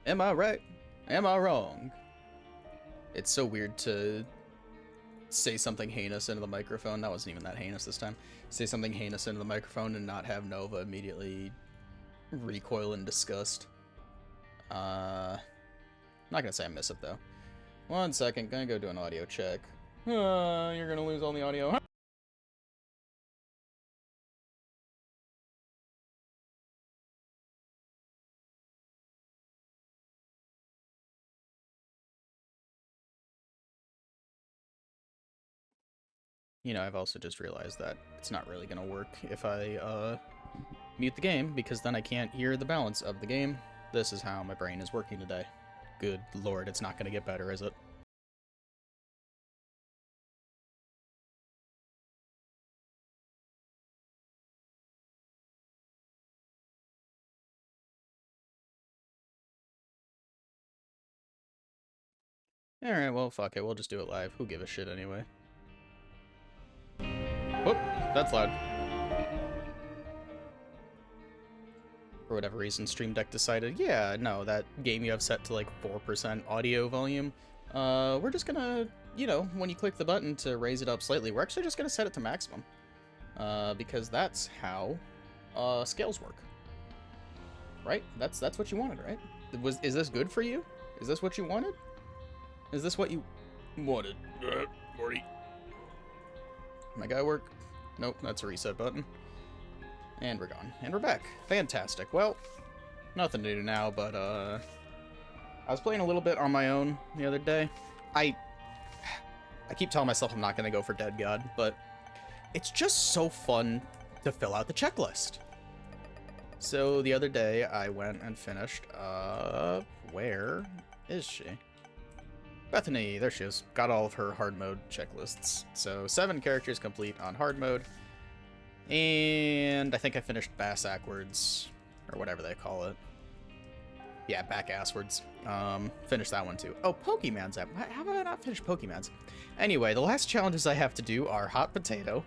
Am I right? Am I wrong? It's so weird to say something heinous into the microphone. That wasn't even that heinous this time. Say something heinous into the microphone and not have Nova immediately recoil in disgust. Not gonna say I miss it though. 1 second, gonna go do an audio check. You're gonna lose all the audio. You know, I've also just realized that it's not really gonna work if I mute the game, because then I can't hear the balance of the game. This is how my brain is working today. Good lord, it's not gonna get better, is it? Alright, well, fuck it. We'll just do it live. Who give a shit anyway? Whoop, that's loud. For whatever reason, Stream Deck decided, yeah, no, that game you have set to like 4% audio volume, we're just gonna, you know, when you click the button to raise it up slightly, we're actually just gonna set it to maximum. Because that's how scales work. Right? That's what you wanted, right? Is this good for you? Is this what you wanted? Is this what you wanted? 40. My guy work? Nope, that's a reset button. And we're gone. And we're back. Fantastic. Well, nothing to do now, but I was playing a little bit on my own the other day. I keep telling myself I'm not going to go for Dead God, but it's just so fun to fill out the checklist. So the other day I went and finished, where is she? Bethany, there she is. Got all of her hard mode checklists. So 7 characters complete on hard mode. And I think I finished Bass Ackwards, or whatever they call it. Yeah, back asswards. Finished that one too. Oh, Pokemon's up. How have I not finished Pokemon's? Anyway, the last challenges I have to do are Hot Potato,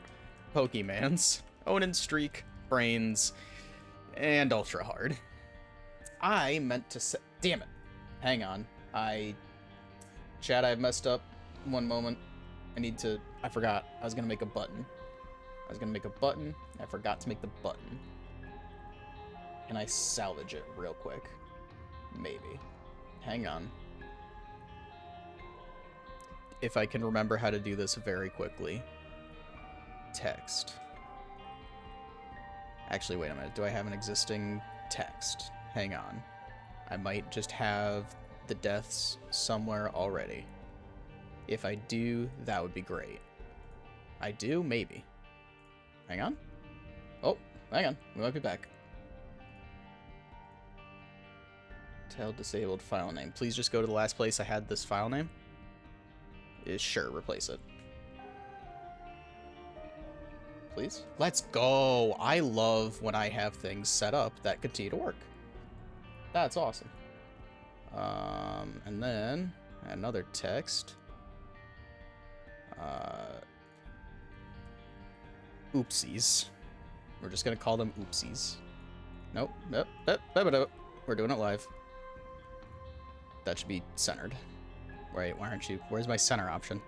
Pokemon's, Onin Streak, Brains, and Ultra Hard. I meant to say... Damn it. Hang on. Chat, I messed up. One moment. I forgot. I was gonna make a button. I forgot to make the button. Can I salvage it real quick? Maybe. Hang on. If I can remember how to do this very quickly. Text. Actually, wait a minute. Do I have an existing text? Hang on. I might just have the deaths somewhere already. If I do, that would be great. I do? Maybe. Hang on. Oh, hang on. We might be back. Tell disabled file name. Please just go to the last place I had this file name. Sure, replace it. Please? Let's go! I love when I have things set up that continue to work. That's awesome. And then another text. Oopsies. We're just gonna call them oopsies. Nope. We're doing it live. That should be centered. Wait, why aren't you? Where's my center option?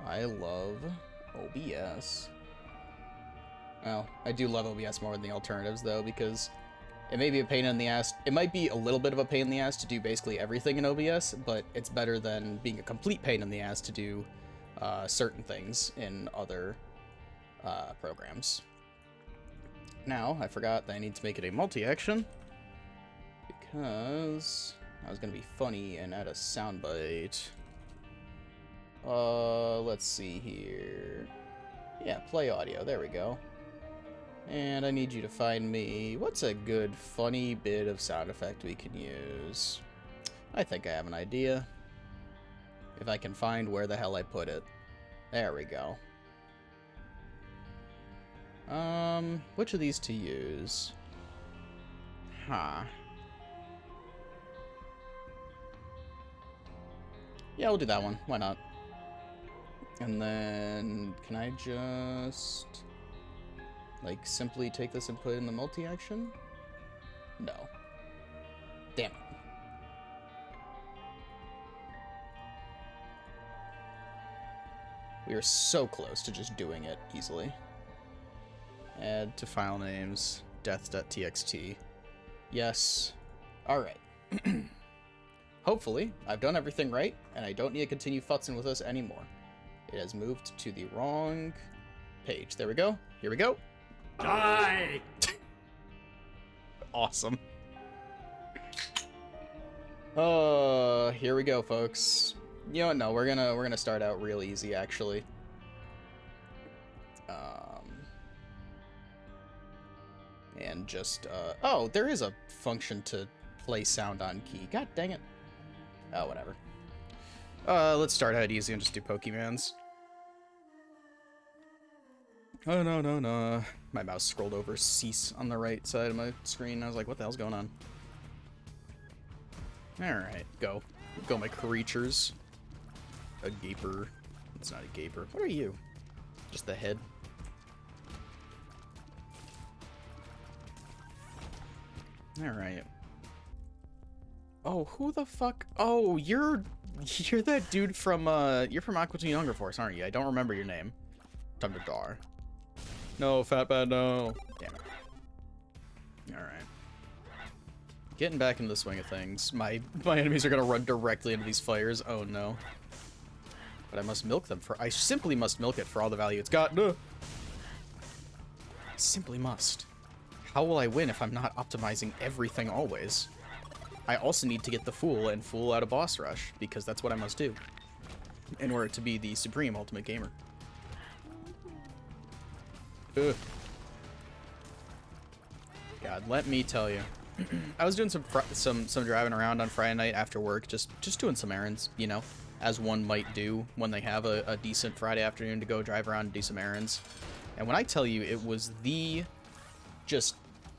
I love OBS. Well, I do love OBS more than the alternatives, though, because it may be a pain in the ass. It might be a little bit of a pain in the ass to do basically everything in OBS, but it's better than being a complete pain in the ass to do certain things in other programs. Now, I forgot that I need to make it a multi-action, because I was going to be funny and add a soundbite. Let's see here. Yeah, play audio. There we go. And I need you to find me... What's a good, funny bit of sound effect we can use? I think I have an idea. If I can find where the hell I put it. There we go. Which of these to use? Huh. Yeah, we'll do that one. Why not? And then... Can I just... Like, simply take this and put it in the multi-action? No. Damn it. We are so close to just doing it easily. Add to file names, death.txt. Yes. Alright. Hopefully, I've done everything right, and I don't need to continue futzing with this anymore. It has moved to the wrong page. There we go. Here we go. Die! Awesome. Here we go, folks. You know what? No, we're gonna start out real easy, actually. And just oh, there is a function to play sound on key. God dang it. Oh, whatever. Let's start out easy and just do Pokemons. Oh, no. My mouse scrolled over cease on the right side of my screen. I was like, what the hell's going on? Alright, go. Go, my creatures. A gaper. It's not a gaper. What are you? Just the head. Alright. Oh, who the fuck? Oh, you're that dude from, you're from Aqua Teen Hunger Force, aren't you? I don't remember your name. Thunderdar. No, Fatbad, no. Damn it. Alright. Getting back into the swing of things. My enemies are gonna run directly into these fires. Oh, no. But I must milk them I simply must milk it for all the value it's got. I simply must. How will I win if I'm not optimizing everything always? I also need to get the Fool and Fool out of Boss Rush, because that's what I must do in order to be the supreme ultimate gamer. Ugh. God, let me tell you. I was doing some driving around on Friday night after work, just doing some errands, you know, as one might do when they have a decent Friday afternoon to go drive around and do some errands. And when I tell you it was the just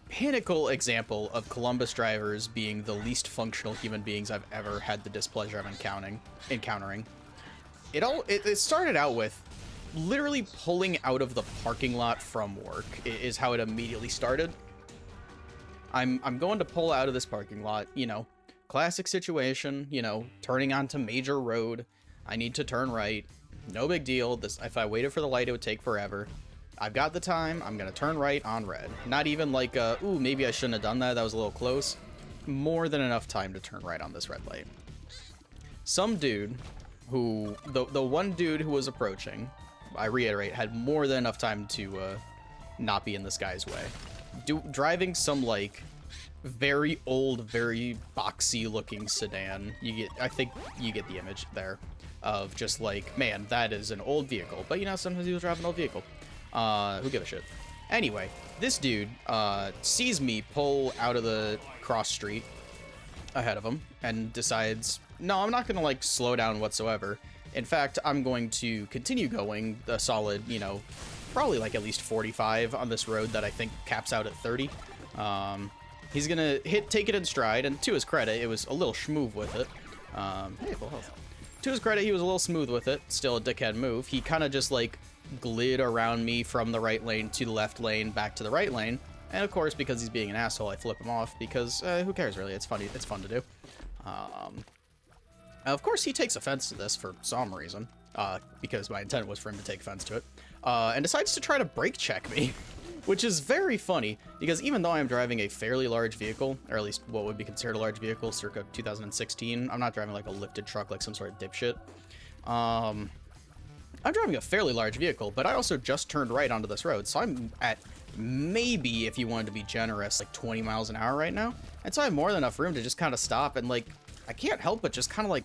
pinnacle example of Columbus drivers being the least functional human beings I've ever had the displeasure of encountering. It started out with literally pulling out of the parking lot from work is how it immediately started. I'm going to pull out of this parking lot, you know, classic situation, you know, turning onto major road. I need to turn right. No big deal. If I waited for the light, it would take forever. I've got the time. I'm gonna turn right on red. Not even like, ooh, maybe I shouldn't have done that. That was a little close. More than enough time to turn right on this red light. Some dude who, the one dude who was approaching, I reiterate, had more than enough time to not be in this guy's way. Driving some like very old, very boxy looking sedan. I think you get the image there of just like, man, that is an old vehicle. But you know, sometimes you drive an old vehicle. Who give a shit? Anyway, this dude sees me pull out of the cross street ahead of him and decides, no, I'm not gonna like slow down whatsoever. In fact, I'm going to continue going a solid, you know, probably like at least 45 on this road that I think caps out at 30. He's gonna take it in stride, and to his credit, it was a little schmoove with it. Hey, full health. To his credit, he was a little smooth with it. Still a dickhead move. He kind of just like glid around me from the right lane to the left lane, back to the right lane. And of course, because he's being an asshole, I flip him off because who cares really? It's funny. It's fun to do. Of course, he takes offense to this for some reason, because my intent was for him to take offense to it, and decides to try to brake check me, which is very funny because even though I'm driving a fairly large vehicle, or at least what would be considered a large vehicle circa 2016, I'm not driving like a lifted truck like some sort of dipshit. I'm driving a fairly large vehicle, but I also just turned right onto this road, so I'm at maybe, if you wanted to be generous, like 20 miles an hour right now. And so I have more than enough room to just kind of stop and like, I can't help but just kind of like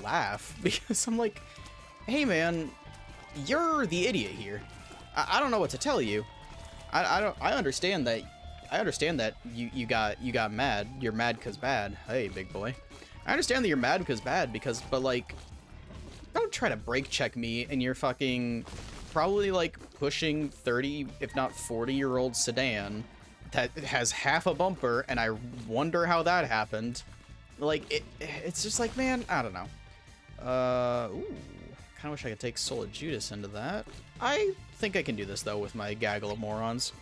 laugh because I'm like, hey man, you're the idiot here. I don't know what to tell you. I understand that you got mad. You're mad cause bad. Hey, big boy. I understand that you're mad cause bad but like, don't try to brake check me in your fucking probably like pushing 30, if not 40-year-old sedan that has half a bumper, and I wonder how that happened. Like, it's just like, man, I don't know. Ooh, kind of wish I could take Soul of Judas into that. I think I can do this, though, with my gaggle of morons.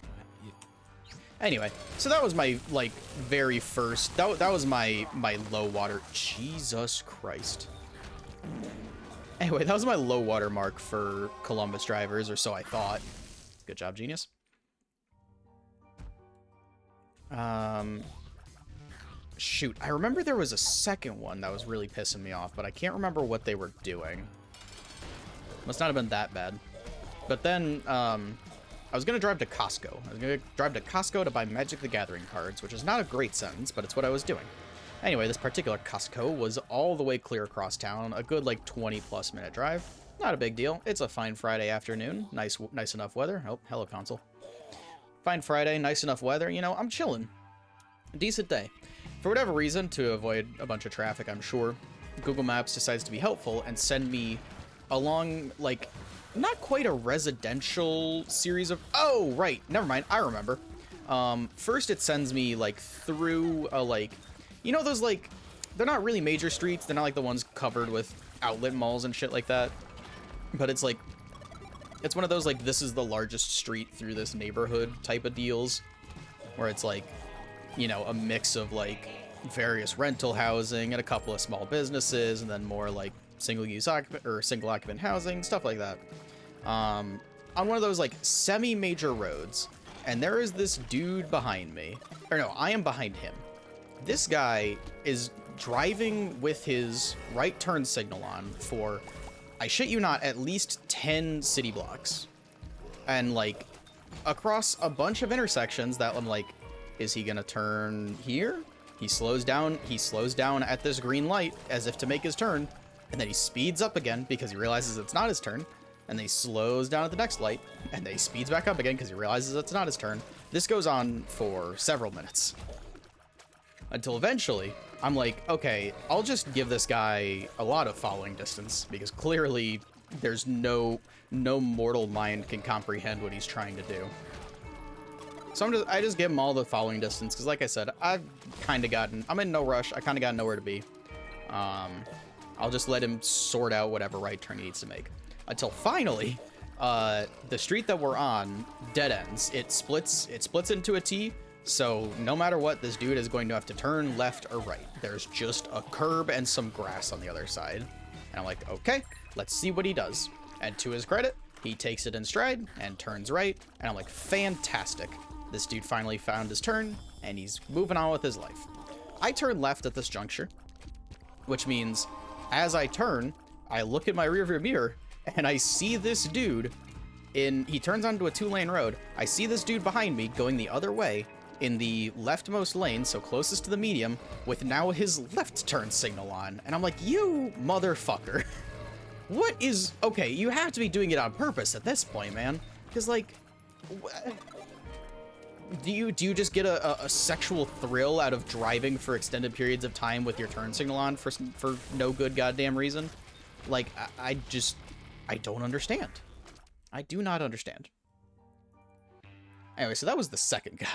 Anyway, so that was my, like, very first... That was my low water... Jesus Christ. Anyway, that was my low water mark for Columbus drivers, or so I thought. Good job, genius. Shoot, I remember there was a second one that was really pissing me off, but I can't remember what they were doing. Must not have been that bad. But then, I was going to drive to Costco. I was going to drive to Costco to buy Magic the Gathering cards, which is not a great sentence, but it's what I was doing. Anyway, this particular Costco was all the way clear across town, a good, like, 20-plus minute drive. Not a big deal. It's a fine Friday afternoon. Nice enough weather. Oh, hello, console. Fine Friday, nice enough weather. You know, I'm chilling. Decent day. For whatever reason, to avoid a bunch of traffic, I'm sure, Google Maps decides to be helpful and send me along, like, not quite a residential series of... Oh, right. Never mind. I remember. First, it sends me, like, through a, like... You know those, like... They're not really major streets. They're not, like, the ones covered with outlet malls and shit like that. But it's, like... It's one of those, like, this is the largest street through this neighborhood type of deals. Where it's, like... You know, a mix of, like, various rental housing and a couple of small businesses, and then more, like, single-use occupant or single-occupant housing, stuff like that. On one of those, like, semi-major roads, and there is this dude behind me. Or no, I am behind him. This guy is driving with his right turn signal on for, I shit you not, at least 10 city blocks. And, like, across a bunch of intersections that I'm like, is he gonna turn here? He slows down at this green light as if to make his turn, and then he speeds up again because he realizes it's not his turn, and then he slows down at the next light, and then he speeds back up again because he realizes it's not his turn. This goes on for several minutes. Until eventually, I'm like, okay, I'll just give this guy a lot of following distance, because clearly there's no mortal mind can comprehend what he's trying to do. So I just give him all the following distance, because like I said, I'm in no rush. I kind of got nowhere to be. I'll just let him sort out whatever right turn he needs to make. Until finally, the street that we're on dead ends. It splits into a T, so no matter what, this dude is going to have to turn left or right. There's just a curb and some grass on the other side. And I'm like, okay, let's see what he does. And to his credit, he takes it in stride and turns right. And I'm like, fantastic. This dude finally found his turn, and he's moving on with his life. I turn left at this juncture, which means as I turn, I look at my rearview mirror, and I see this dude he turns onto a 2-lane road. I see this dude behind me going the other way in the leftmost lane, so closest to the medium, with now his left turn signal on. And I'm like, you motherfucker. What is... Okay, you have to be doing it on purpose at this point, man. Because, like... Do you just get a sexual thrill out of driving for extended periods of time with your turn signal on for no good goddamn reason? Like, I don't understand. I do not understand. Anyway, so that was the second guy.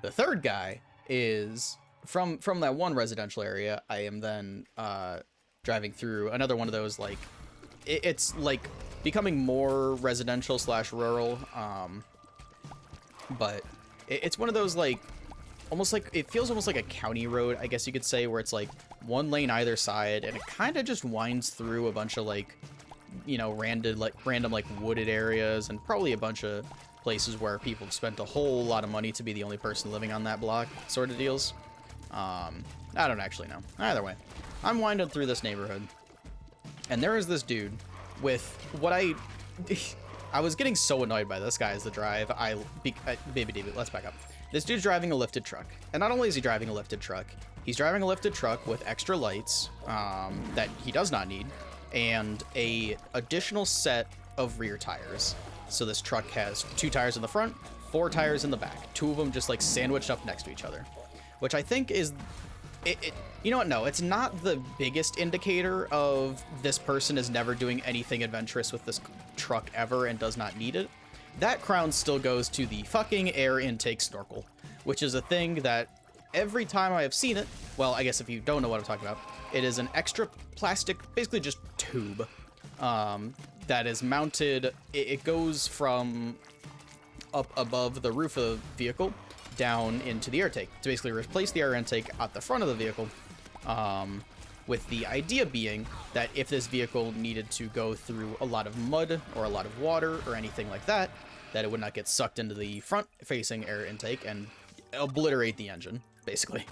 The third guy is from that one residential area. I am then driving through another one of those, like, it's like becoming more residential / rural, but it's one of those, like, almost like, it feels almost like a county road, I guess you could say, where it's like one lane either side, and it kind of just winds through a bunch of, like, you know, random like wooded areas, and probably a bunch of places where people have spent a whole lot of money to be the only person living on that block, sort of deals. I don't actually know. Either way, I'm winding through this neighborhood, and there is this dude with what I was getting so annoyed by this guy as the drive. Baby David, let's back up. This dude's driving a lifted truck. And not only is he driving a lifted truck, he's driving a lifted truck with extra lights that he does not need, and a additional set of rear tires. So this truck has 2 tires in the front, 4 tires in the back. 2 of them just like sandwiched up next to each other. Which I think is... you know what? No, it's not the biggest indicator of this person is never doing anything adventurous with this truck ever and does not need it. That crown still goes to the fucking air intake snorkel, which is a thing that every time I have seen it, well, I guess if you don't know what I'm talking about, it is an extra plastic, basically just tube, that is mounted. It goes from up above the roof of the vehicle down into the air intake to basically replace the air intake at the front of the vehicle, with the idea being that if this vehicle needed to go through a lot of mud or a lot of water or anything like that, that it would not get sucked into the front-facing air intake and obliterate the engine, basically.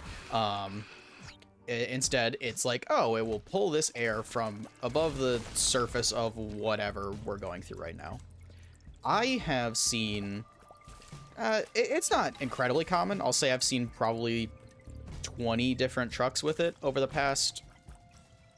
Instead, it's like, oh, it will pull this air from above the surface of whatever we're going through right now. I have seen... it's not incredibly common. I'll say I've seen probably 20 different trucks with it over the past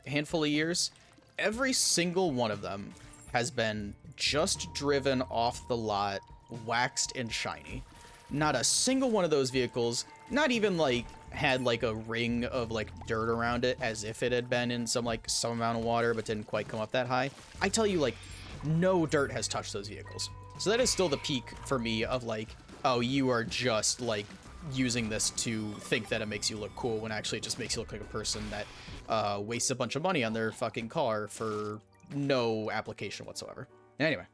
handful of years. Every single one of them has been just driven off the lot, waxed and shiny. Not a single one of those vehicles, not even like had like a ring of like dirt around it as if it had been in some amount of water but didn't quite come up that high. I tell you, like, no dirt has touched those vehicles. So that is still the peak for me of like, oh, you are just like using this to think that it makes you look cool when actually it just makes you look like a person that wastes a bunch of money on their fucking car for no application whatsoever. Anyway,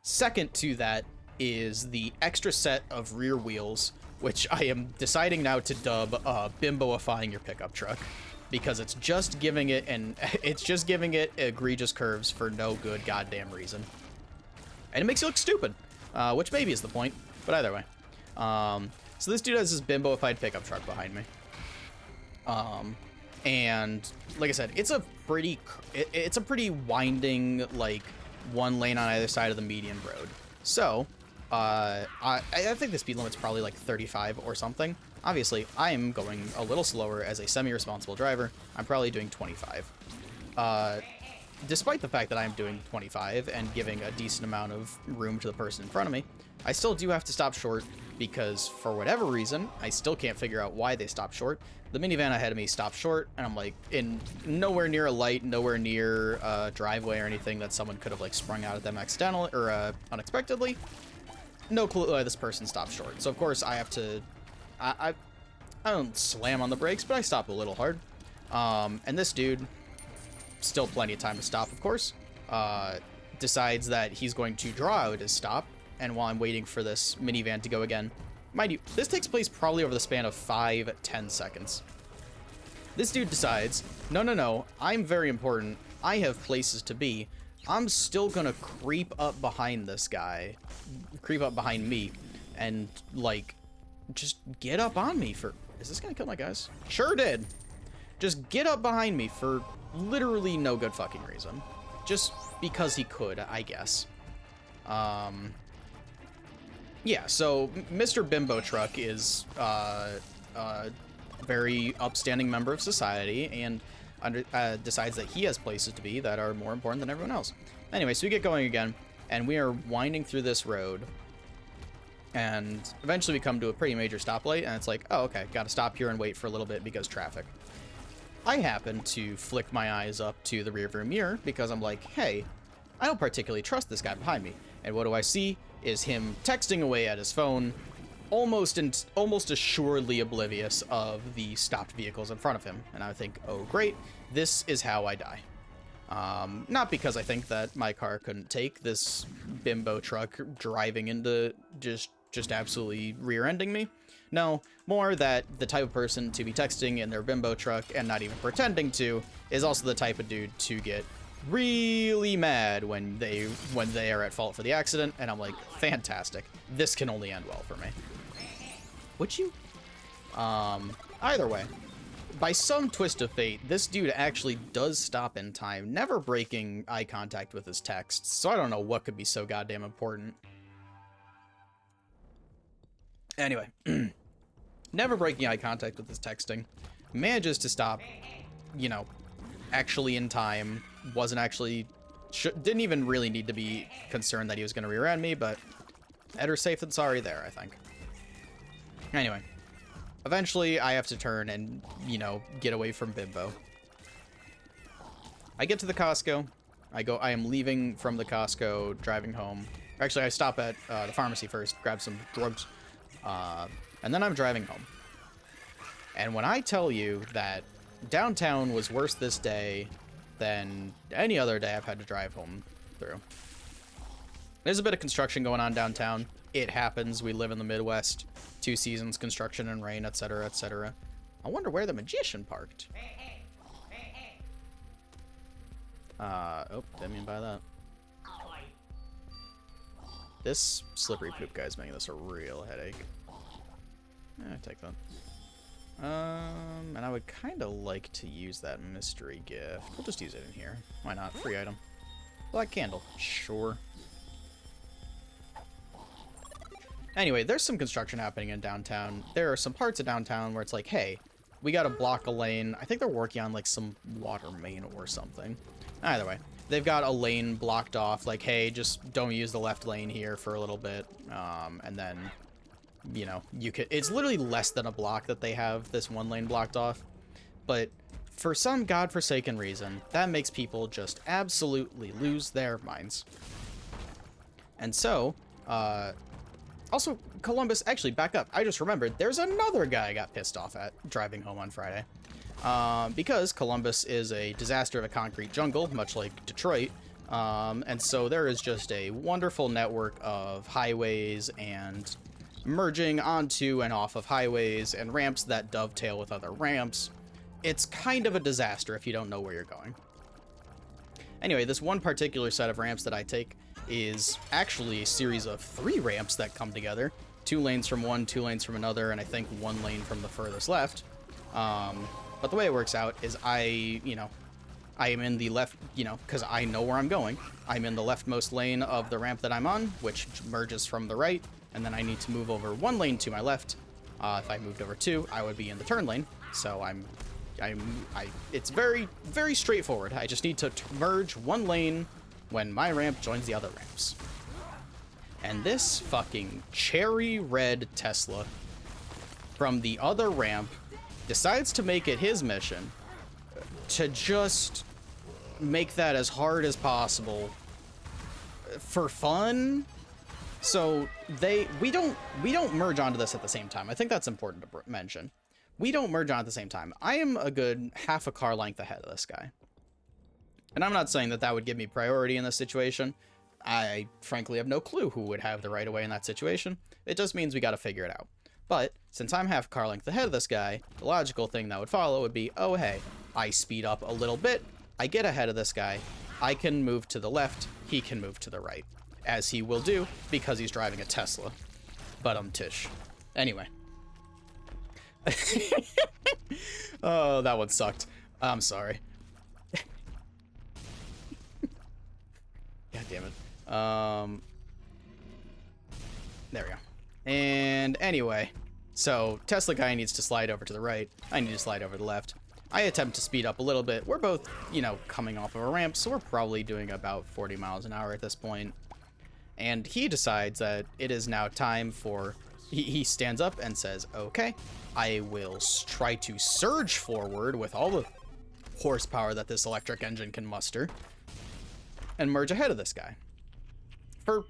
second to that is the extra set of rear wheels, which I am deciding now to dub bimboifying your pickup truck, because it's just giving it egregious curves for no good goddamn reason, and it makes you look stupid, which maybe is the point, but either way. So this dude has this bimboified pickup truck behind me, and like I said, it's a pretty winding, like, one lane on either side of the median road. So I think the speed limit's probably like 35 or something. Obviously, I am going a little slower as a semi-responsible driver. I'm probably doing 25. Despite the fact that I'm doing 25 and giving a decent amount of room to the person in front of me, I still do have to stop short because, for whatever reason, I still can't figure out why they stopped short. The minivan ahead of me stopped short, and I'm like in nowhere near a light, nowhere near a driveway or anything that someone could have like sprung out at them accidentally or unexpectedly. No clue why this person stopped short. So of course I have to, I don't slam on the brakes, but I stop a little hard. And this dude, still plenty of time to stop, of course, decides that he's going to draw out his stop. And while I'm waiting for this minivan to go again, mind you, this takes place probably over the span of 5-10 seconds. This dude decides, no, I'm very important. I have places to be. I'm still gonna creep up behind this guy, creep up behind me, and, like, just get up on me for... Is this gonna kill my guys? Sure did. Just get up behind me for literally no good fucking reason. Just because he could, I guess. Yeah, so Mr. Bimbo Truck is a very upstanding member of society and decides that he has places to be that are more important than everyone else. Anyway, so we get going again, and we are winding through this road, and eventually we come to a pretty major stoplight, and it's like, oh, okay, gotta stop here and wait for a little bit because traffic. I happen to flick my eyes up to the rearview mirror because I'm like, hey, I don't particularly trust this guy behind me. And what do I see is him texting away at his phone, almost assuredly oblivious of the stopped vehicles in front of him. And I think, oh great, this is how I die. Not because I think that my car couldn't take this bimbo truck driving into just absolutely rear-ending me. No, more that the type of person to be texting in their bimbo truck and not even pretending to is also the type of dude to get really mad when they are at fault for the accident, and I'm like, fantastic. This can only end well for me. Would you? Either way, by some twist of fate, this dude actually does stop in time, never breaking eye contact with his texts, so I don't know what could be so goddamn important. Anyway, never breaking eye contact with his texting, manages to stop, you know, actually in time, wasn't actually, didn't even really need to be concerned that he was going to rear end me, but better safe than sorry there, I think. Anyway, eventually I have to turn and, you know, get away from Bimbo. I get to the Costco. I am leaving from the Costco, driving home. Actually, I stop at the pharmacy first, grab some drugs, and then I'm driving home. And when I tell you that downtown was worse this day than any other day I've had to drive home through. There's a bit of construction going on downtown. It happens. We live in the Midwest. 2 seasons, construction and rain, etc., etc. I wonder where the magician parked. Oh, didn't mean by that. This slippery poop guy's making this a real headache. Take that. And I would kind of like to use that mystery gift. We'll just use it in here. Why not? Free item. Black candle. Sure. Anyway, there's some construction happening in downtown. There are some parts of downtown where it's like, hey, we gotta block a lane. I think they're working on, like, some water main or something. Either way, they've got a lane blocked off. Like, hey, just don't use the left lane here for a little bit. And then, you know, you could... It's literally less than a block that they have this one lane blocked off. But for some godforsaken reason, that makes people just absolutely lose their minds. And so, also, Columbus, actually, back up. I just remembered, there's another guy I got pissed off at driving home on Friday. Because Columbus is a disaster of a concrete jungle, much like Detroit. And so there is just a wonderful network of highways and merging onto and off of highways and ramps that dovetail with other ramps. It's kind of a disaster if you don't know where you're going. Anyway, this one particular set of ramps that I take is actually a series of 3 ramps that come together. 2 lanes from one, 2 lanes from another, and I think 1 lane from the furthest left. But the way it works out is I am in the left, because I know where I'm going. I'm in the leftmost lane of the ramp that I'm on, which merges from the right, and then I need to move over 1 lane to my left. If I moved over 2, I would be in the turn lane. So it's very, very straightforward. I just need to merge 1 lane when my ramp joins the other ramps. And this fucking cherry red Tesla from the other ramp decides to make it his mission to just make that as hard as possible for fun. So we don't merge onto this at the same time. I think that's important to mention. We don't merge on at the same time. I am a good half a car length ahead of this guy. And I'm not saying that that would give me priority in this situation. I frankly have no clue who would have the right of way in that situation. It just means we got to figure it out. But since I'm half a car length ahead of this guy, the logical thing that would follow would be, oh hey, I speed up a little bit, I get ahead of this guy, I can move to the left, he can move to the right. As he will do, because he's driving a Tesla. But tish. Anyway. Oh, that one sucked. I'm sorry. God damn it. There we go. And anyway, so Tesla guy needs to slide over to the right. I need to slide over to the left. I attempt to speed up a little bit. We're both, coming off of a ramp, so we're probably doing about 40 miles an hour at this point. And he decides that it is now time for... He stands up and says, okay, I will try to surge forward with all the horsepower that this electric engine can muster and merge ahead of this guy. For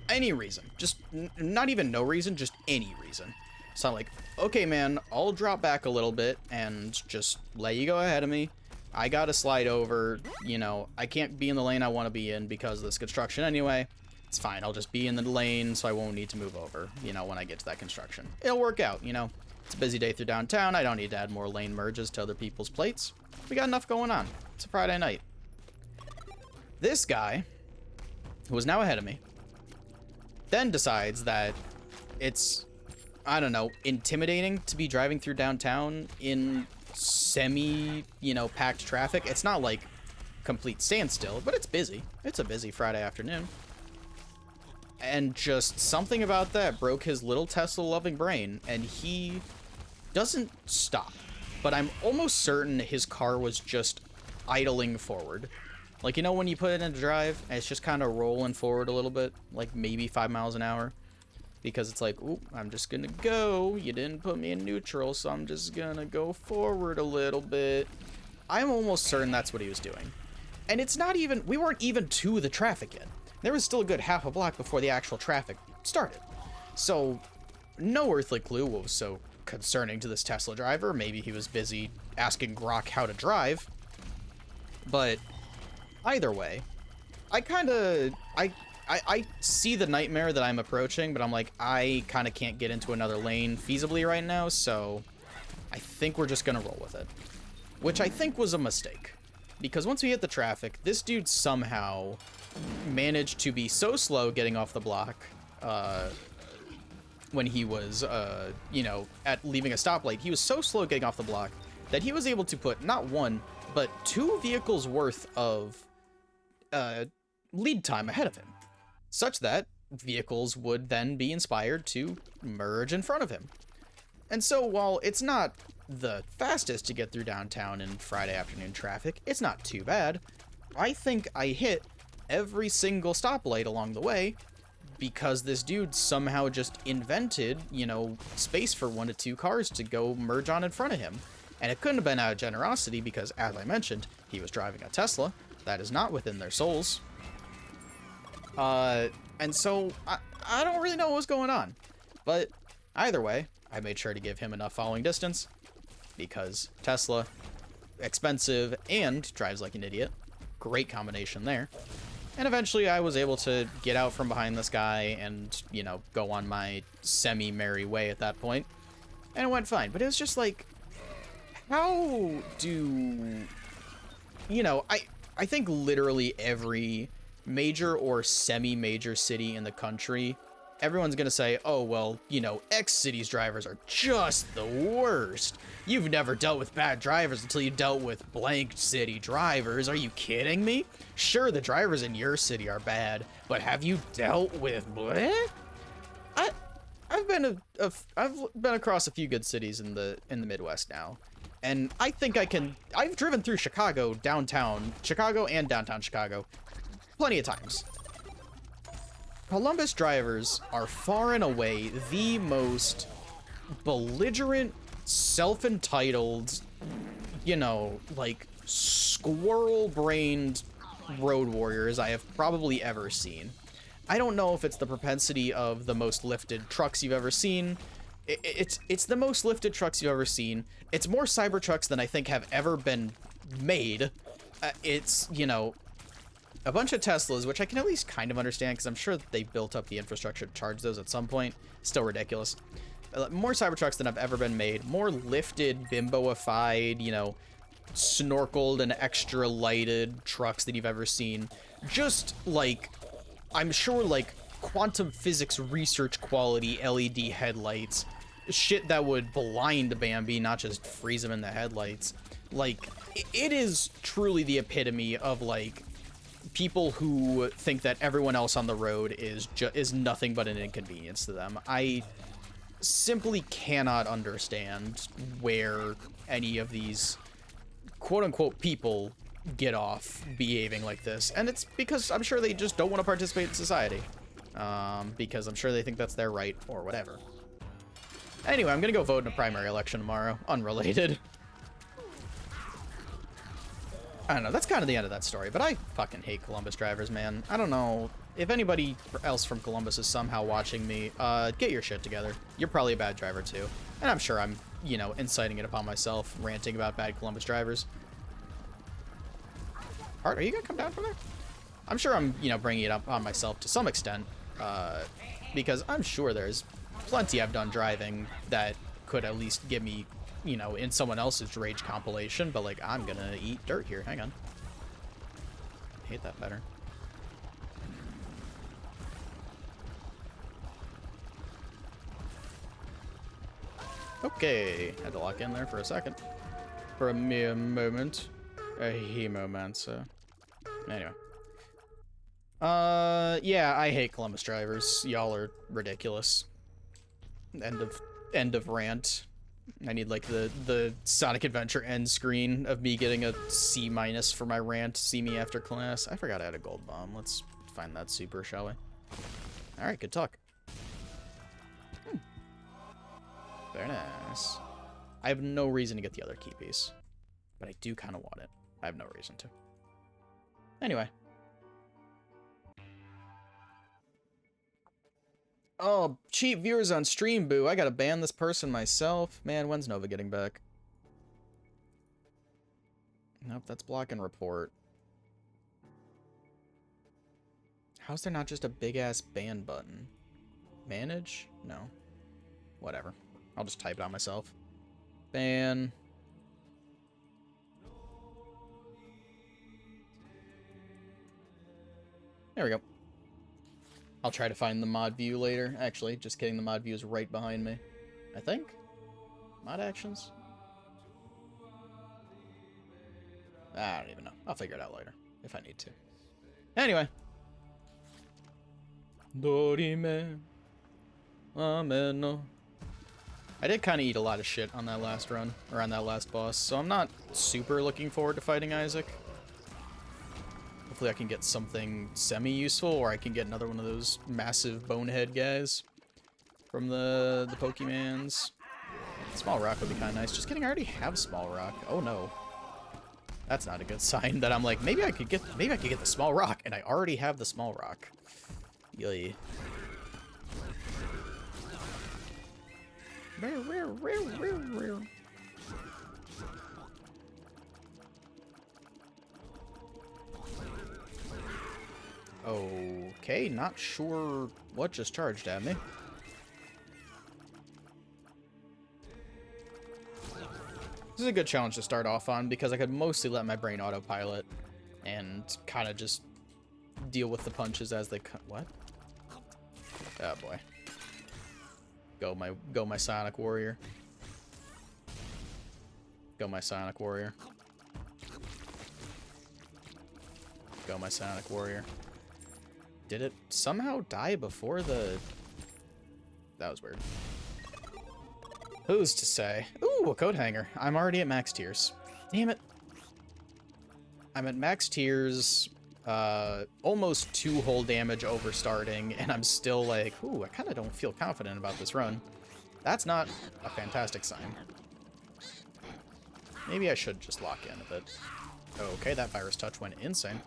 any reason. Just not even no reason, just any reason. So I'm like, okay, man, I'll drop back a little bit and just let you go ahead of me. I gotta slide over, I can't be in the lane I want to be in because of this construction anyway. It's fine, I'll just be in the lane so I won't need to move over, when I get to that construction. It'll work out, It's a busy day through downtown. I don't need to add more lane merges to other people's plates. We got enough going on. It's a Friday night. This guy, who is now ahead of me, then decides that it's, I don't know, intimidating to be driving through downtown in packed traffic. It's not like complete standstill, but it's busy. It's a busy Friday afternoon. And just something about that broke his little Tesla-loving brain, and he doesn't stop. But I'm almost certain his car was just idling forward. Like, when you put it into drive, and it's just kind of rolling forward a little bit, like maybe 5 miles an hour. Because it's like, oop, I'm just gonna go. You didn't put me in neutral, so I'm just gonna go forward a little bit. I'm almost certain that's what he was doing. And it's not even, we weren't even to the traffic yet. There was still a good half a block before the actual traffic started. So, no earthly clue what was so concerning to this Tesla driver. Maybe he was busy asking Grok how to drive. But either way, I kind of, I see the nightmare that I'm approaching, but I'm like, I kind of can't get into another lane feasibly right now, so I think we're just gonna roll with it. Which I think was a mistake. Because once we hit the traffic, this dude somehow managed to be so slow getting off the block, when he was, you know, at leaving a stoplight. He was so slow getting off the block that he was able to put not one, but 2 vehicles worth of lead time ahead of him, such that vehicles would then be inspired to merge in front of him. And so while it's not the fastest to get through downtown in Friday afternoon traffic, it's not too bad. I think I hit every single stoplight along the way because this dude somehow just invented, you know, space for 1 to 2 cars to go merge on in front of him. And it couldn't have been out of generosity because, as I mentioned, he was driving a Tesla. That is not within their souls. And so I don't really know what was going on. But either way, I made sure to give him enough following distance because Tesla, expensive, and drives like an idiot. Great combination there. And eventually I was able to get out from behind this guy and, you know, go on my semi-merry way at that point. And it went fine. But it was just like, how do... You know, I think literally every major or semi-major city in the country, everyone's gonna say, oh, well, you know, X city's drivers are just the worst. You've never dealt with bad drivers until you dealt with blank city drivers. Are you kidding me? Sure, the drivers in your city are bad, but have you dealt with bleh? I've been across a few good cities in the Midwest now. And I think I've driven through Chicago and downtown Chicago plenty of times. Columbus drivers are far and away the most belligerent, self-entitled, you know, like squirrel-brained road warriors I have probably ever seen. I don't know if it's the propensity of the most lifted trucks you've ever seen. It's the most lifted trucks you've ever seen. It's more Cybertrucks than I think have ever been made. It's, you know, a bunch of Teslas, which I can at least kind of understand because I'm sure that they built up the infrastructure to charge those at some point. Still ridiculous. More Cybertrucks than have ever been made. More lifted, bimboified, you know, snorkeled and extra lighted trucks that you've ever seen. Just like, I'm sure like quantum physics research quality LED headlights. Shit that would blind Bambi, not just freeze him in the headlights. Like, it is truly the epitome of like people who think that everyone else on the road is nothing but an inconvenience to them. I simply cannot understand where any of these quote-unquote people get off behaving like this, and it's because I'm sure they just don't want to participate in society, because I'm sure they think that's their right or whatever. Anyway, I'm gonna go vote in a primary election tomorrow, unrelated. I don't know, that's kind of the end of that story, but I fucking hate Columbus drivers, man. I don't know if anybody else from Columbus is somehow watching me. Get your shit together. You're probably a bad driver too, and I'm sure I'm, you know, inciting it upon myself, ranting about bad Columbus drivers. Hart, are you gonna come down from there? I'm sure I'm, you know, bringing it up on myself to some extent, because I'm sure there's plenty I've done driving that could at least get me, you know, in someone else's rage compilation, but like, I'm gonna eat dirt here. Hang on. I hate that pattern. Okay, had to lock in there for a second. For a mere moment. A hemomancer. Anyway. Yeah, I hate Columbus drivers. Y'all are ridiculous. End of rant. I need like the Sonic Adventure end screen of me getting a C- for my rant. See me after class. I forgot I had a gold bomb. Let's find that super, shall we? Alright, good talk. Very nice. I have no reason to get the other key piece, but I do kind of want it. I have no reason to. Anyway. Oh, cheap viewers on stream, boo. I gotta ban this person myself. Man, when's Nova getting back? Nope, that's block and report. How's there not just a big-ass ban button? Manage? No. Whatever. I'll just type it out myself. Ban. There we go. I'll try to find the mod view later. Actually, just kidding, the mod view is right behind me. I think? Mod actions? I don't even know. I'll figure it out later, if I need to. Anyway. Dorime. Ameno. I did kind of eat a lot of shit on that last run, or on that last boss, so I'm not super looking forward to fighting Isaac. Hopefully I can get something semi-useful, or I can get another one of those massive bonehead guys from the Pokemans. Small Rock would be kind of nice. Just kidding, I already have Small Rock. Oh no. That's not a good sign that I'm like, maybe I could get the Small Rock, and I already have the Small Rock. Yay. Okay, not sure what just charged at me. This is a good challenge to start off on because I could mostly let my brain autopilot and kind of just deal with the punches as they come. What? Oh boy. Go my Sonic Warrior. Go my Sonic Warrior. Go my Sonic Warrior. Did it somehow die before the... That was weird. Who's to say? Ooh, a coat hanger. I'm already at max tiers. Damn it. I'm at max tiers, almost 2 whole damage over starting, and I'm still like, ooh, I kind of don't feel confident about this run. That's not a fantastic sign. Maybe I should just lock in a bit. Okay, that virus touch went insane.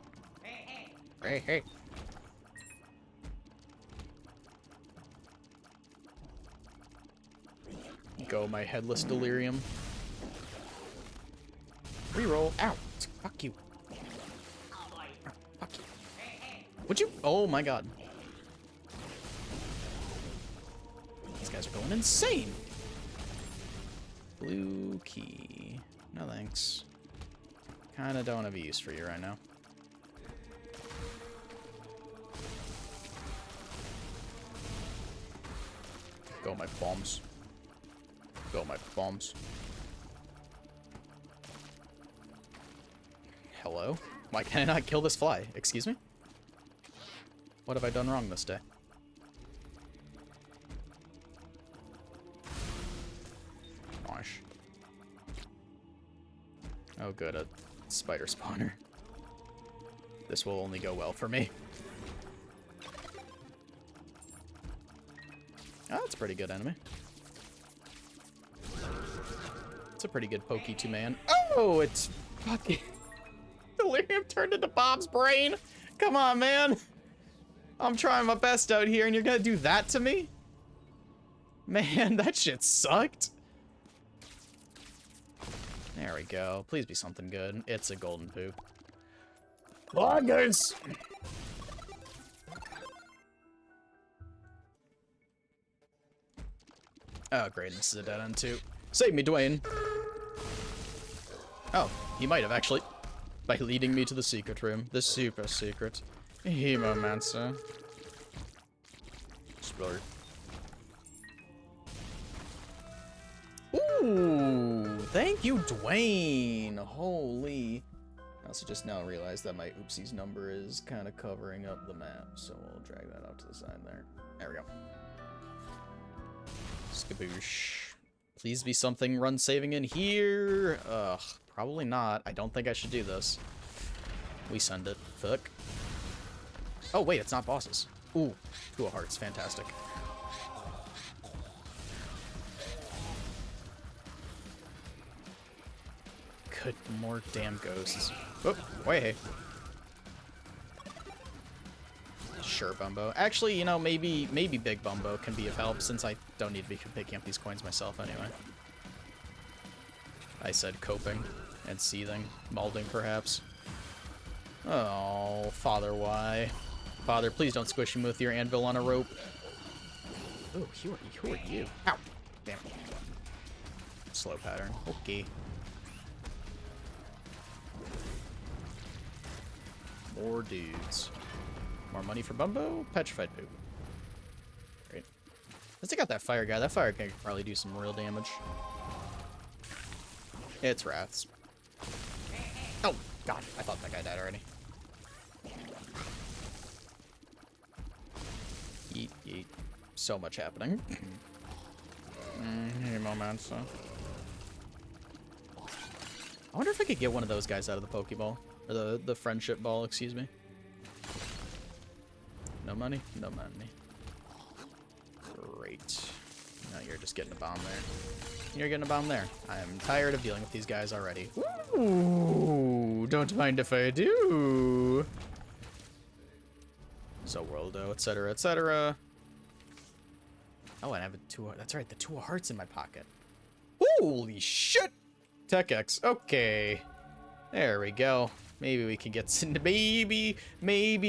Hey, hey. Go my headless delirium. Reroll. Ow. Fuck you. Oh, fuck you. Would you? Oh my god. These guys are going insane. Blue key. No thanks. Kinda don't have a use for you right now. Go my bombs. Go my bombs. Hello? Why can I not kill this fly? Excuse me? What have I done wrong this day? Gosh. Oh good, a spider spawner. This will only go well for me. Oh, that's a pretty good enemy. It's a pretty good pokey to man. Oh, it's fucking... Delirium turned into Bob's brain. Come on, man. I'm trying my best out here, and you're gonna do that to me? Man, that shit sucked. There we go. Please be something good. It's a golden poop. Loggers! Oh, great. This is a dead end, too. Save me, Dwayne. Oh, he might have, actually. By leading me to the secret room. The super secret. Hemomancer. Splurge. Ooh, thank you, Dwayne. Holy. I also just now realized that my oopsies number is kind of covering up the map, so we'll drag that out to the side there. There we go. Skaboosh. Please be something run saving in here. Ugh, probably not. I don't think I should do this. We send it. Fuck. Oh, wait, it's not bosses. Ooh, 2 of hearts. Fantastic. Good, more damn ghosts. Oh, wait. Sure, Bumbo. Actually, you know, maybe Big Bumbo can be of help since I don't need to be picking up these coins myself anyway. I said coping. And seething. Molding, perhaps. Oh, Father, why? Father, please don't squish him with your anvil on a rope. Oh, who are you? Ow! Damn it. Slow pattern. Okay. More dudes. More money for Bumbo? Petrified poop. Great. Let's take out that fire guy. That fire guy could probably do some real damage. It's Wraths. Oh, God. I thought that guy died already. Yeet, yeet. So much happening. Hey, moments. I wonder if I could get one of those guys out of the Pokeball. Or the friendship ball, excuse me. No money? No money. Great. Now you're just getting a bomb there. You're getting a bomb there. I'm tired of dealing with these guys already. Ooh, don't mind if I do. So Worldo, etc., etc. Oh, and I have a two. That's right, the 2 of hearts in my pocket. Holy shit! Tech X. Okay. There we go. Maybe we can get some. Maybe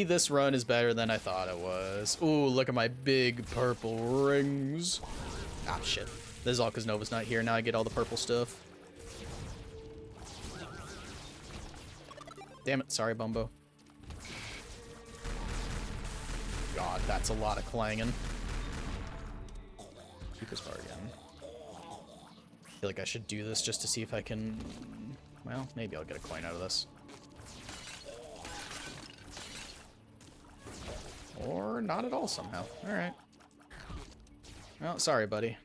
this run is better than I thought it was. Ooh, look at my big purple rings. Ah, shit. This is all because Nova's not here. Now I get all the purple stuff. Damn it. Sorry, Bumbo. God, that's a lot of clanging. Keeper's Bar again. I feel like I should do this just to see if I can... Well, maybe I'll get a coin out of this. Or not at all somehow. Alright. Well, sorry, buddy.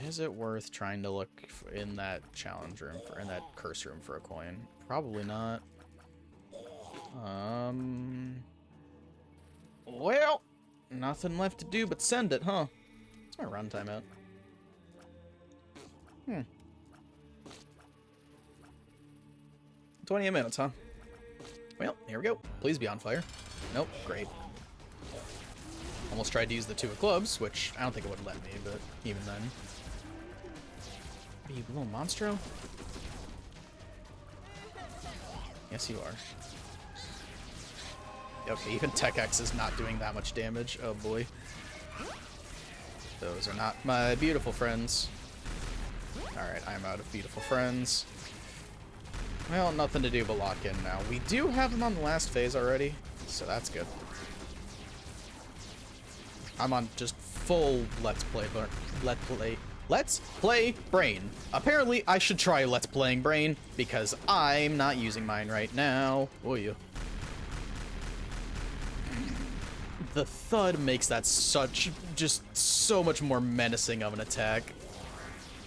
Is it worth trying to look in that challenge room, in that curse room for a coin? Probably not. Well, nothing left to do but send it, huh? What's my runtime at? 28 minutes, huh? Well, here we go. Please be on fire. Nope, great. Almost tried to use the 2 of clubs, which I don't think it would let me, but even then. Are you little monstro? Yes, you are. Okay, even Tech X is not doing that much damage. Oh boy. Those are not my beautiful friends. Alright, I'm out of beautiful friends. Well, nothing to do but lock in now. We do have them on the last phase already, so that's good. I'm on just full Let's Play Brain. Apparently, I should try Let's Playing Brain, because I'm not using mine right now. Oh, yeah. The thud makes that just so much more menacing of an attack.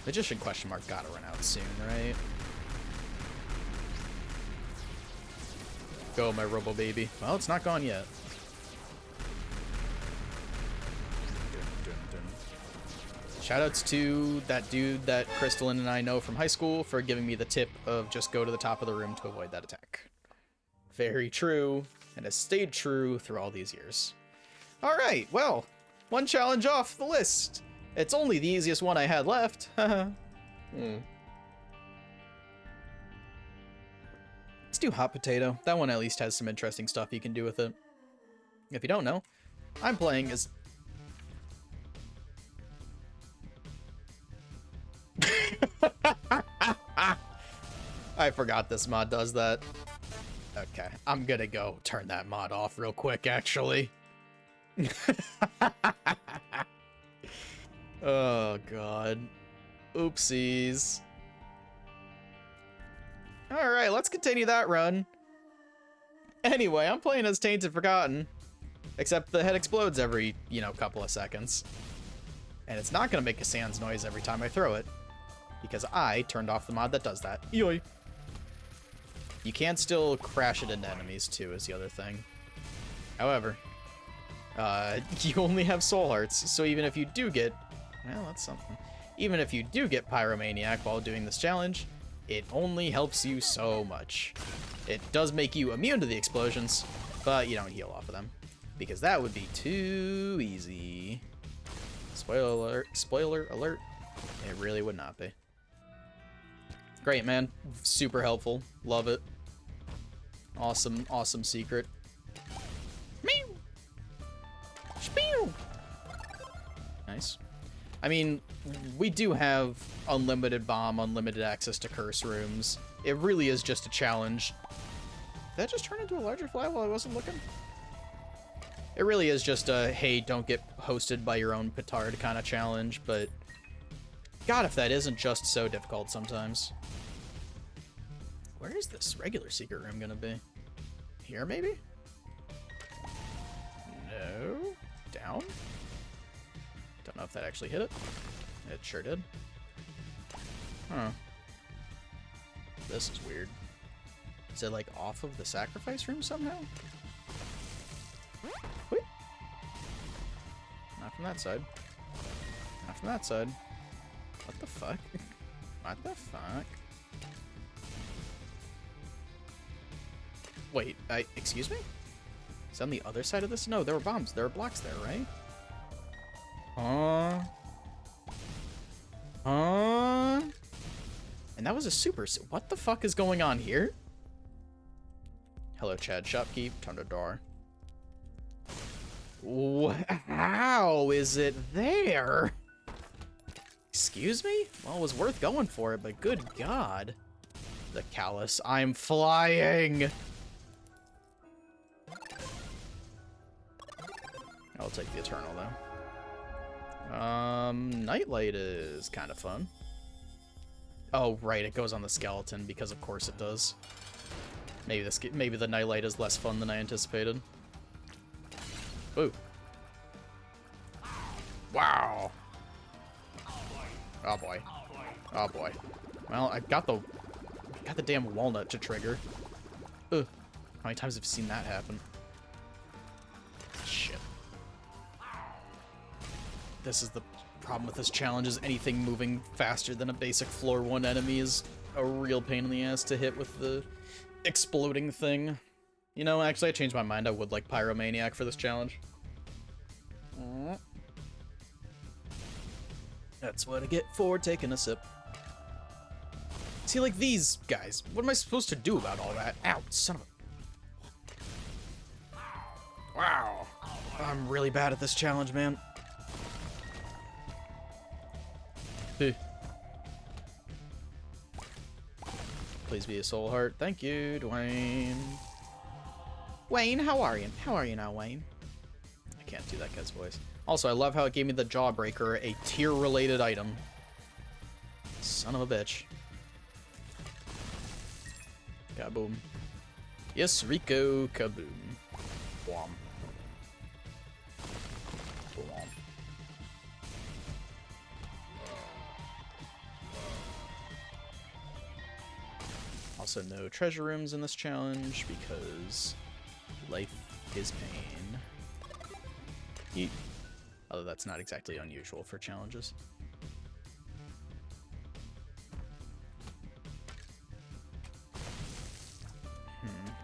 Magician question mark gotta run out soon, right? Go, my Robo Baby. Well, it's not gone yet. Shoutouts to that dude that Crystalline and I know from high school for giving me the tip of just go to the top of the room to avoid that attack. Very true, and has stayed true through all these years. Alright, well, 1 challenge off the list. It's only the easiest one I had left. Let's do Hot Potato. That one at least has some interesting stuff you can do with it. If you don't know, I'm playing as... I forgot this mod does that. Okay, I'm gonna go turn that mod off real quick, actually. Oh, God. Oopsies. Alright, let's continue that run. Anyway, I'm playing as Tainted Forgotten. Except the head explodes every, couple of seconds. And it's not going to make a sans noise every time I throw it. Because I turned off the mod that does that. Yoy. You can still crash it into enemies, too, is the other thing. However, you only have soul hearts, so even if you do get... Well, that's something. Even if you do get Pyromaniac while doing this challenge, it only helps you so much. It does make you immune to the explosions, but you don't heal off of them. Because that would be too easy. Spoiler alert. It really would not be. Great, man. Super helpful. Love it. Awesome, awesome secret. Meow! Spew! Nice. I mean, we do have unlimited bomb, unlimited access to curse rooms. It really is just a challenge. Did that just turn into a larger fly while I wasn't looking? It really is just a, hey, don't get hosted by your own petard kind of challenge, but God, if that isn't just so difficult sometimes. Where is this regular secret room gonna be? Here, maybe? No? Down? Don't know if that actually hit it. It sure did. Huh. This is weird. Is it, like, off of the sacrifice room somehow? Wait. Not from that side. Not from that side. What the fuck? What the fuck? Wait, excuse me? Is that on the other side of this? No, there were bombs. There were blocks there, right? And that was a super... What the fuck is going on here? Hello, Chad Shopkeep. Time to door. How is it there? Excuse me? Well, it was worth going for it, but good God. The Callus. I'm flying! I'll take the Eternal, though. Nightlight is kind of fun. Oh, right, it goes on the skeleton, because of course it does. Maybe the Nightlight is less fun than I anticipated. Ooh. Wow. Oh boy. Oh boy. Well, I got the damn walnut to trigger. Ugh. How many times have you seen that happen? Shit. This is the problem with this challenge, is anything moving faster than a basic floor 1 enemy is a real pain in the ass to hit with the exploding thing. You know, actually, I changed my mind. I would like Pyromaniac for this challenge. That's what I get for taking a sip. See, like these guys, what am I supposed to do about all that? Ow, son of a... Wow. I'm really bad at this challenge, man. Please be a soul heart. Thank you, Dwayne. Wayne, how are you? How are you now, Wayne? I can't do that guy's voice. Also, I love how it gave me the Jawbreaker, a tier-related item. Son of a bitch. Kaboom. Yes, Rico, kaboom. Whom. Whom. Also, no treasure rooms in this challenge because life is pain. Yeet. Although that's not exactly unusual for challenges.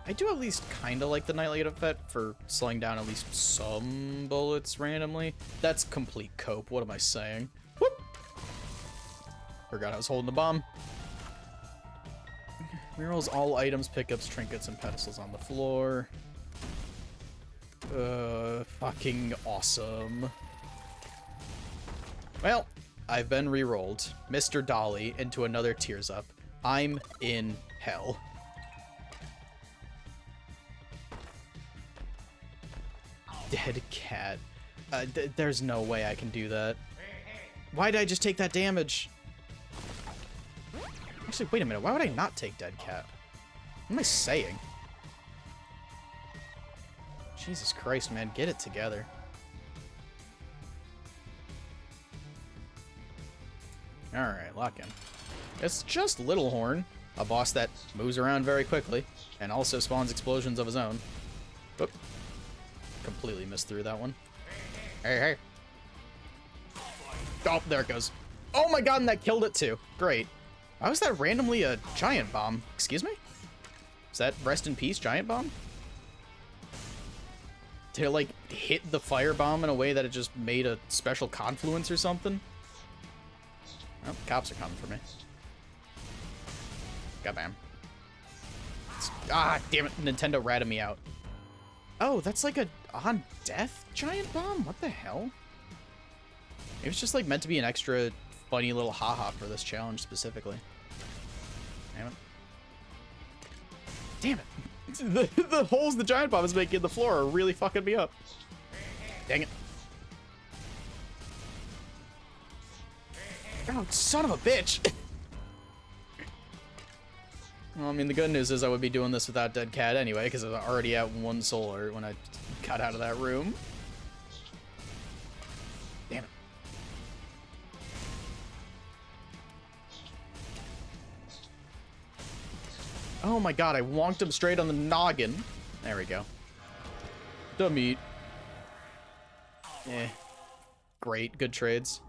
I do at least kind of like the Nightlight effect for slowing down at least some bullets randomly. That's complete cope. What am I saying? Whoop! Forgot I was holding the bomb. Murals all items, pickups, trinkets, and pedestals on the floor. Fucking awesome. Well, I've been re-rolled. Mr. Dolly into another Tears Up. I'm in hell. Dead cat. There's no way I can do that. Why did I just take that damage? Actually, wait a minute. Why would I not take dead cat? What am I saying? Jesus Christ, man. Get it together. Alright, lock in. It's just Littlehorn, a boss that moves around very quickly, and also spawns explosions of his own. Whoop. Completely missed through that one. Hey, hey. Oh, there it goes. Oh my god, and that killed it too. Great. Why was that randomly a giant bomb? Excuse me? Is that rest in peace giant bomb? Did it, like, hit the firebomb in a way that it just made a special confluence or something? Oh, cops are coming for me. Goddamn. Ah, damn it. Nintendo ratted me out. Oh, that's like a on death giant bomb? What the hell? It was just like meant to be an extra funny little haha for this challenge specifically. Damn it. Damn it. The holes the giant bomb is making in the floor are really fucking me up. Dang it. Oh, son of a bitch. Well, I mean, the good news is I would be doing this without Dead Cat anyway, because I was already at 1 soul alert when I got out of that room. Damn it. Oh my god, I wonked him straight on the noggin. There we go. The meat. Eh. Great, good trades.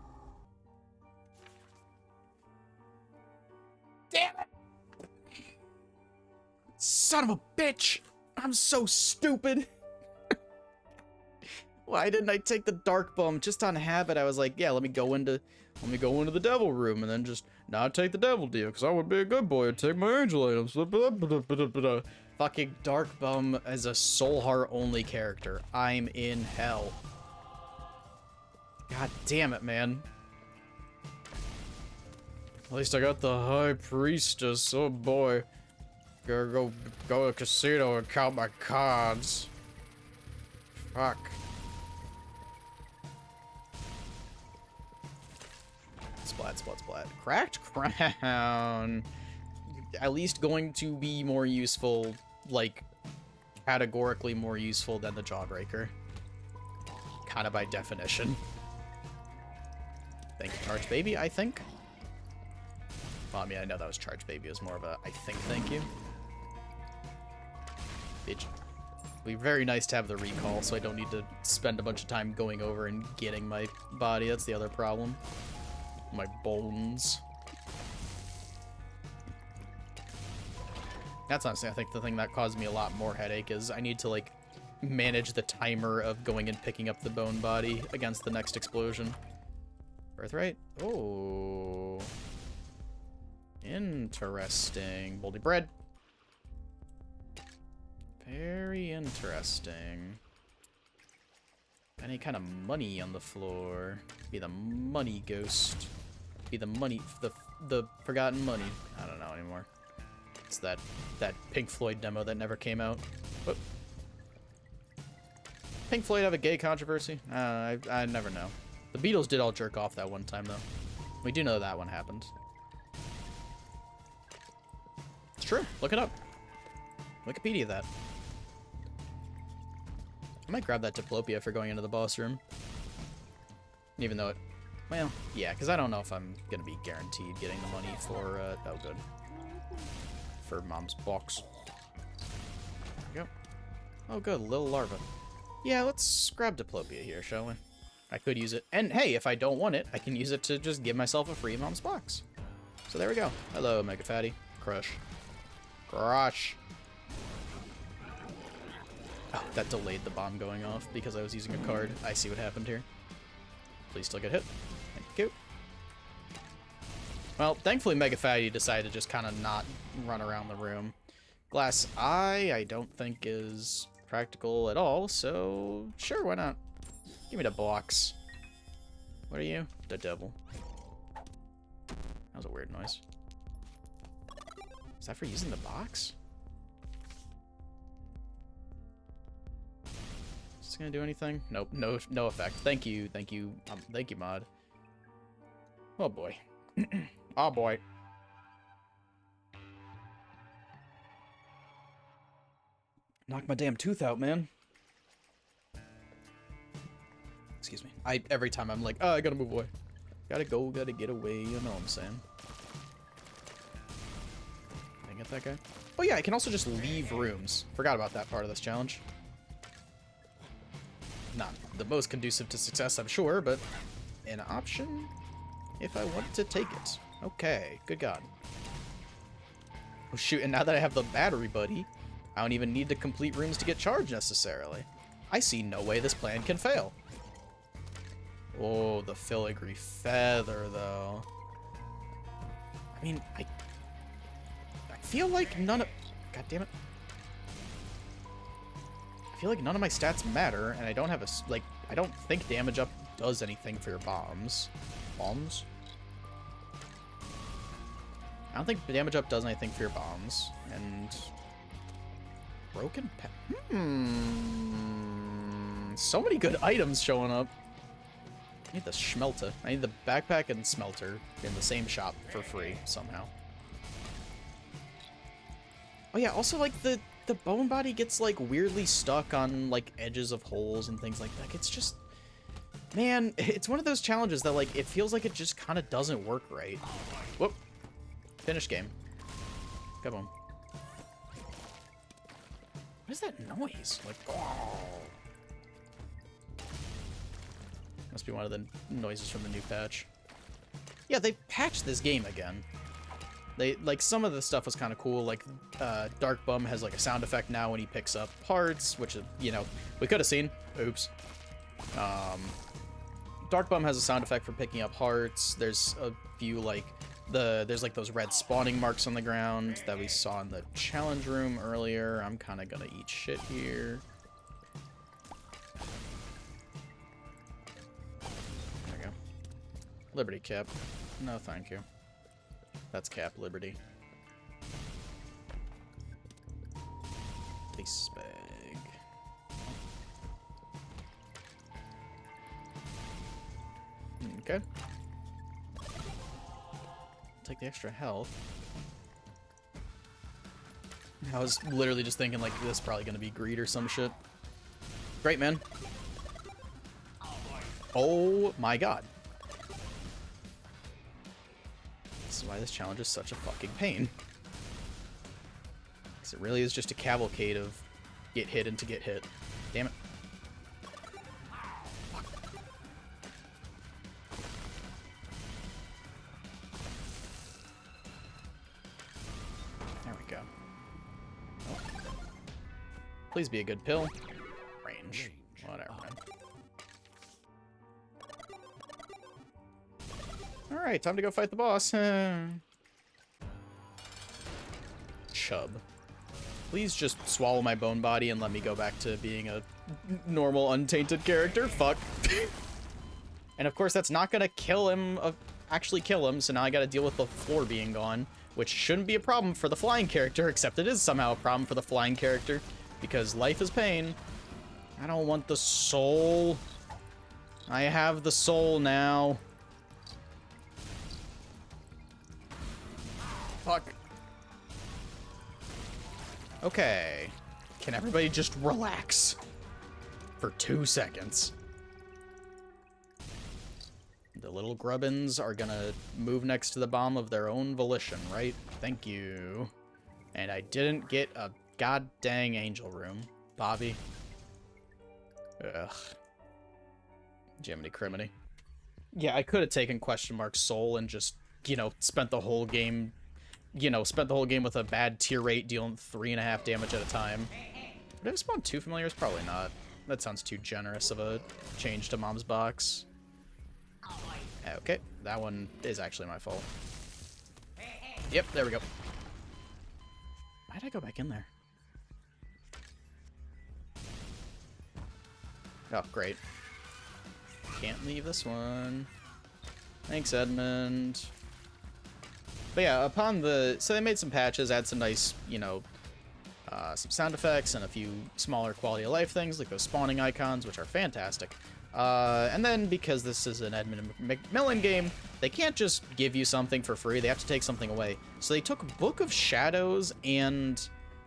Damn it! Son of a bitch! I'm so stupid! Why didn't I take the dark bomb? Just on habit, I was like, yeah, let me go into the devil room and then just not take the devil deal, because I would be a good boy and take my angel items. Fucking dark bum as a soul heart only character. I'm in hell. God damn it, man. At least I got the High Priestess. Oh boy. Gotta go to a casino and count my cards. Fuck. Splat, splat, splat. Cracked crown. At least going to be more useful, like, categorically more useful than the Jawbreaker. Kind of by definition. Thank you, Charge Baby, I think. Well, I mean, I know that was Charge Baby. It was more of a, I think, thank you. Bitch. It'd be very nice to have the recall, so I don't need to spend a bunch of time going over and getting my body. That's the other problem. My bones. That's honestly, I think, the thing that caused me a lot more headache is I need to, like, manage the timer of going and picking up the bone body against the next explosion. Birthright? Oh. Interesting. Moldy bread. Very interesting. Any kind of money on the floor. Be the money ghost. Be the money, the forgotten money. I don't know anymore. It's that Pink Floyd demo that never came out. But Pink Floyd have a gay controversy? I never know. The Beatles did all jerk off that one time, though. We do know that one happened. It's true. Look it up. Wikipedia that. I might grab that Diplopia for going into the boss room. Even though it... Well, yeah, because I don't know if I'm going to be guaranteed getting the money for... oh, good. For Mom's box. There we go. Oh, good. Little larva. Yeah, let's grab Diplopia here, shall we? I could use it. And, hey, if I don't want it, I can use it to just give myself a free Mom's box. So there we go. Hello, Mega Fatty. Crush. Crush. Oh, that delayed the bomb going off because I was using a card. I see what happened here. Please still get hit. Thank you. Well, thankfully Mega Fatty decided to just kind of not run around the room. Glass Eye, I don't think is practical at all, so sure, why not? Give me the box. What are you? The devil. That was a weird noise. Is that for using the box? Is this gonna do anything? Nope, no effect. Thank you, mod. Oh boy. Oh boy. Knock my damn tooth out, man. Excuse me. Every time I'm like, oh, I gotta move away. Gotta go, gotta get away, you know what I'm saying. Can I get that guy? Oh yeah, I can also just leave rooms. Forgot about that part of this challenge. Not the most conducive to success, I'm sure, but an option if I want to take it. Okay, good God. Oh shoot, and now that I have the battery buddy, I don't even need to complete rooms to get charged necessarily. I see no way this plan can fail. Oh, the filigree feather, though. I mean, I feel like none of... God damn it. I feel like none of my stats matter, and I don't have a... Like, I don't think damage up does anything for your bombs. Bombs? I don't think damage up does anything for your bombs. And... Broken pet. So many good items showing up. I need the Schmelter. I need the backpack and smelter in the same shop for free somehow. Oh yeah, also like the bone body gets like weirdly stuck on like edges of holes and things like that. It's just, man, it's one of those challenges that like it feels like it just kind of doesn't work right. Whoop. Finish game. Come on. What is that noise? Like, oh. Must be one of the noises from the new patch. Yeah, they patched this game again. They, like, some of the stuff was kind of cool, like, Dark Bum has, like, a sound effect now when he picks up parts, which, you know, we could have seen. Oops. Dark Bum has a sound effect for picking up hearts. There's a few, like, there's, like, those red spawning marks on the ground that we saw in the challenge room earlier. I'm kind of gonna eat shit here. There we go. Liberty Cap. No, thank you. That's Cap Liberty. Police bag. Okay. Take the extra health. I was literally just thinking, like, this is probably gonna be greed or some shit. Great, man. Oh my god. This is why this challenge is such a fucking pain. Because it really is just a cavalcade of get hit and to get hit. Damn it. Fuck. There we go. Oh. Please be a good pill. Range. Whatever, man. Alright, time to go fight the boss. Chub. Please just swallow my bone body and let me go back to being a normal, untainted character. Fuck. And of course, that's not gonna kill him, actually kill him, so now I gotta deal with the floor being gone, which shouldn't be a problem for the flying character, except it is somehow a problem for the flying character, because life is pain. I don't want the soul. I have the soul now. Fuck. Okay. Can everybody just relax for 2 seconds? The little grubbins are gonna move next to the bomb of their own volition, right? Thank you. And I didn't get a god dang angel room. Bobby. Ugh. Jiminy Criminy. Yeah, I could have taken question mark soul and just, you know, spent the whole game with a bad tier rate dealing 3.5 damage at a time. Would I have spawned 2 familiars? Probably not. That sounds too generous of a change to Mom's box. Okay, that one is actually my fault. Yep, there we go. Why'd I go back in there? Oh, great. Can't leave this one. Thanks, Edmund. But yeah, so they made some patches, add some nice, you know, some sound effects and a few smaller quality of life things, like those spawning icons, which are fantastic. And then, because this is an Edmund McMillen game, they can't just give you something for free, they have to take something away. So they took Book of Shadows and...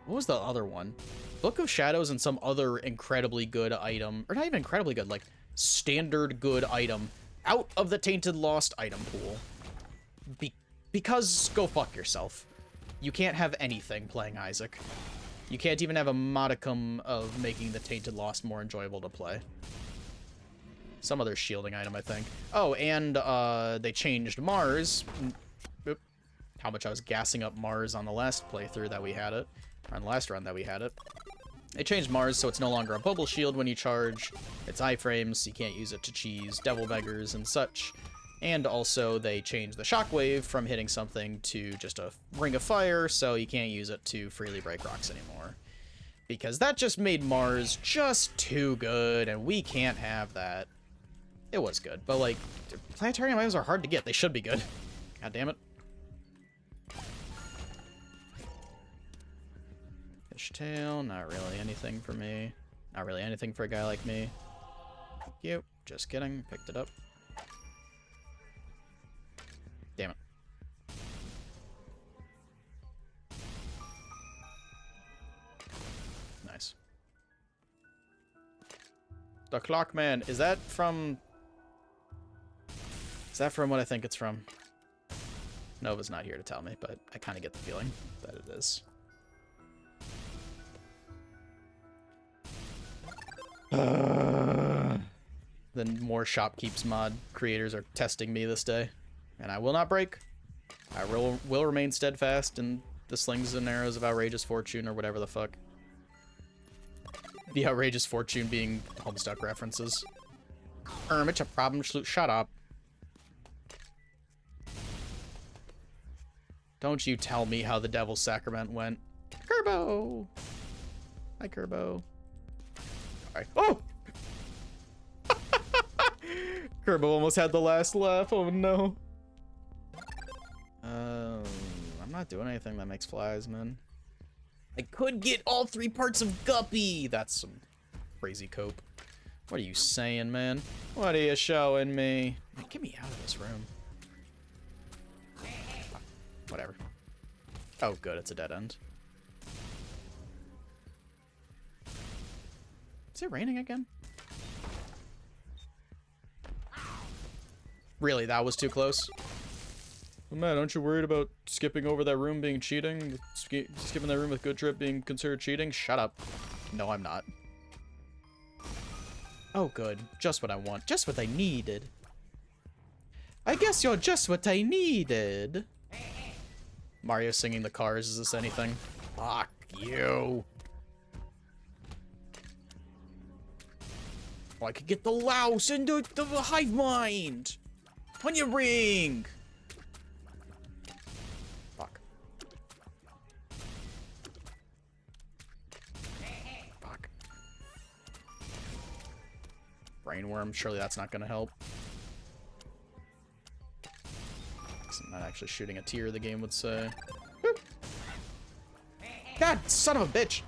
what was the other one? Book of Shadows and some other incredibly good item, or not even incredibly good, like, standard good item, out of the Tainted Lost item pool. Because go fuck yourself. You can't have anything playing Isaac. You can't even have a modicum of making the Tainted Lost more enjoyable to play. Some other shielding item, I think. Oh, and they changed Mars. Oop. How much I was gassing up Mars on the last playthrough that we had it. Or on the last run that we had it. They changed Mars so it's no longer a bubble shield when you charge. It's iframes, so you can't use it to cheese devil beggars and such. And also they changed the shockwave from hitting something to just a ring of fire, so you can't use it to freely break rocks anymore. Because that just made Mars just too good, and we can't have that. It was good, but like, planetarium items are hard to get. They should be good. God damn it. Fishtail, not really anything for me. Not really anything for a guy like me. Thank you. Just kidding. Picked it up. Damn it. Nice. The Clockman. Is that from... Is that from what I think it's from? Nova's not here to tell me, but I kind of get the feeling that it is. Then more Shopkeeps mod creators are testing me this day. And I will not break. I will remain steadfast in the slings and arrows of outrageous fortune or whatever the fuck. The outrageous fortune being Homestuck references. It's a problem. Shut up. Don't you tell me how the Devil's Sacrament went. Kerbo! Hi, Kerbo. Alright. Oh! Kerbo almost had the last laugh. Oh no. I'm not doing anything that makes flies, man. I could get all 3 parts of Guppy. That's some crazy cope. What are you saying, man? What are you showing me? Man, get me out of this room. Whatever. Oh, good. It's a dead end. Is it raining again? Really, that was too close? Well, man, aren't you worried about skipping over that room being cheating? Skipping that room with Good Trip being considered cheating? Shut up. No, I'm not. Oh, good. Just what I want. Just what I needed. I guess you're just what I needed. Mario singing the Cars. Is this anything? Fuck you. Oh, I could get the louse and the hive mind. On your ring. Fuck. Fuck. Brainworm. Surely that's not gonna help. I'm not actually shooting a tear, the game would say. God, son of a bitch!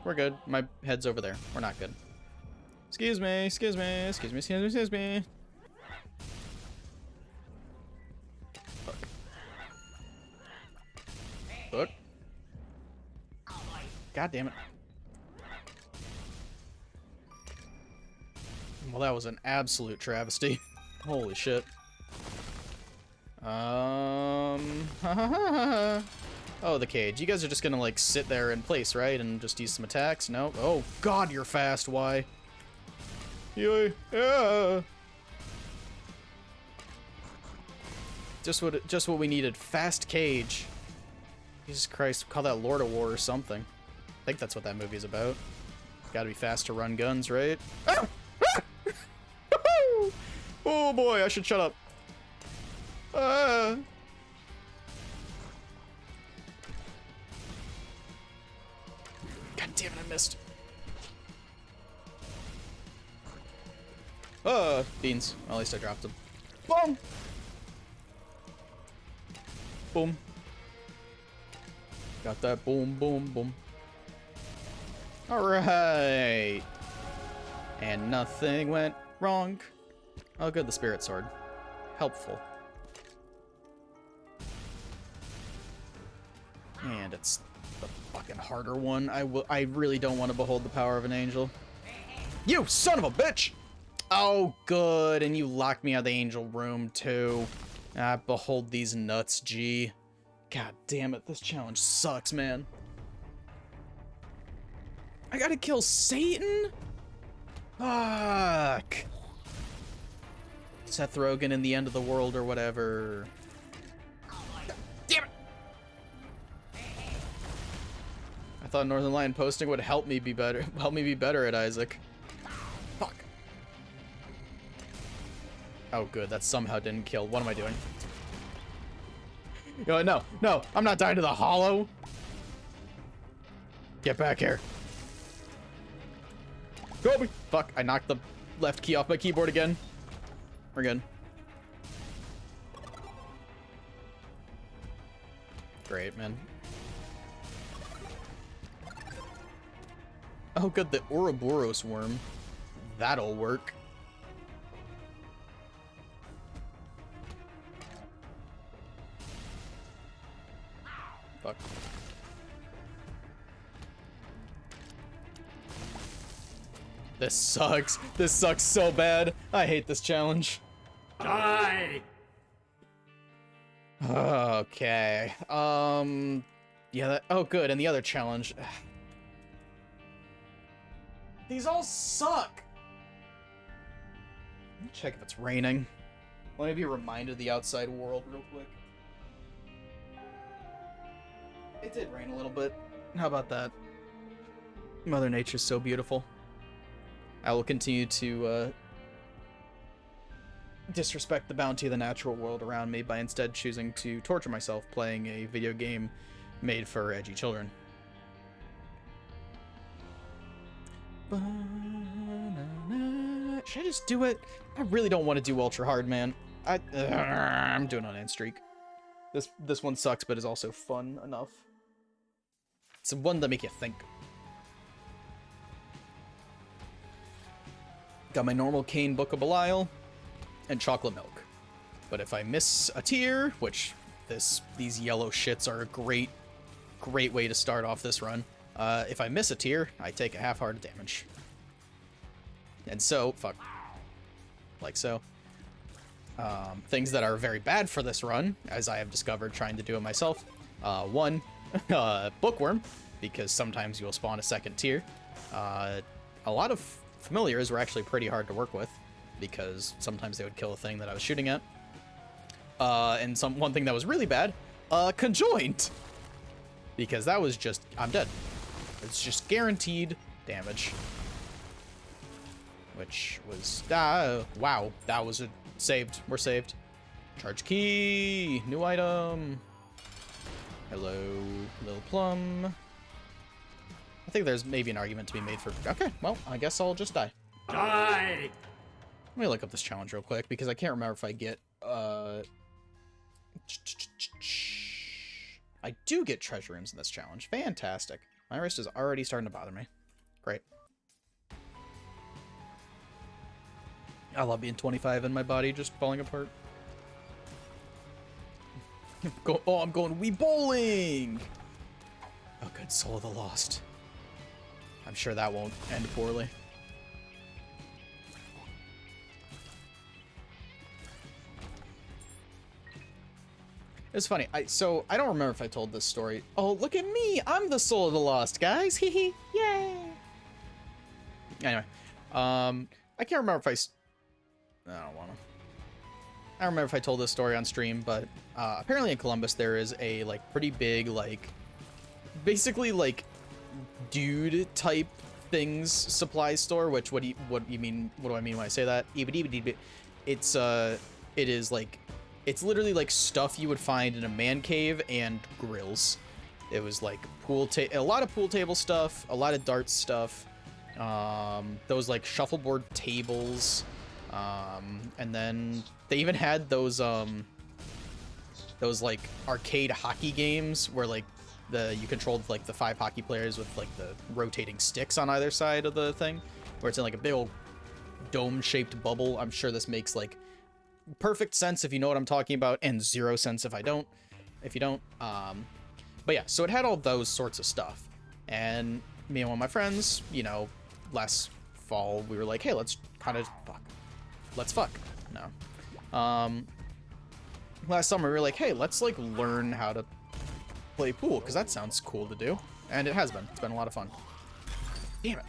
We're good. My head's over there. We're not good. Excuse me, excuse me, excuse me, excuse me, excuse me. Look. God damn it. Well, that was an absolute travesty. Holy shit. Oh, the cage. You guys are just gonna, like, sit there in place, right? And just use some attacks? No? Oh, God, you're fast. Why? Yeah. Just what we needed. Fast cage. Jesus Christ, call that Lord of War or something. I think that's what that movie's about. Gotta be fast to run guns, right? Ah! Ah! Oh boy, I should shut up. Ah! God damn it, I missed. Beans. Well, at least I dropped them. Boom! Boom. Got that boom, boom, boom. Alright. And nothing went wrong. Oh, good, the Spirit Sword. Helpful. And it's the fucking harder one. I really don't want to behold the power of an angel. You son of a bitch! Oh, good, and you locked me out of the angel room, too. Ah, behold these nuts, G. God damn it, this challenge sucks, man. I gotta kill Satan? Fuck. Seth Rogen in the end of the world or whatever. I thought Northern Lion posting would help me be better at Isaac. Fuck. Oh good, that somehow didn't kill. What am I doing? No, I'm not dying to the hollow. Get back here. Go me. Fuck, I knocked the left key off my keyboard again. We're good. Great, man. Oh good, the Ouroboros worm. That'll work. Fuck. This sucks. This sucks so bad. I hate this challenge. Die! Okay. Yeah, that, oh good, and the other challenge. These all suck. Let me check if it's raining. Let me be reminded of the outside world real quick. It did rain a little bit. How about that? Mother Nature's so beautiful. I will continue to disrespect the bounty of the natural world around me by instead choosing to torture myself playing a video game made for edgy children. Should I just do it? I really don't want to do ultra hard, man. I'm doing an end streak. This one sucks, but is also fun enough. It's one to make you think. Got my normal cane Book of Belial and chocolate milk. But if I miss a tier, which these yellow shits are a great way to start off this run. If I miss a tier, I take a half-hearted damage. And so, fuck. Like so. Things that are very bad for this run, as I have discovered trying to do it myself. One, Bookworm, because sometimes you'll spawn a second tier. A lot of familiars were actually pretty hard to work with, because sometimes they would kill a thing that I was shooting at. And one thing that was really bad, Conjoined. Because that was just, I'm dead. It's just guaranteed damage. Which was, wow, that was saved. We're saved. Charge key, new item. Hello, Lil Plum. I think there's maybe an argument to be made for, okay, well, I guess I'll just die. Die! Let me look up this challenge real quick, because I can't remember if I get, I do get treasure rooms in this challenge. Fantastic. My wrist is already starting to bother me. Great. I love being 25 and my body just falling apart. I'm going Wii bowling! Oh good, Soul of the Lost. I'm sure that won't end poorly. It's funny. So I don't remember if I told this story. Oh, look at me! I'm the Soul of the Lost, guys. Hee hee. Yay! Anyway, I can't remember if I don't wanna. I don't remember if I told this story on stream, but apparently in Columbus there is a pretty big basically dude type things supply store. Which what do you mean? What do I mean when I say that? It's it is it's literally stuff you would find in a man cave and grills. It was a lot of pool table stuff, a lot of darts stuff, those shuffleboard tables, and then they even had those arcade hockey games where you controlled the 5 hockey players with the rotating sticks on either side of the thing, where it's in a big old dome-shaped bubble. I'm sure this makes perfect sense if you know what I'm talking about, and 0 sense if you don't. But yeah, so it had all those sorts of stuff, and me and one of my friends, last fall, we were like, hey, let's fuck. No. Last summer we were like, hey, let's learn how to play pool, because that sounds cool to do, and it has been. It's been a lot of fun. Damn it.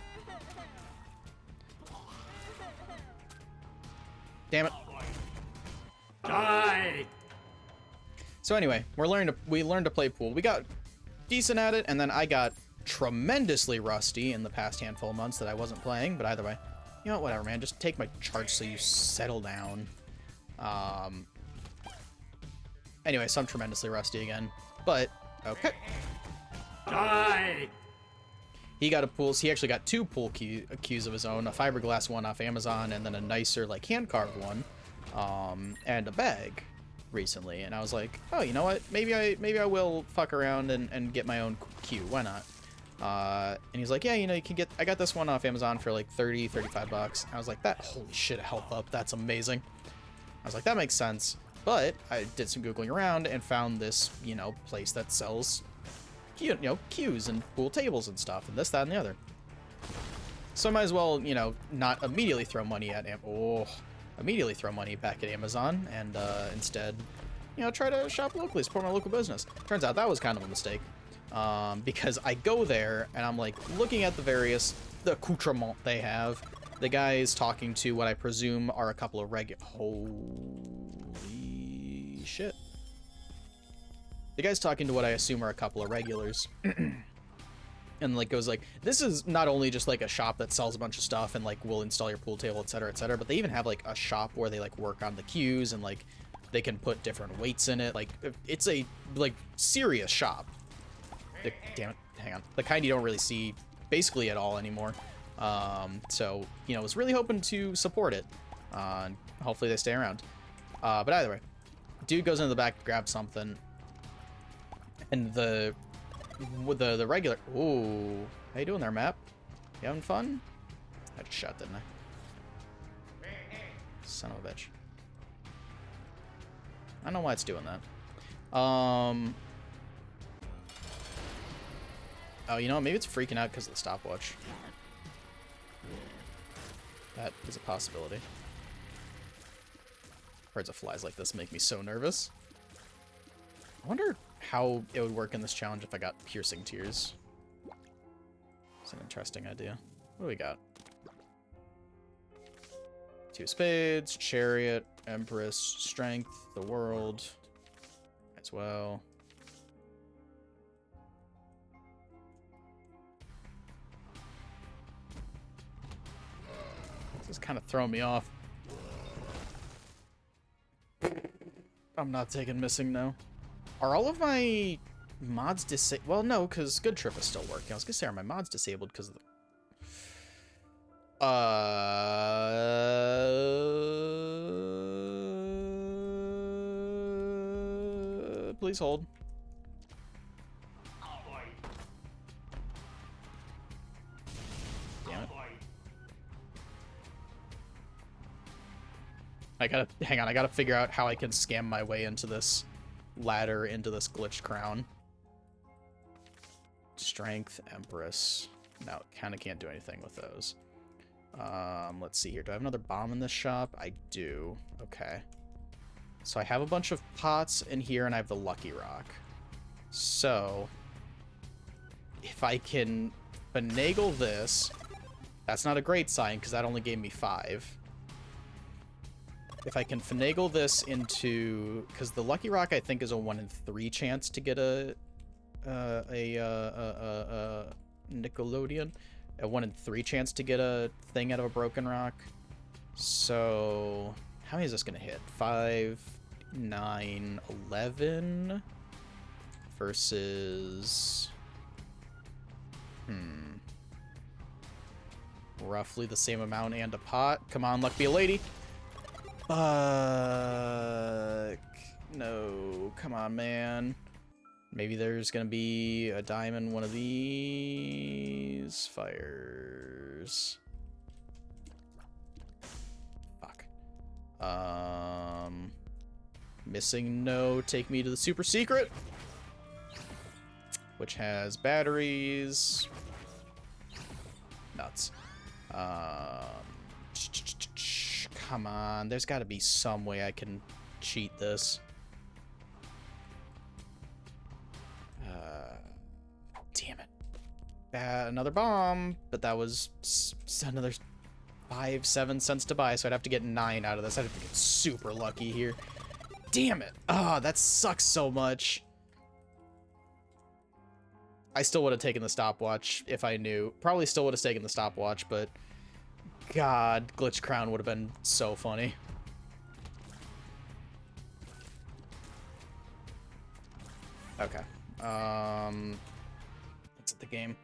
Damn it. Die! So anyway, we learned to play pool. We got decent at it, and then I got tremendously rusty in the past handful of months that I wasn't playing, but either way. You know what, whatever, man. Just take my charge so you settle down. Anyway, so I'm tremendously rusty again. But, okay. Die! He got a pool. He actually got 2 pool cues of his own. A fiberglass one off Amazon, and then a nicer, like, hand-carved one. And a bag recently. And I was like, oh, you know what? Maybe I will fuck around and get my own cue. Why not? And he's like, yeah, you know, you can get, I got this one off Amazon for like 30, 35 bucks. I was like, that, holy shit, a health up. That's amazing. I was like, that makes sense. But I did some Googling around and found this, you know, place that sells, you know, cues and pool tables and stuff and this, that, and the other. So I might as well, you know, not immediately throw money at immediately throw money back at Amazon and instead, you know, try to shop locally, support my local business. Turns out that was kind of a mistake. Because I go there and I'm like looking at the various accoutrements they have. The guy is talking to what I presume are a couple of holy shit. The guy's talking to what I assume are a couple of regulars. And like goes like, this is not only just like a shop that sells a bunch of stuff and like will install your pool table, etc., but they even have like a shop where they like work on the cues and like they can put different weights in it. Like it's a like serious shop. Damn it, hang on. The kind you don't really see basically at all anymore. So, you know, was really hoping to support it. And hopefully they stay around. But either way, dude goes into the back to grab something. And the regular... Ooh. How you doing there, map? You having fun? I just shot, didn't I? Son of a bitch. I don't know why it's doing that. Oh, you know what? Maybe it's freaking out because of the stopwatch. That is a possibility. Herds of flies like this make me so nervous. I wonder how it would work in this challenge if I got piercing tears. It's an interesting idea. What do we got? 2 spades, chariot, empress, strength, the world, as well. This is kind of throwing me off. I'm not taking missing now. Are all of my mods disabled? Well, no, because Good Trip is still working. I was gonna say, are my mods disabled because of the... Please hold. Damn it. Hang on, I gotta figure out how I can scam my way into this ladder, into this glitched crown. Strength, Empress. No, kinda can't do anything with those. Let's see here. Do I have another bomb in this shop? I do. Okay. So I have a bunch of pots in here, and I have the Lucky Rock. So, if I can finagle this... That's not a great sign, because that only gave me 5. If I can finagle this into... Because the Lucky Rock, I think, is a 1 in 3 chance to get a Nickelodeon. A 1 in 3 chance to get a thing out of a broken rock. So... How many is this going to hit? 5, 9, 11... Versus... Roughly the same amount and a pot. Come on, luck be a lady. Fuck. No. Come on, man. Maybe there's gonna be a diamond, one of these. Fires. Fuck. Missing no. Take me to the super secret. Which has batteries. Nuts. Come on, there's got to be some way I can cheat this. Damn it. Another bomb, but that was another 5-7 cents to buy, so I'd have to get 9 out of this. I'd have to get super lucky here. Damn it. Ah, that sucks so much. I still would have taken the stopwatch if I knew. Probably still would have taken the stopwatch, but God, Glitch Crown would have been so funny. Okay. That's the game.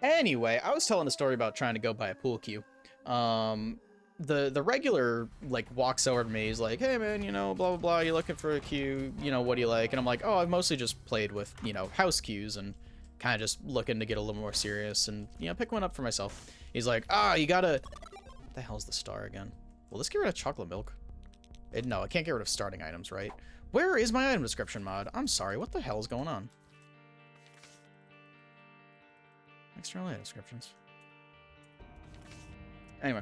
Anyway, I was telling a story about trying to go buy a pool cue. The regular, like, walks over to me. He's like, hey, man, you know, blah, blah, blah. You looking for a cue? You know, what do you like? And I'm like, oh, I've mostly just played with, you know, house cues and kind of just looking to get a little more serious and, you know, pick one up for myself. He's like, you gotta... What the hell's the star again? Will this get rid of chocolate milk? No, I can't get rid of starting items, right? Where is my item description mod? I'm sorry, what the hell is going on? External item descriptions. Anyway.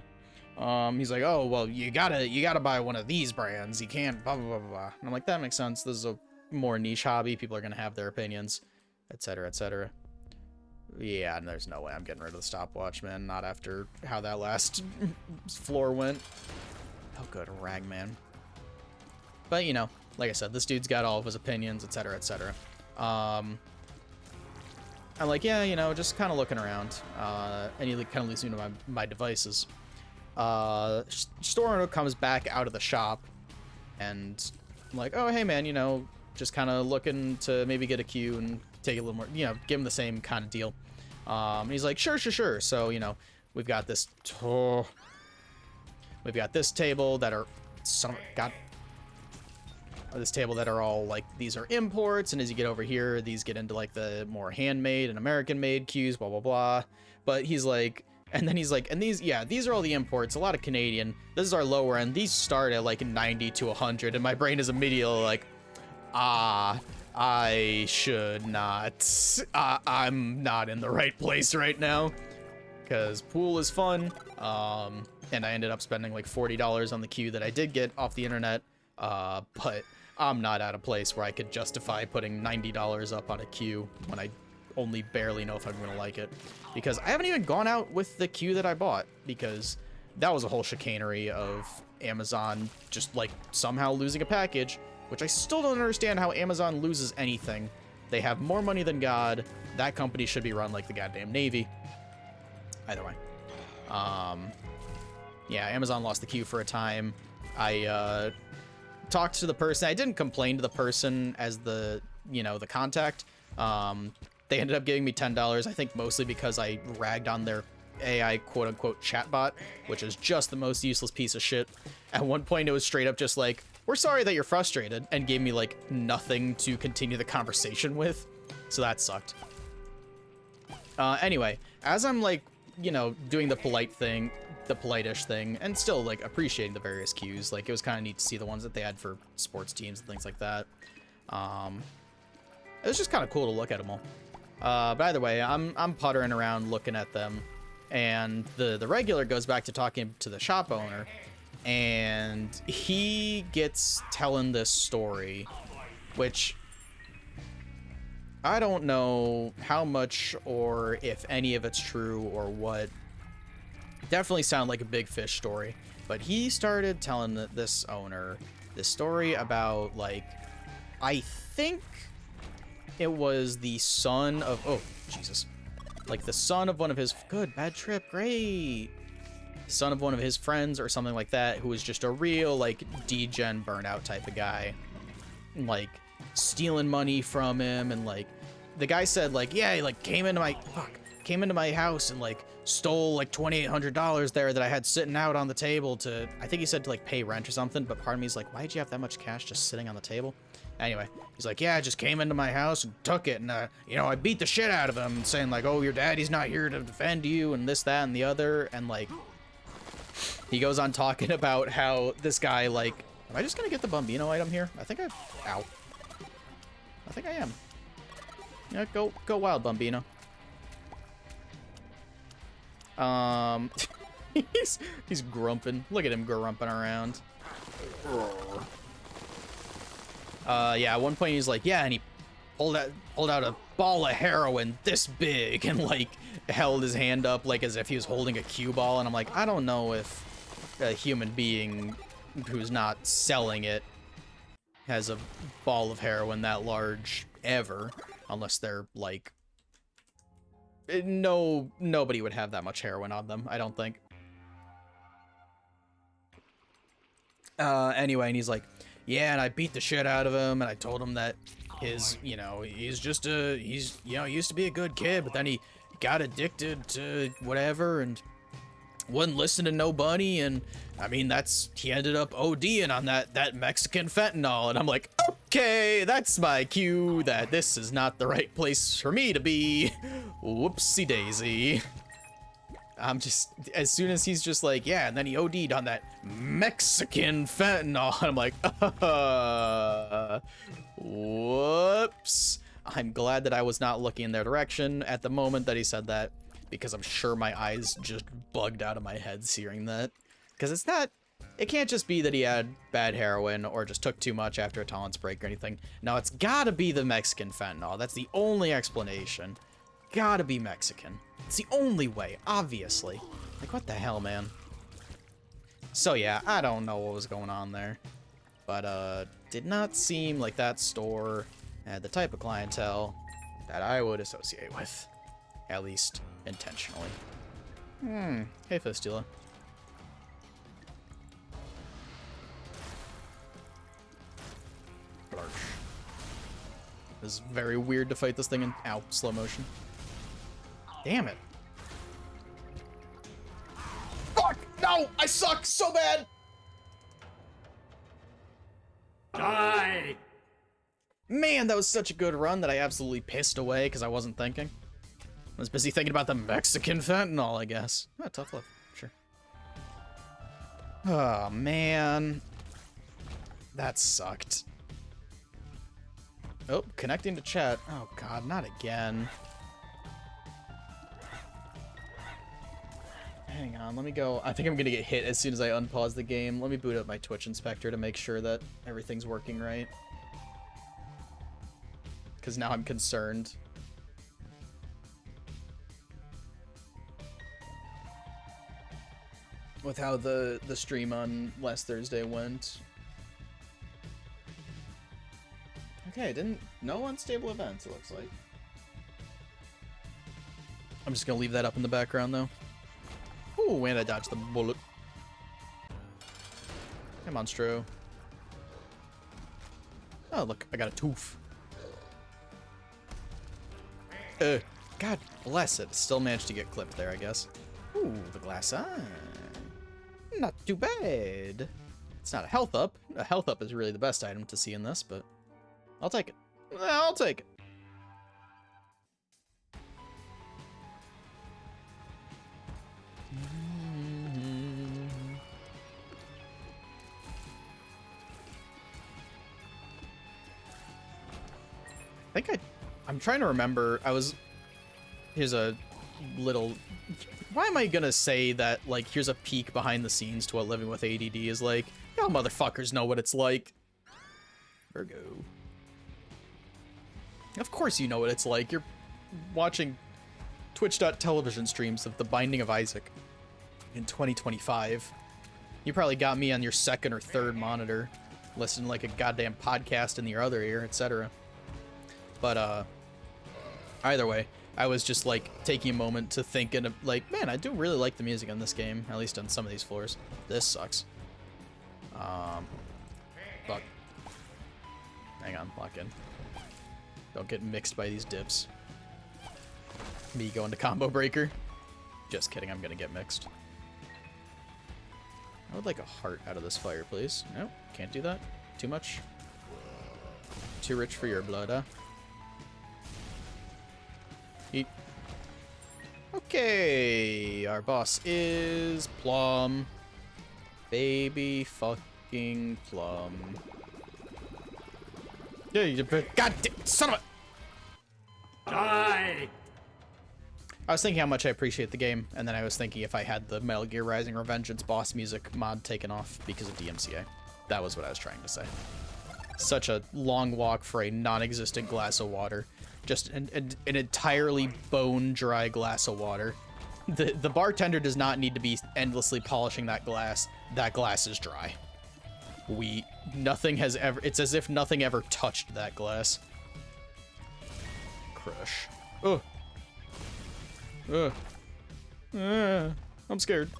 He's like, oh, well, you gotta buy one of these brands. You can't blah, blah, blah, blah. And I'm like, that makes sense. This is a more niche hobby. People are gonna have their opinions, etc., etc. Yeah, and there's no way I'm getting rid of the stopwatch, man. Not after how that last floor went. Oh, good, Ragman. But, you know, like I said, this dude's got all of his opinions, etc., etc. I'm like, yeah, you know, just kind of looking around. And he kind of leads me to my devices. Store owner comes back out of the shop, and I'm like, oh, hey, man, you know, just kind of looking to maybe get a cue and take a little more, you know, give him the same kind of deal. And he's like, sure. So, you know, we've got this table that are this table that are all like, these are imports, and as you get over here, these get into like the more handmade and American made cues, blah blah blah. But he's like, and then he's like, and these are all the imports, a lot of Canadian. This is our lower end. These start at like 90 to 100, and my brain is immediately like, I should not. I'm not in the right place right now, because pool is fun. And I ended up spending like $40 on the cue that I did get off the internet. But I'm not at a place where I could justify putting $90 up on a cue when I only barely know if I'm gonna like it, because I haven't even gone out with the cue that I bought, because that was a whole chicanery of Amazon just like somehow losing a package, which I still don't understand how Amazon loses anything. They have more money than God. That company should be run like the goddamn Navy. Either way. Yeah, Amazon lost the cue for a time. I talked to the person. I didn't complain to the person as the, you know, the contact. They ended up giving me $10, I think mostly because I ragged on their AI quote-unquote chatbot, which is just the most useless piece of shit. At one point, it was straight up just like, we're sorry that you're frustrated, and gave me like nothing to continue the conversation with. So that sucked. Anyway, as I'm like, you know, doing the polite-ish thing, and still like appreciating the various cues, like it was kind of neat to see the ones that they had for sports teams and things like that. It was just kind of cool to look at them all. But either way, I'm puttering around looking at them, and the regular goes back to talking to the shop owner, and he gets telling this story, which I don't know how much or if any of it's true or what. Definitely sound like a big fish story, but he started telling this owner this story about, like, I think it was the son of, oh Jesus, like the son of one of his, good, bad trip, great, son of one of his friends or something like that, who was just a real like degen burnout type of guy, like stealing money from him. And like the guy said, like, yeah, he like came into my house and like stole like $2,800 there that I had sitting out on the table to, I think he said to like pay rent or something, but part of me is like, why'd you have that much cash just sitting on the table? Anyway, he's like, yeah, I just came into my house and took it, and you know, I beat the shit out of him, saying like, oh, your daddy's not here to defend you, and this, that, and the other. And like, he goes on talking about how this guy, like, am I just gonna get the Bombino item here? I think I am. Yeah, go wild, Bombino. He's grumping. Look at him grumping around. Yeah, at one point he's like, yeah, and he pulled out a ball of heroin this big and like held his hand up like as if he was holding a cue ball. And I'm like, I don't know if a human being who's not selling it has a ball of heroin that large ever, unless they're like nobody would have that much heroin on them, I don't think. Anyway, and he's like, yeah, and I beat the shit out of him, and I told him that he's just he used to be a good kid, but then he got addicted to whatever, and wouldn't listen to nobody, and I mean, he ended up ODing on that Mexican fentanyl, and I'm like, okay, that's my cue that this is not the right place for me to be. Whoopsie daisy. I'm just, as soon as he's just like, yeah, and then he OD'd on that Mexican fentanyl, I'm like, whoops. I'm glad that I was not looking in their direction at the moment that he said that, because I'm sure my eyes just bugged out of my head hearing that. Because it can't just be that he had bad heroin or just took too much after a tolerance break or anything. No, it's gotta be the Mexican fentanyl. That's the only explanation. Gotta be Mexican. It's the only way, obviously. Like, what the hell, man? So yeah, I don't know what was going on there. But, did not seem like that store had the type of clientele that I would associate with. At least, intentionally. Hey, Fistula. Blarsh. This is very weird to fight this thing in, ow, slow motion. Damn it. Fuck! No! I suck so bad! Die! Man, that was such a good run that I absolutely pissed away because I wasn't thinking. I was busy thinking about the Mexican fentanyl, I guess. Ah, tough love. Sure. Oh, man. That sucked. Oh, connecting to chat. Oh, God, not again. Hang on, let me go. I think I'm gonna get hit as soon as I unpause the game. Let me boot up my Twitch inspector to make sure that everything's working right. Because now I'm concerned. With how the stream on last Thursday went. Okay, no unstable events, it looks like. I'm just gonna leave that up in the background, though. Ooh, and I dodged the bullet. Hey, Monstro. Oh, look, I got a tooth. God bless it. Still managed to get clipped there, I guess. Ooh, the glass eye. Not too bad. It's not a health up. A health up is really the best item to see in this, but I'll take it. I'll take it. I'm trying to remember. Here's a little. Why am I gonna say that? Like, here's a peek behind the scenes to what living with ADD is like. Y'all motherfuckers know what it's like. Virgo. Of course you know what it's like. You're watching Twitch.television streams of The Binding of Isaac in 2025. You probably got me on your second or third monitor, listening like a goddamn podcast in your other ear, etc. But, either way, I was just, like, taking a moment to think, and like, man, I do really like the music in this game, at least on some of these floors. This sucks. Fuck. Hang on, lock in. Don't get mixed by these dips. Me going to combo breaker. Just kidding, I'm gonna get mixed. I would like a heart out of this fire, please. No, can't do that. Too much. Too rich for your blood, huh? Eat. Okay, our boss is Plum. Baby fucking Plum. Yeah, you god damn son of a. Die! I was thinking how much I appreciate the game, and then I was thinking if I had the Metal Gear Rising Revengeance boss music mod taken off because of DMCA. That was what I was trying to say. Such a long walk for a non-existent glass of water. Just an entirely bone-dry glass of water. The bartender does not need to be endlessly polishing that glass. That glass is dry. Nothing has ever, it's as if nothing ever touched that glass. Crush. Oh. I'm scared.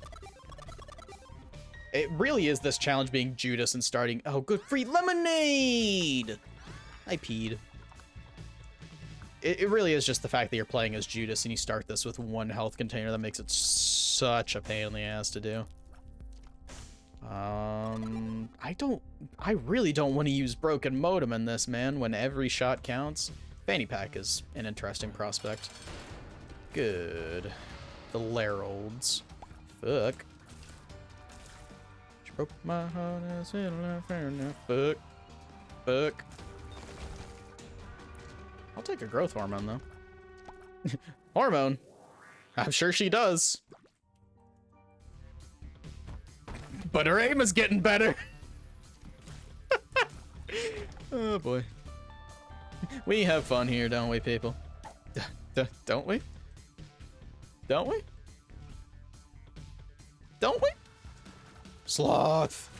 It really is this challenge being Judas and starting. Oh, good free lemonade! I peed. It really is just the fact that you're playing as Judas and you start this with 1 health container that makes it such a pain in the ass to do. I really don't want to use broken modem in this, man, when every shot counts. Fanny pack is an interesting prospect. Good. The Lerolds. Fuck. She broke my heart as in fair enough. Fuck. Fuck. I'll take a growth hormone, though. Hormone? I'm sure she does. But her aim is getting better. Oh, boy. We have fun here, don't we, people? Don't we? Don't we? Don't we? Sloth.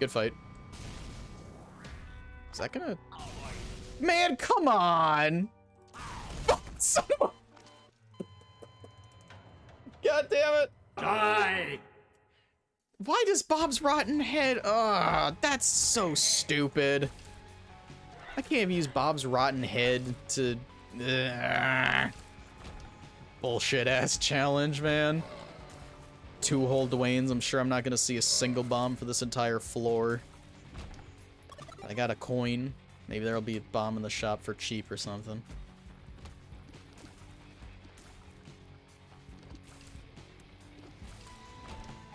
Good fight. Is that gonna... Man, come on! Son of a... God damn it! Die! Why does Bob's rotten head... Ugh, that's so stupid. I can't even use Bob's rotten head to... Bullshit-ass challenge, man. 2-hole Dwayne's. I'm sure I'm not gonna see a single bomb for this entire floor. I got a coin. Maybe there'll be a bomb in the shop for cheap or something.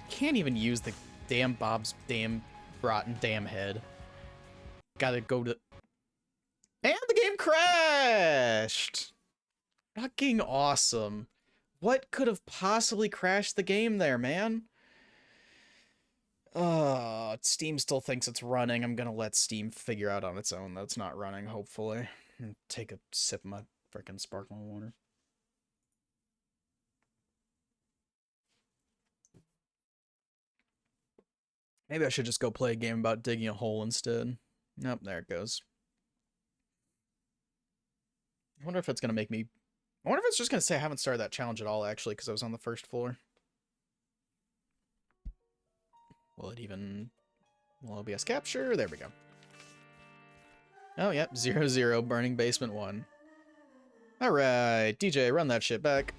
Can't even use the damn Bob's damn rotten damn head. Gotta go to... And the game crashed! Fucking awesome. What could have possibly crashed the game there, man? Steam still thinks it's running. I'm gonna let Steam figure out on its own that it's not running, hopefully. And take a sip of my frickin' sparkling water. Maybe I should just go play a game about digging a hole instead. Nope, there it goes. I wonder if it's gonna make me... I wonder if it's just gonna say I haven't started that challenge at all, actually, because I was on the first floor. Will it even... Will OBS capture? There we go. Oh, yep. 0-0, burning basement 1. Alright, DJ, run that shit back.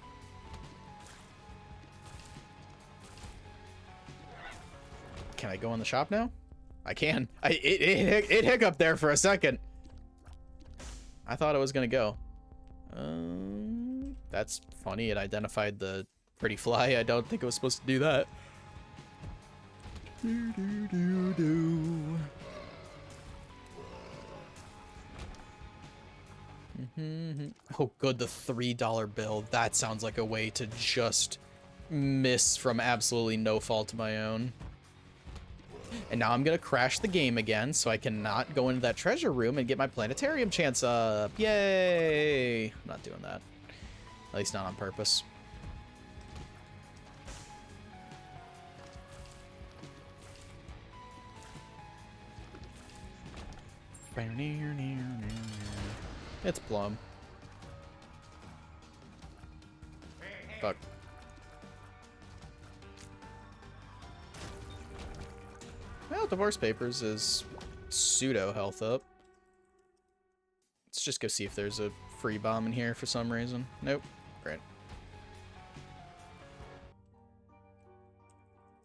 Can I go in the shop now? I can. It hiccuped there for a second. I thought it was gonna go. That's funny. It identified the pretty fly. I don't think it was supposed to do that. Oh, good. The $3 bill. That sounds like a way to just miss from absolutely no fault of my own. And now I'm gonna crash the game again, so I cannot go into that treasure room and get my planetarium chance up. Yay! I'm not doing that. At least not on purpose. It's Plum. Fuck. Well, Divorce Papers is pseudo health up. Let's just go see if there's a free bomb in here for some reason. Nope. Great.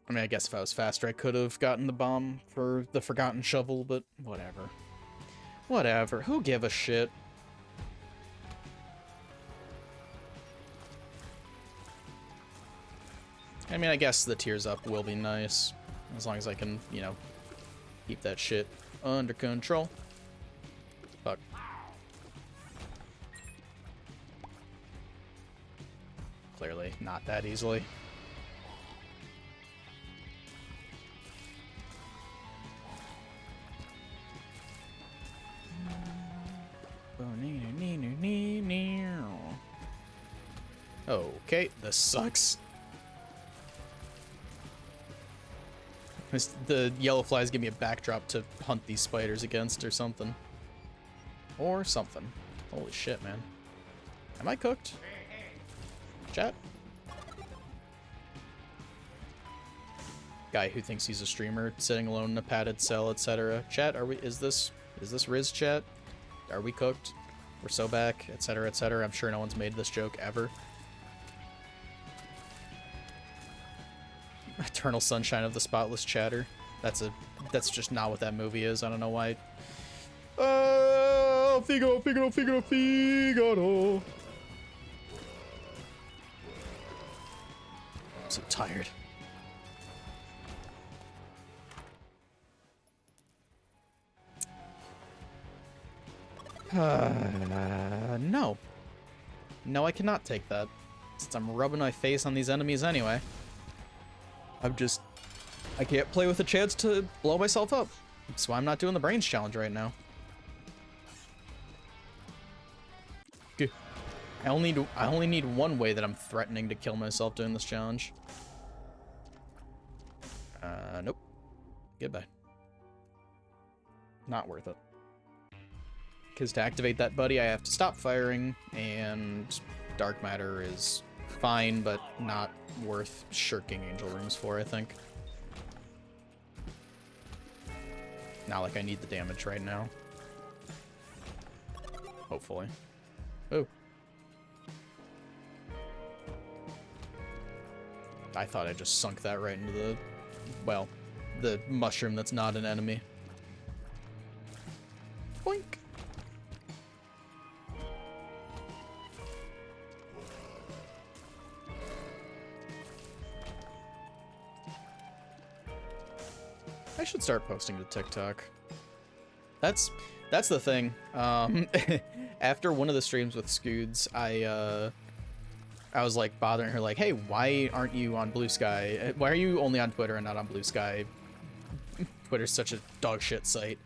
I mean, I guess if I was faster, I could have gotten the bomb for the Forgotten Shovel, but whatever. Whatever. Who give a shit? I mean, I guess the tears up will be nice. As long as I can, you know, keep that shit under control. Fuck. Clearly not that easily. Okay, this sucks. The yellow flies give me a backdrop to hunt these spiders against or something. Or something. Holy shit, man. Am I cooked? Chat? Guy who thinks he's a streamer, sitting alone in a padded cell, etc. Chat, is this Riz chat? Are we cooked? We're so back, etc., etc. I'm sure no one's made this joke ever. Eternal Sunshine of the Spotless Chatter. That's just not what that movie is. I don't know why. Figaro, Figaro, Figaro, Figaro. I'm so tired. No. No, I cannot take that. Since I'm rubbing my face on these enemies anyway. I can't play with a chance to blow myself up. That's why I'm not doing the brains challenge right now. I only need one way that I'm threatening to kill myself doing this challenge. Nope. Goodbye. Not worth it. Because to activate that buddy, I have to stop firing, and dark matter is fine, but not worth shirking angel rooms for, I think. Not like I need the damage right now. Hopefully. Oh. I thought I just sunk that right into the, well, the mushroom that's not an enemy. Boink. I should start posting to TikTok. That's the thing. After one of the streams with Scoods, I was like bothering her, like, hey, why aren't you on Blue Sky? Why are you only on Twitter and not on Blue Sky? Twitter's such a dog shit site.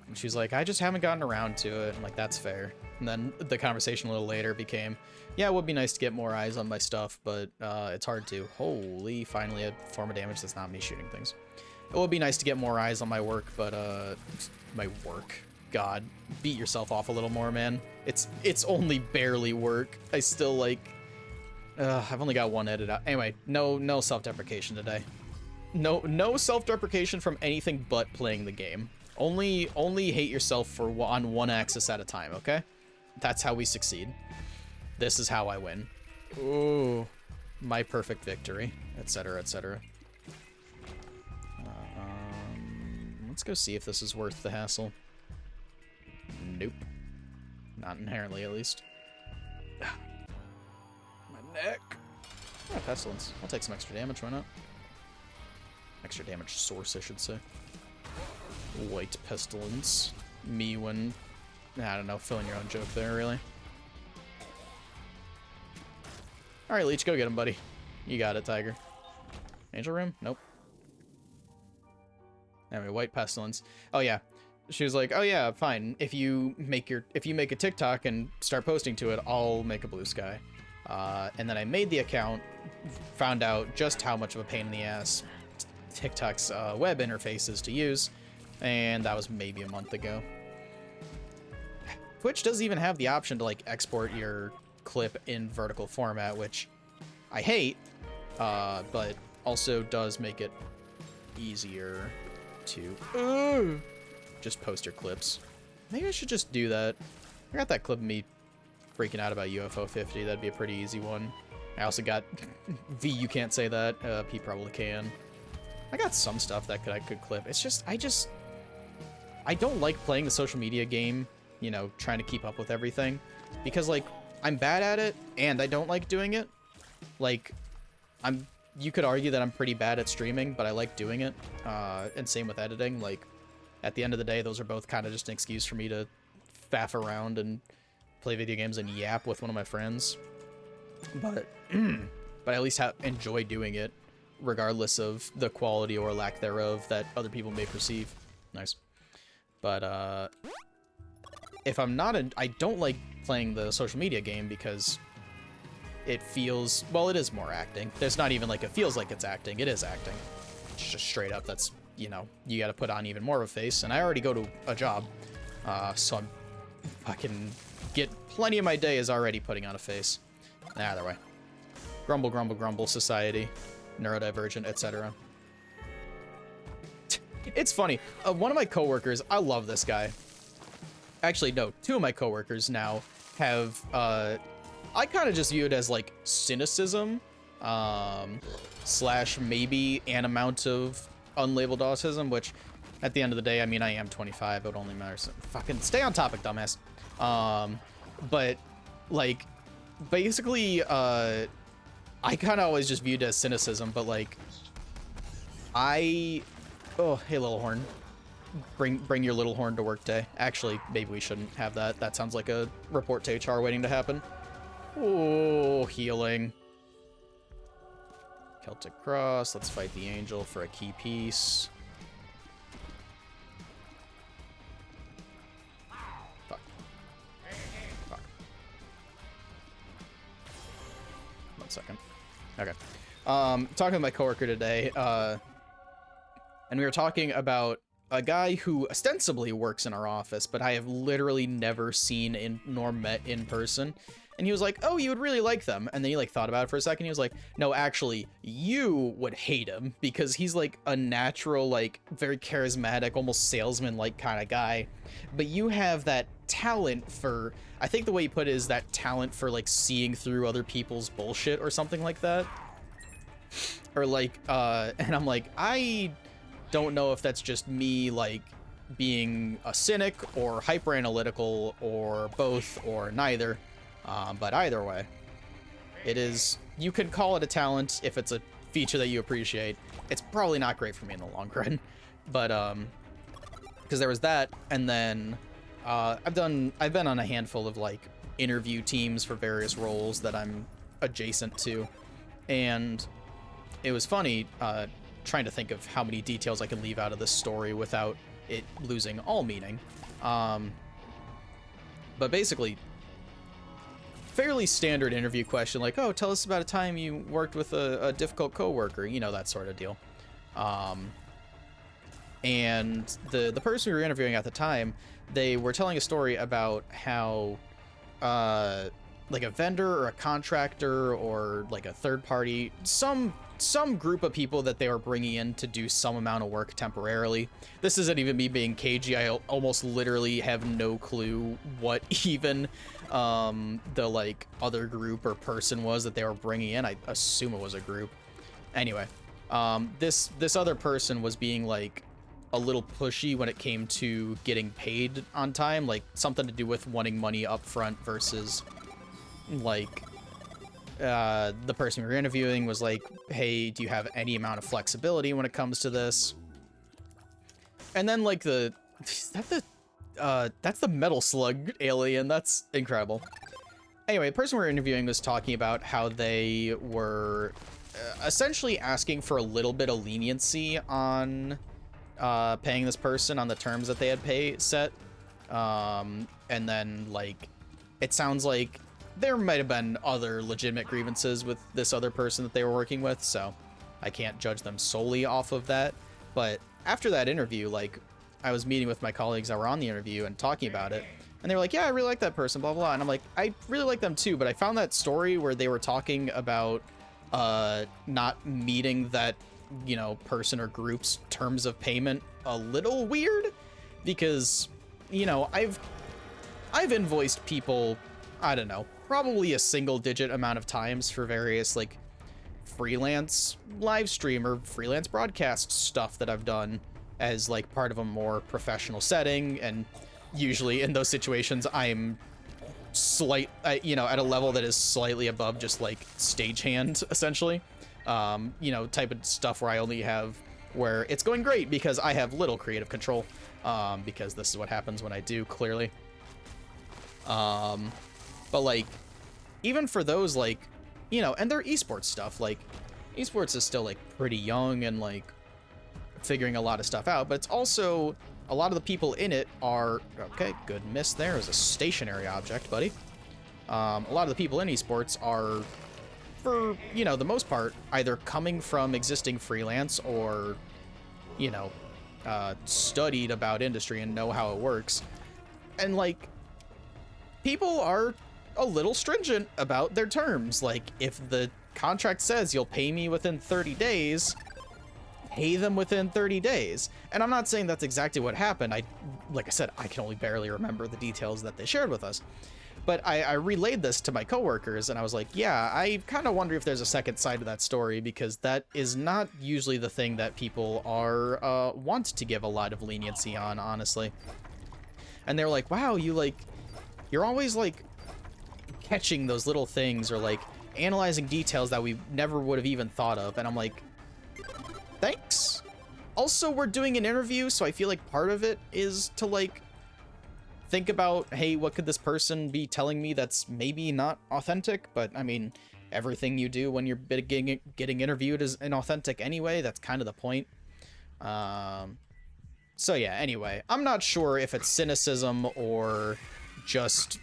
And she's like, I just haven't gotten around to it. I'm like, that's fair. And then the conversation a little later became, yeah, it would be nice to get more eyes on my stuff, but it's hard to. Holy, finally a form of damage that's not me shooting things. It would be nice to get more eyes on my work, but my work. God, beat yourself off a little more, man. It's only barely work. I still like. I've only got one edit out. Anyway, no self-deprecation today. No self-deprecation from anything but playing the game. Only hate yourself on one axis at a time, okay? That's how we succeed. This is how I win. Ooh, my perfect victory, etc., etc. Let's go see if this is worth the hassle. Nope. Not inherently, at least. My neck. Oh, pestilence. I'll take some extra damage, why not? Extra damage source, I should say. White pestilence. Me when... I don't know, filling your own joke there, really. Alright, Leech, go get him, buddy. You got it, Tiger. Angel room? Nope. Anyway, white pestilence. Oh yeah, she was like, oh yeah, fine. If you make a TikTok and start posting to it, I'll make a Blue Sky. And then I made the account, found out just how much of a pain in the ass TikTok's web interface is to use, and that was maybe a month ago. Twitch doesn't even have the option to like export your clip in vertical format, which I hate, but also does make it easier to just post your clips. Maybe I should just do that. I got that clip of me freaking out about UFO 50. That'd be a pretty easy one. I also got V, you can't say that. P probably can. I got some stuff that I could clip. It's just I don't like playing the social media game, you know, trying to keep up with everything, because like I'm bad at it and I don't like doing it. Like you could argue that I'm pretty bad at streaming, but I like doing it. And same with editing. Like, at the end of the day, those are both kind of just an excuse for me to faff around and play video games and yap with one of my friends. But, but I at least enjoy doing it, regardless of the quality or lack thereof that other people may perceive. Nice. But, if I'm not I don't like playing the social media game because it feels, well, it is more acting. There's not even like it feels like it's acting. It is acting. It's just straight up. That's, you know, you got to put on even more of a face. And I already go to a job, so I can get plenty of my day is already putting on a face. Either way. Grumble, grumble, grumble, society, neurodivergent, etc. It's funny. One of my coworkers, I love this guy. Actually, no, two of my coworkers now have, I kind of just view it as like cynicism, slash maybe an amount of unlabeled autism, which at the end of the day, I mean, I am 25, it only matters. Fucking stay on topic, dumbass. But like, basically, I kind of always just viewed it as cynicism, but like, oh, hey, little horn. Bring your little horn to work day. Actually, maybe we shouldn't have that. That sounds like a report to HR waiting to happen. Oh, healing. Celtic Cross. Let's fight the angel for a key piece. Fuck. Fuck. 1 second. Okay. Talking to my coworker today, and we were talking about a guy who ostensibly works in our office, but I have literally never seen nor met in person. And he was like, oh, you would really like them. And then he like thought about it for a second. He was like, no, actually, you would hate him because he's like a natural, like very charismatic, almost salesman-like kind of guy. But you have that talent for, I think the way he put it is that talent for like seeing through other people's bullshit or something like that. Or like, and I'm like, I don't know if that's just me like being a cynic or hyper analytical or both or neither, but either way, it is, you can call it a talent if it's a feature that you appreciate. It's probably not great for me in the long run, but because there was that, and then I've been on a handful of like interview teams for various roles that I'm adjacent to, and it was funny trying to think of how many details I can leave out of this story without it losing all meaning. But basically, fairly standard interview question, like, oh, tell us about a time you worked with a difficult coworker, you know, that sort of deal. And the person we were interviewing at the time, they were telling a story about how like a vendor or a contractor or like a third party, some group of people that they were bringing in to do some amount of work temporarily. This isn't even me being cagey. I almost literally have no clue what even the like other group or person was that they were bringing in. I assume it was a group. Anyway, this other person was being like a little pushy when it came to getting paid on time, like something to do with wanting money up front versus like the person we were interviewing was like, hey, do you have any amount of flexibility when it comes to this? And then like that's the Metal Slug alien. That's incredible. Anyway, the person we were interviewing was talking about how they were essentially asking for a little bit of leniency on paying this person on the terms that they had set. And then like, it sounds like there might have been other legitimate grievances with this other person that they were working with, so I can't judge them solely off of that. But after that interview, like, I was meeting with my colleagues that were on the interview and talking about it, and they were like, yeah, I really like that person, blah, blah, blah. And I'm like, I really like them too, but I found that story where they were talking about not meeting that, you know, person or group's terms of payment a little weird, because, you know, I've invoiced people, I don't know, probably a single-digit amount of times for various, like, freelance live stream or freelance broadcast stuff that I've done as, like, part of a more professional setting, and usually in those situations, I'm you know, at a level that is slightly above just, like, stagehand, essentially. You know, type of stuff where I only have, where it's going great because I have little creative control, because this is what happens when I do, clearly. But like, even for those, like, you know, and they're esports stuff, like, esports is still like pretty young and like figuring a lot of stuff out, but it's also, a lot of the people in it are, okay, good miss there, is a stationary object, buddy. A lot of the people in esports are, for, you know, the most part, either coming from existing freelance or, you know, studied about industry and know how it works. And like, people are a little stringent about their terms. Like, if the contract says you'll pay me within 30 days, pay them within 30 days. And I'm not saying that's exactly what happened. Like I said, I can only barely remember the details that they shared with us. But I relayed this to my coworkers, and I was like, yeah, I kind of wonder if there's a second side to that story, because that is not usually the thing that people are want to give a lot of leniency on, honestly. And they're like, wow, you're always like catching those little things, or like analyzing details that we never would have even thought of. And I'm like, thanks. Also, we're doing an interview, so I feel like part of it is to like think about, hey, what could this person be telling me that's maybe not authentic? But I mean, everything you do when you're getting interviewed is inauthentic anyway. That's kind of the point. So yeah, anyway, I'm not sure if it's cynicism or just,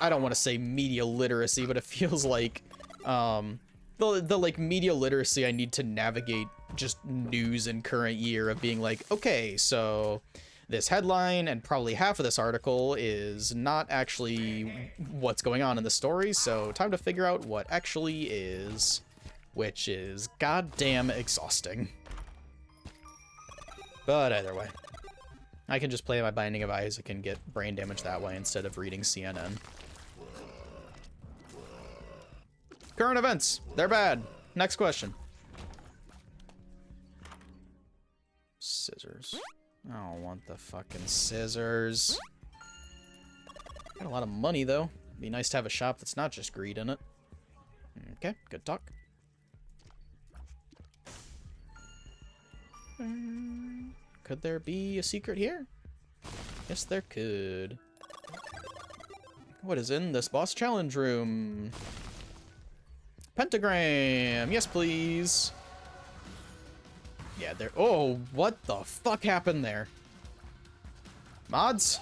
I don't want to say media literacy, but it feels like the like media literacy I need to navigate just news in current year of being like, okay, so this headline and probably half of this article is not actually what's going on in the story, so time to figure out what actually is, which is goddamn exhausting. But either way, I can just play my Binding of Isaac and get brain damage that way instead of reading CNN. Current events, they're bad. Next question. Scissors. I don't want the fucking scissors. Got a lot of money, though. Be nice to have a shop that's not just greed in it. Okay, good talk. Could there be a secret here? Yes, there could. What is in this boss challenge room? Pentagram! Yes, please! Yeah, there. Oh, what the fuck happened there? Mods?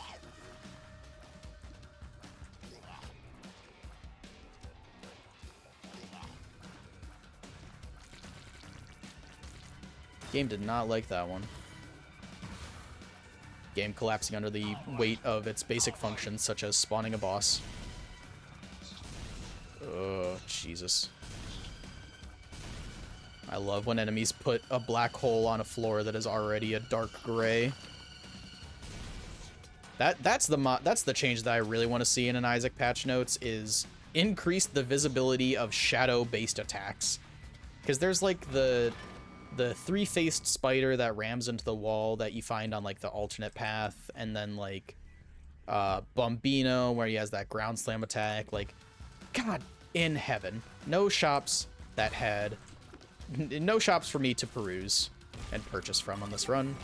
Game did not like that one. Game collapsing under the weight of its basic functions, such as spawning a boss. Oh, Jesus. I love when enemies put a black hole on a floor that is already a dark gray. That's the change that I really want to see in an Isaac patch notes, is increase the visibility of shadow-based attacks. Because there's like the three-faced spider that rams into the wall that you find on like the alternate path, and then like Bombino where he has that ground slam attack. Like, God in heaven, no shops that had no shops for me to peruse and purchase from on this run.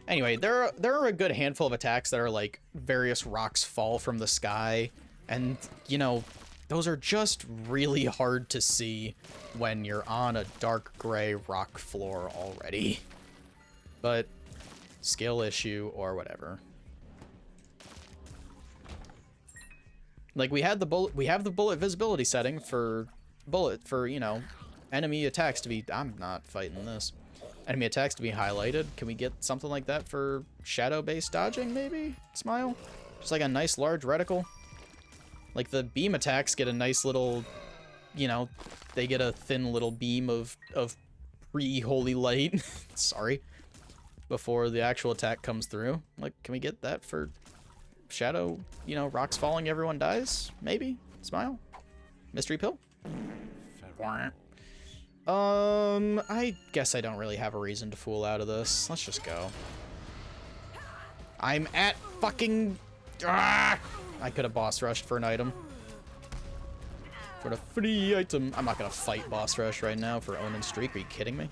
Anyway, there are a good handful of attacks that are like various rocks fall from the sky, and you know, those are just really hard to see when you're on a dark gray rock floor already. But skill issue or whatever. Like we have the bullet visibility setting for you know, enemy attacks to be, I'm not fighting this. Enemy attacks to be highlighted. Can we get something like that for shadow-based dodging, maybe? Smile? Just like a nice large reticle. Like the beam attacks get a nice little, you know, they get a thin little beam of pre-holy light. Sorry. Before the actual attack comes through. Like, can we get that for shadow, you know, rocks falling, everyone dies? Maybe? Smile? Mystery pill? I guess I don't really have a reason to fool out of this. Let's just go. I'm at fucking... Ah! I could have boss rushed for an item. For the free item. I'm not gonna fight boss rush right now for Onin Streak. Are you kidding me?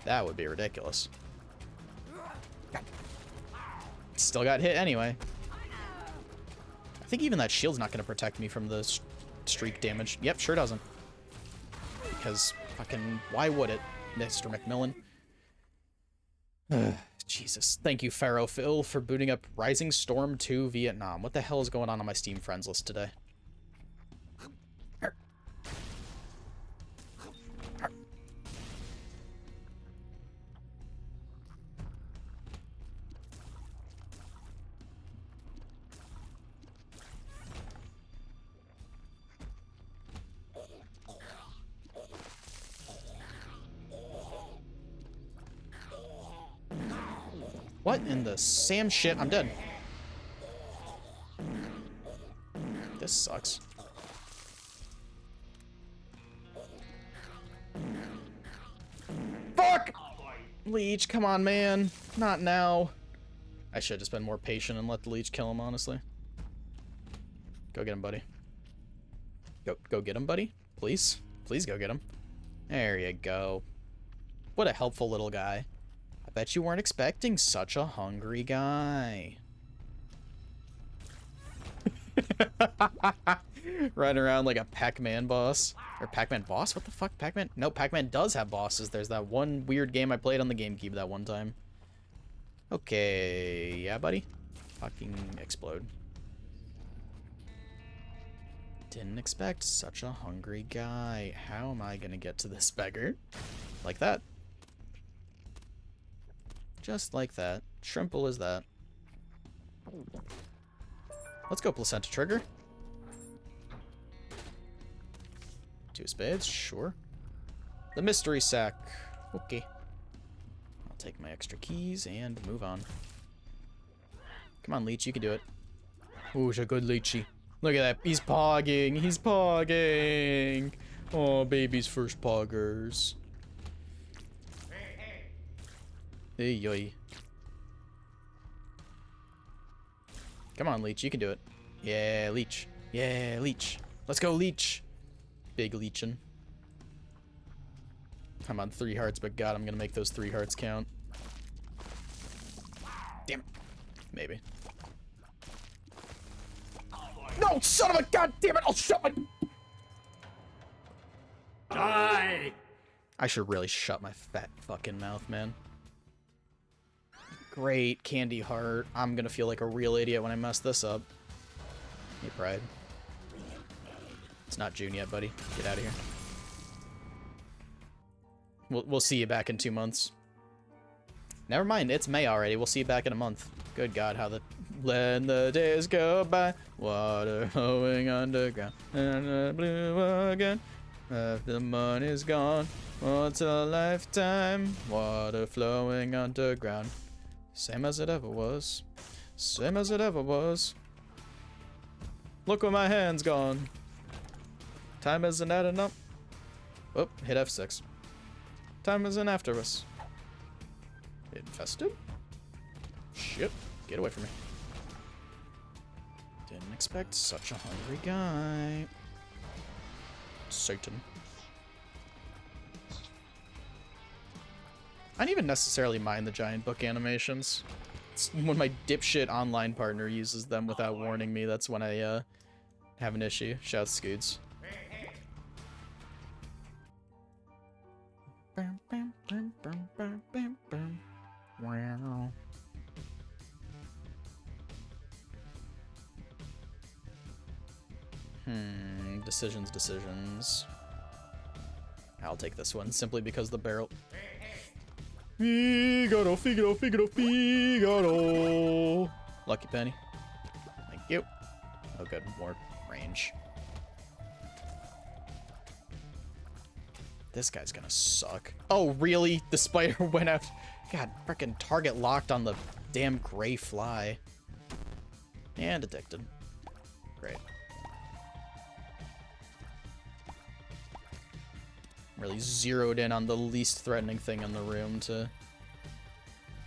That would be ridiculous. Still got hit anyway. I think even that shield's not gonna protect me from the streak damage. Yep, sure doesn't. Because fucking, why would it, Mr. McMillan? Jesus. Thank you, Pharaoh Phil, for booting up Rising Storm 2 Vietnam. What the hell is going on my Steam friends list today? What in the Sam shit? I'm dead. This sucks. Fuck! Leech, come on, man. Not now. I should have just been more patient and let the leech kill him, honestly. Go get him, buddy. Go get him, buddy. Please. Please go get him. There you go. What a helpful little guy. I bet you weren't expecting such a hungry guy. Running around like a Pac-Man boss. Or Pac-Man boss? What the fuck? Pac-Man? No, Pac-Man does have bosses. There's that one weird game I played on the GameCube that one time. Okay. Yeah, buddy? Fucking explode. Didn't expect such a hungry guy. How am I gonna get to this beggar? Like that. Just like that. Shrimple is that. Let's go, Placenta Trigger. 2 spades, sure. The mystery sack. Okay. I'll take my extra keys and move on. Come on, Leech, you can do it. Ooh, it's a good Leechy. Look at that. He's pogging. He's pogging. Oh, baby's first poggers. Hey, yoy. Come on, Leech. You can do it. Yeah, Leech. Yeah, Leech. Let's go, Leech. Big Leechin'. I'm on 3 hearts, but God, I'm gonna make those 3 hearts count. Damn it. Maybe. No, son of a god damn it! I'll shut my... Die! I should really shut my fat fucking mouth, man. Great, Candy Heart. I'm gonna feel like a real idiot when I mess this up. Hey, Pride. It's not June yet, buddy. Get out of here. We'll see you back in 2 months. Never mind, it's May already. We'll see you back in a month. Good God, how the... When the days go by, water flowing underground, and the blue again. The money's gone, what's a lifetime? Water flowing underground. Same as it ever was. Same as it ever was. Look where my hand's gone. Time isn't adding up. Oh, hit F6. Time isn't after us. Infested? Shit. Get away from me. Didn't expect such a hungry guy. Satan. I don't even necessarily mind the giant book animations. It's when my dipshit online partner uses them without warning me, that's when I have an issue. Shouts Scoots. Wow. Decisions. I'll take this one simply because the barrel. Figaro. Lucky penny. Thank you. Oh, good. More range. This guy's gonna suck. Oh, really? The spider went after. God, frickin' target locked on the damn gray fly. And addicted. Great. Really zeroed in on the least threatening thing in the room to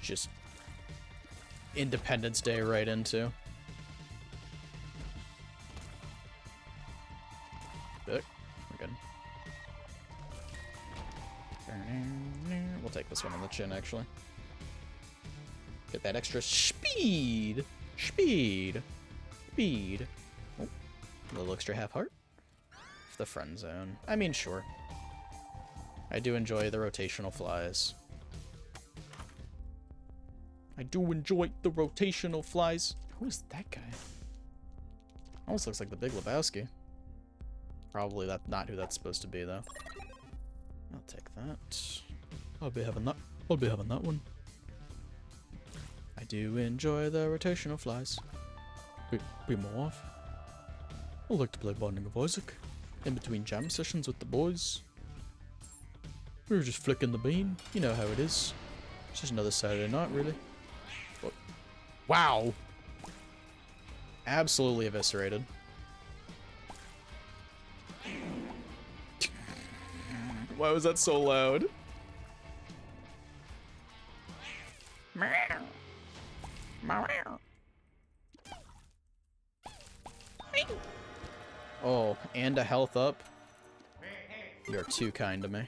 just Independence Day right into. Good. We're good. We'll take this one on the chin, actually. Get that extra speed. Speed. Oh, a little extra half heart. The friend zone. I mean, sure. I do enjoy the rotational flies. Who is that guy? Almost looks like the Big Lebowski. Probably not who that's supposed to be, though. I'll take that. I'll be having that one. I do enjoy the rotational flies. Be more off. I like to play Binding of Isaac. In between jam sessions with the boys. We were just flicking the bean. You know how it is. It's just another Saturday night, really. Wow. Absolutely eviscerated. Why was that so loud? Oh, and a health up. You're too kind to me.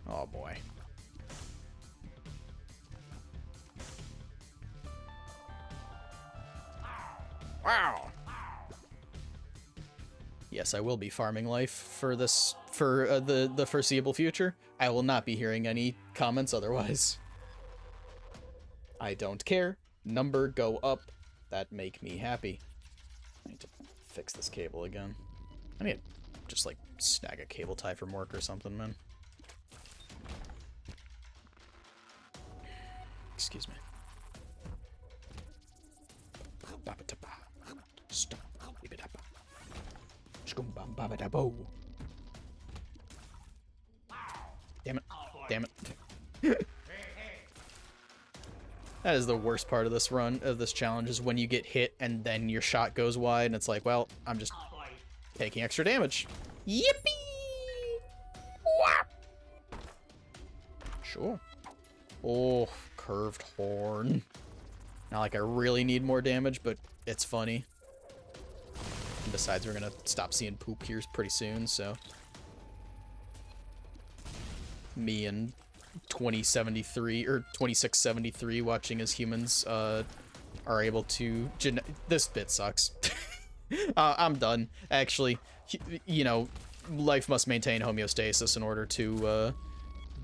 Oh boy. Wow. Yes, I will be farming life for this for the foreseeable future. I will not be hearing any comments otherwise. I don't care. Number go up. That make me happy. I need to fix this cable again. I need to just like snag a cable tie from work or something, man. Excuse me. Damn it. Damn it. That is the worst part of this run, of this challenge, is when you get hit and then your shot goes wide and it's like, well, I'm just taking extra damage. Yippee! Whap! Sure. Oh, curved horn. Not like I really need more damage, but it's funny. And besides, we're gonna stop seeing poop here pretty soon, so. Me and 2073 or 2673 watching as humans are able to this bit sucks. I'm done, actually. You know, life must maintain homeostasis in order to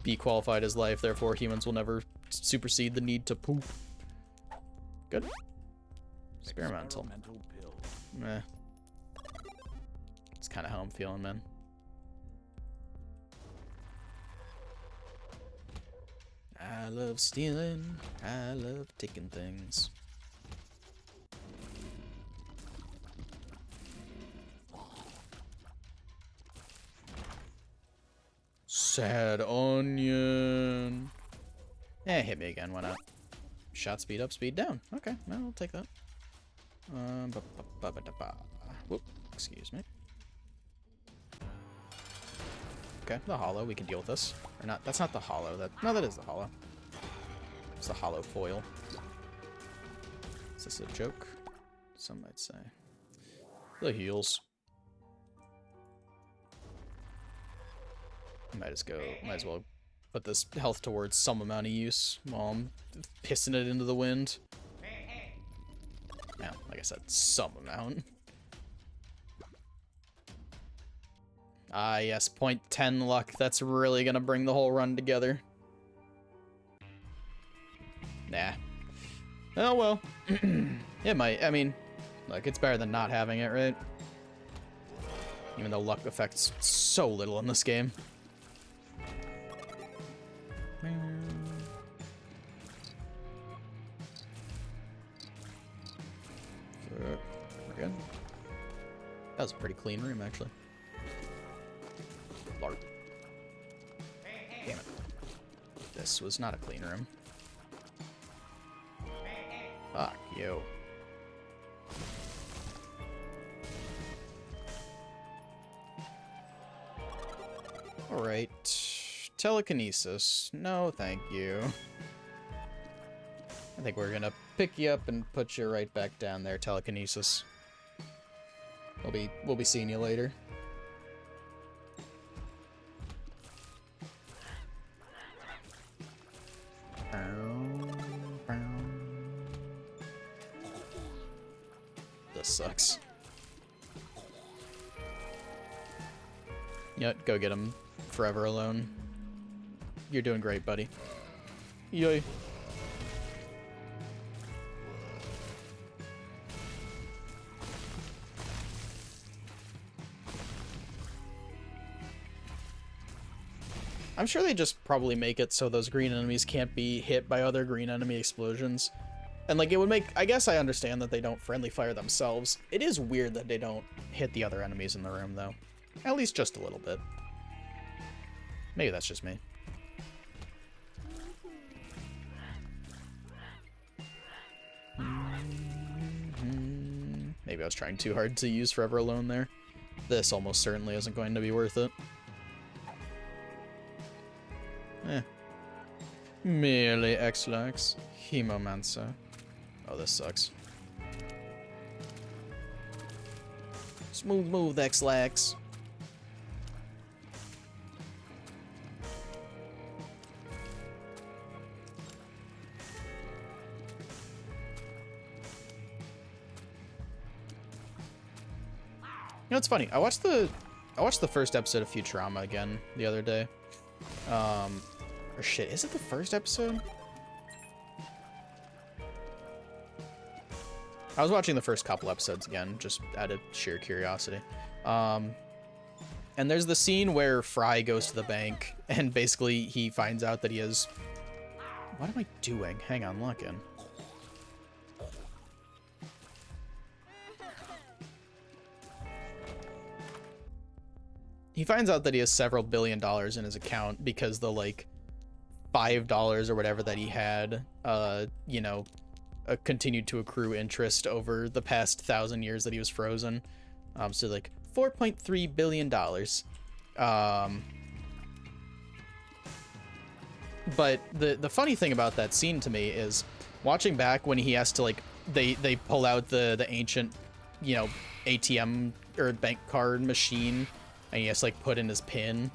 be qualified as life, therefore humans will never supersede the need to poop. Good. Experimental. Meh. It's kind of how I'm feeling, man. I love stealing. I love taking things. Sad onion. Eh, hit me again. Why not? Shot speed up, speed down. Okay, well, I'll take that. Whoop, excuse me. Okay, the hollow, we can deal with this. Or not, that's not the hollow. No, that is the hollow. It's the hollow foil. Is this a joke? Some might say. The heals. Might as well put this health towards some amount of use while I'm pissing it into the wind. Now, like I said, some amount. Ah, yes, 0.10 luck. That's really gonna bring the whole run together. Nah. Oh, well. It might. I mean, look, it's better than not having it, right? Even though luck affects so little in this game. We're good. That was a pretty clean room, actually. LARP. Damn it. This was not a clean room. Fuck you. Alright. Telekinesis. No, thank you. I think we're gonna pick you up and put you right back down there, telekinesis. We'll be seeing you later. This sucks. Yep, go get him. Forever alone. You're doing great, buddy. Yay. I'm sure they just probably make it so those green enemies can't be hit by other green enemy explosions. And like it would make, I guess I understand that they don't friendly fire themselves. It is weird that they don't hit the other enemies in the room though. At least just a little bit. Maybe that's just me. Maybe I was trying too hard to use Forever Alone there. This almost certainly isn't going to be worth it. Merely X-Lax. Hemomancer. Oh, this sucks. Smooth move, X-Lax. You know, it's funny. I watched the first episode of Futurama again the other day. Or shit, is it the first episode? I was watching the first couple episodes again, just out of sheer curiosity. And there's the scene where Fry goes to the bank, and basically he finds out that he has... What am I doing? Hang on, lock in. He finds out that he has several $billion in his account because the, like, $5 or whatever that he had, you know, continued to accrue interest over the past 1,000 years that he was frozen. So, like, $4.3 billion. But the funny thing about that scene to me is watching back when he has to, like, they pull out the ancient, you know, ATM or bank card machine, and he has to, like, put in his PIN.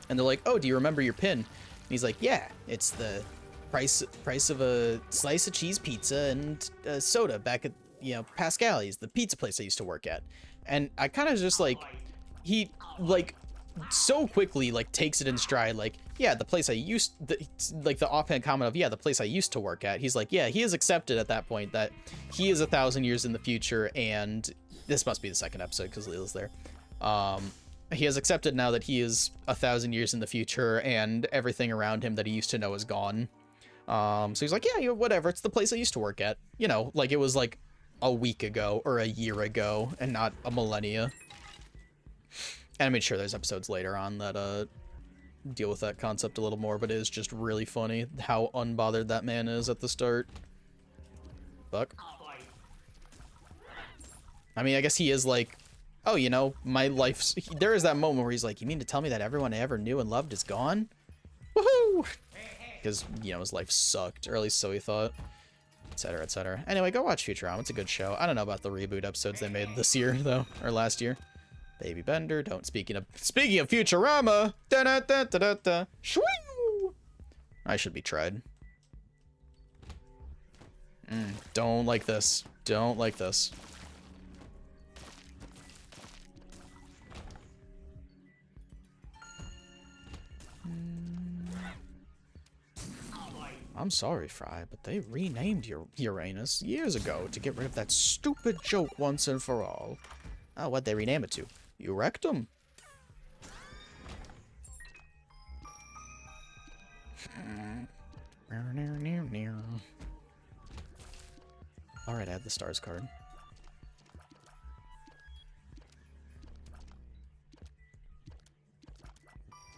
And they're like, oh, do you remember your PIN? And he's like, yeah, it's the price of a slice of cheese pizza and a soda back at, you know, Pascali's, the pizza place I used to work at. And I kind of just, like, he, like, so quickly, like, takes it in stride, like, yeah, the place I used, like, the offhand comment of, yeah, the place I used to work at. He's like, yeah, he has accepted at that point that he is 1,000 years in the future, and this must be the second episode because Leela's there. He has accepted now that he is 1,000 years in the future, and everything around him that he used to know is gone. So he's like, yeah, whatever, it's the place I used to work at. You know, like it was like a week ago or a year ago, and not a millennia. And I mean, sure, there's episodes later on that deal with that concept a little more, but it is just really funny how unbothered that man is at the start. Fuck. I mean, I guess he is like, oh, you know, my life's... There is that moment where he's like, you mean to tell me that everyone I ever knew and loved is gone? Woohoo! Because, you know, his life sucked, or at least so he thought. Etc., etc. Anyway, go watch Futurama. It's a good show. I don't know about the reboot episodes they made this year, though, or last year. Baby Bender, don't... Speaking of Futurama! Da-da-da-da-da-da! Shwing! I should be tried. Don't like this. Don't like this. I'm sorry, Fry, but they renamed Uranus years ago to get rid of that stupid joke once and for all. Oh, what'd they rename it to? Eurectum. Alright, add the stars card.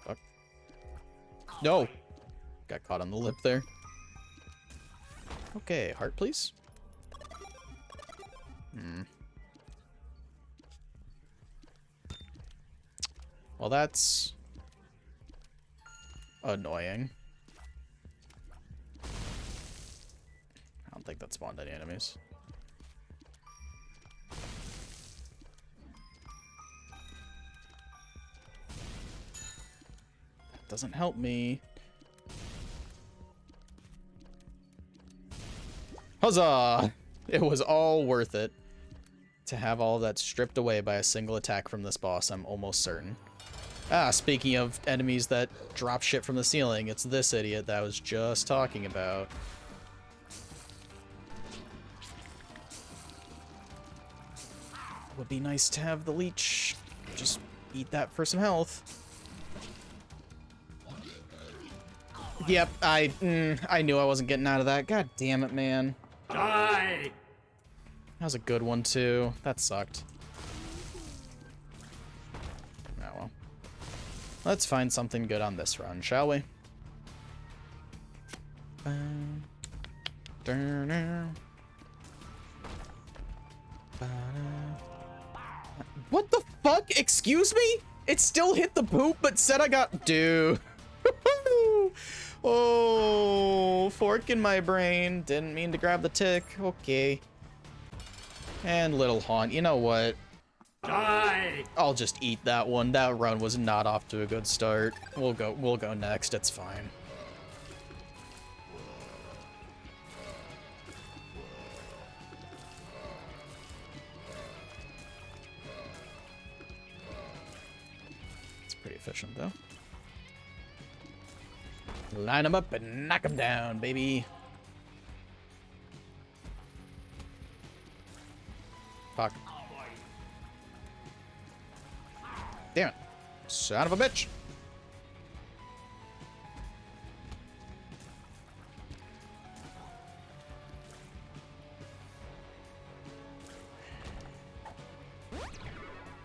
Fuck. No! Got caught on the lip there. Okay, heart, please. Well, that's annoying. I don't think that spawned any enemies. That doesn't help me. Huzzah! It was all worth it to have all of that stripped away by a single attack from this boss, I'm almost certain. Ah, speaking of enemies that drop shit from the ceiling, it's this idiot that I was just talking about. Would be nice to have the leech just eat that for some health. Yep, I knew I wasn't getting out of that. God damn it, man. Die! That was a good one, too. That sucked. Oh, well. Let's find something good on this run, shall we? What the fuck? Excuse me? It still hit the poop, but said I got... Dude. Oh, fork in my brain. Didn't mean to grab the tick. Okay. And Little Haunt. You know what? Die! I'll just eat that one. That run was not off to a good start. We'll go next. It's fine. It's pretty efficient though. Line them up and knock them down, baby. Fuck. Damn it. Son of a bitch.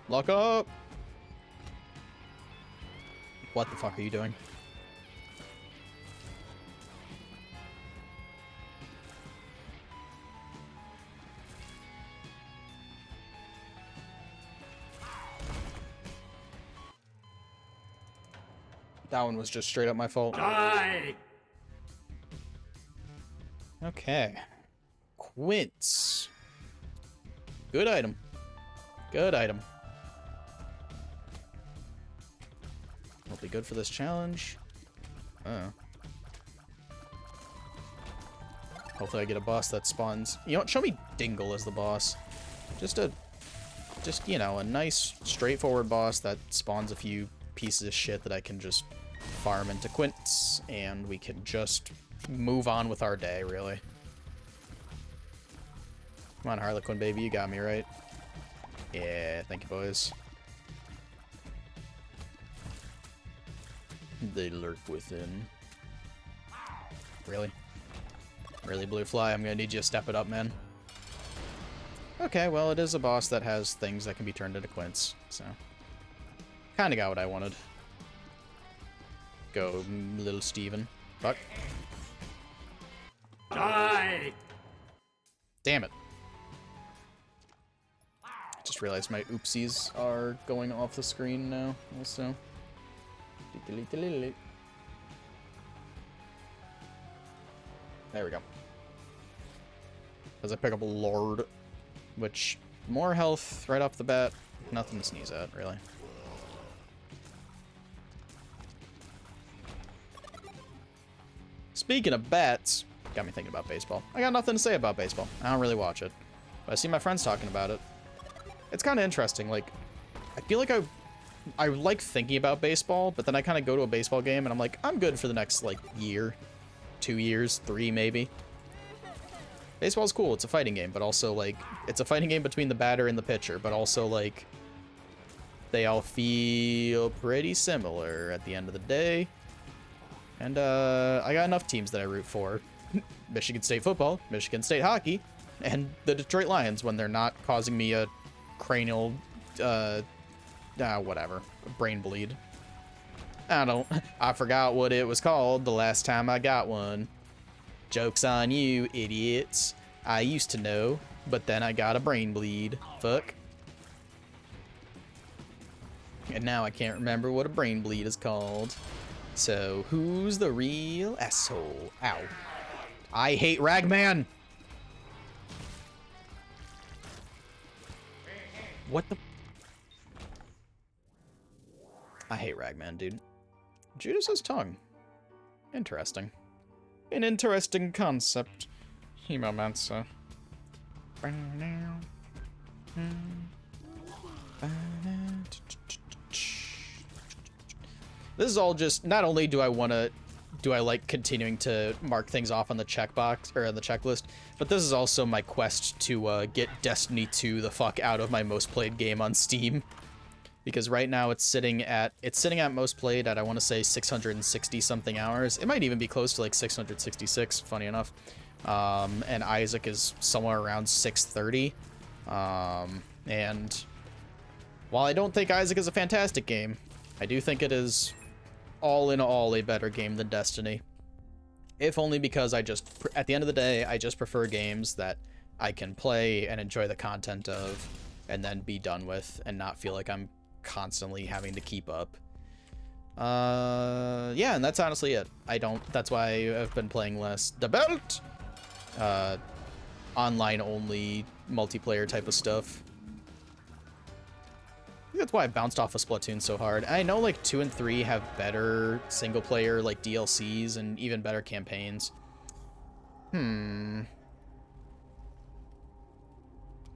Lock up. What the fuck are you doing? That one was just straight up my fault. Die! Okay. Quince. Good item. Good item. Will be good for this challenge. Oh. Hopefully I get a boss that spawns. You know what? Show me Dingle as the boss. Just, you know, a nice, straightforward boss that spawns a few pieces of shit that I can just farm into Quince, and we can just move on with our day, really. Come on, Harlequin baby, you got me, right? Yeah, thank you, boys. They lurk within. Really? Really, Blue Fly? I'm gonna need you to step it up, man. Okay, well, it is a boss that has things that can be turned into Quince, so... Kinda got what I wanted. Go, little Steven. Fuck. Die! Damn it. Just realized my oopsies are going off the screen now, also. There we go. As I pick up a Lord, which, more health right off the bat, nothing to sneeze at, really. Speaking of bats, got me thinking about baseball. I got nothing to say about baseball. I don't really watch it. But I see my friends talking about it. It's kind of interesting. Like, I feel like I like thinking about baseball, but then I kind of go to a baseball game and I'm like, I'm good for the next, like, year. 2 years, 3 maybe. Baseball's cool. It's a fighting game, but also, like, it's a fighting game between the batter and the pitcher, but also, like, they all feel pretty similar at the end of the day. And, I got enough teams that I root for. Michigan State football, Michigan State hockey, and the Detroit Lions when they're not causing me a cranial, whatever, brain bleed. I forgot what it was called the last time I got one. Joke's on you, idiots. I used to know, but then I got a brain bleed. Fuck. And now I can't remember what a brain bleed is called. So, who's the real asshole? Ow. I hate Ragman! What the... I hate Ragman, dude. Judas's tongue. Interesting. An interesting concept. Hemomancer. This is all just, not only do I like continuing to mark things off on the checkbox, or on the checklist, but this is also my quest to get Destiny 2 the fuck out of my most played game on Steam. Because right now it's sitting at most played at, I want to say, 660 something hours. It might even be close to like 666, funny enough. And Isaac is somewhere around 630. And while I don't think Isaac is a fantastic game, I do think it is all in all a better game than Destiny. If only because at the end of the day, I just prefer games that I can play and enjoy the content of, and then be done with, and not feel like I'm constantly having to keep up. Yeah, and that's honestly it. That's why I've been playing less The Belt, online only multiplayer type of stuff. I think that's why I bounced off of Splatoon so hard. I know like 2 and 3 have better single player like DLCs and even better campaigns.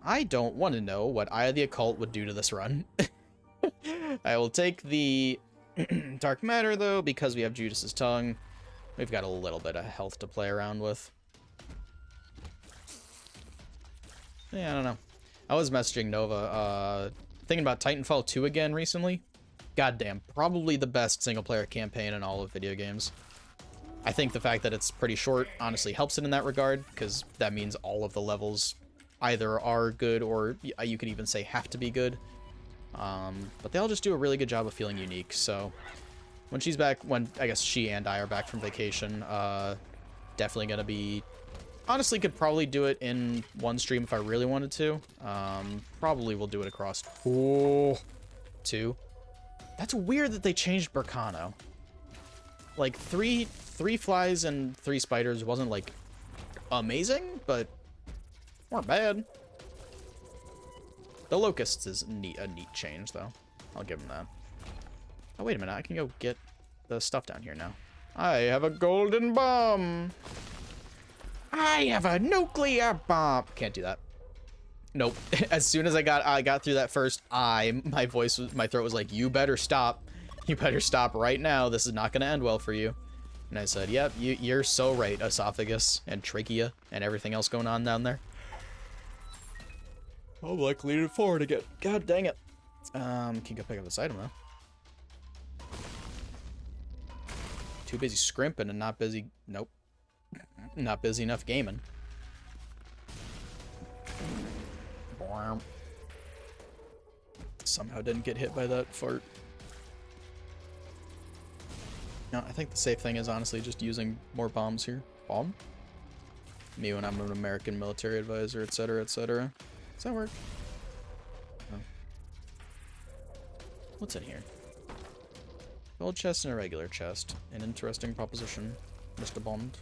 I don't want to know what Eye of the Occult would do to this run. I will take the Dark Matter, though, because we have Judas's Tongue. We've got a little bit of health to play around with. Yeah, I don't know. I was messaging Nova, thinking about Titanfall 2 again recently. Goddamn, probably the best single-player campaign in all of video games. I think the fact that it's pretty short honestly helps it in that regard, because that means all of the levels either are good or you could even say have to be good. But they all just do a really good job of feeling unique, so when she's back, when I guess she and I are back from vacation, definitely gonna be, honestly could probably do it in one stream if I really wanted to. Probably will do it across 2. That's weird that they changed Berkano. Like, three flies and 3 spiders wasn't, like, amazing, but weren't bad. The locusts is a neat change, though. I'll give them that. Oh, wait a minute. I can go get the stuff down here now. I have a golden bomb. I have a nuclear bomb. Can't do that. Nope. As soon as I got through that first my throat was like, you better stop. You better stop right now. This is not going to end well for you. And I said, yep, you're so right, esophagus and trachea and everything else going on down there. I'm like leaning forward again. God dang it. Can go pick up this item though. Too busy scrimping and not busy. Nope. Not busy enough gaming. Somehow didn't get hit by that fart. No, I think the safe thing is honestly just using more bombs here. Bomb? Me when I'm an American military advisor, etc., etc. Does that work? No. What's in here? Gold chest and a regular chest. An interesting proposition, Mr. Bond.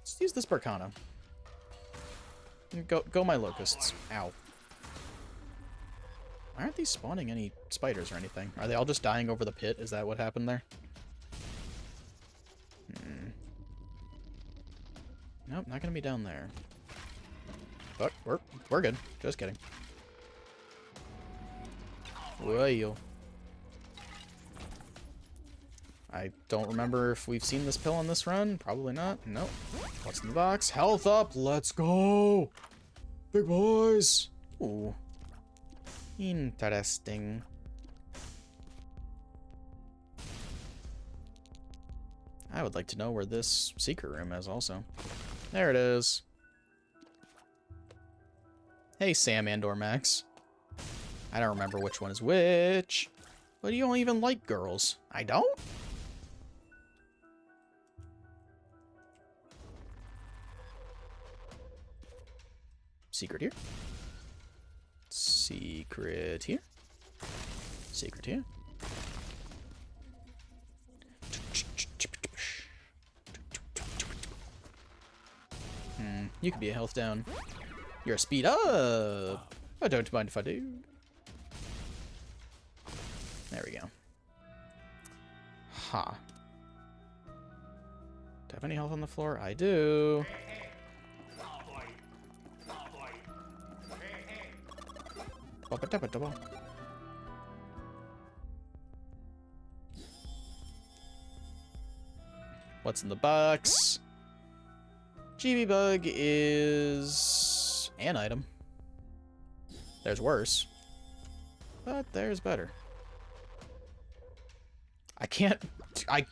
Let's use this Berkana. Go my locusts. Ow. Why aren't these spawning any spiders or anything? Are they all just dying over the pit? Is that what happened there? Nope, not gonna be down there. But we're good. Just kidding. Well, I don't remember if we've seen this pill on this run. Probably not. Nope. What's in the box? Health up. Let's go. Big boys. Ooh. Interesting. I would like to know where this secret room is also. There it is. Hey, Sam and/or Max. I don't remember which one is which. But you don't even like girls. I don't? Secret here. Secret here. Secret here. You could be a health down. You're a speed up. I don't mind if I do. There we go. Ha. Do I have any health on the floor? I do. What's in the box? GB bug is an item. There's worse, but there's better. I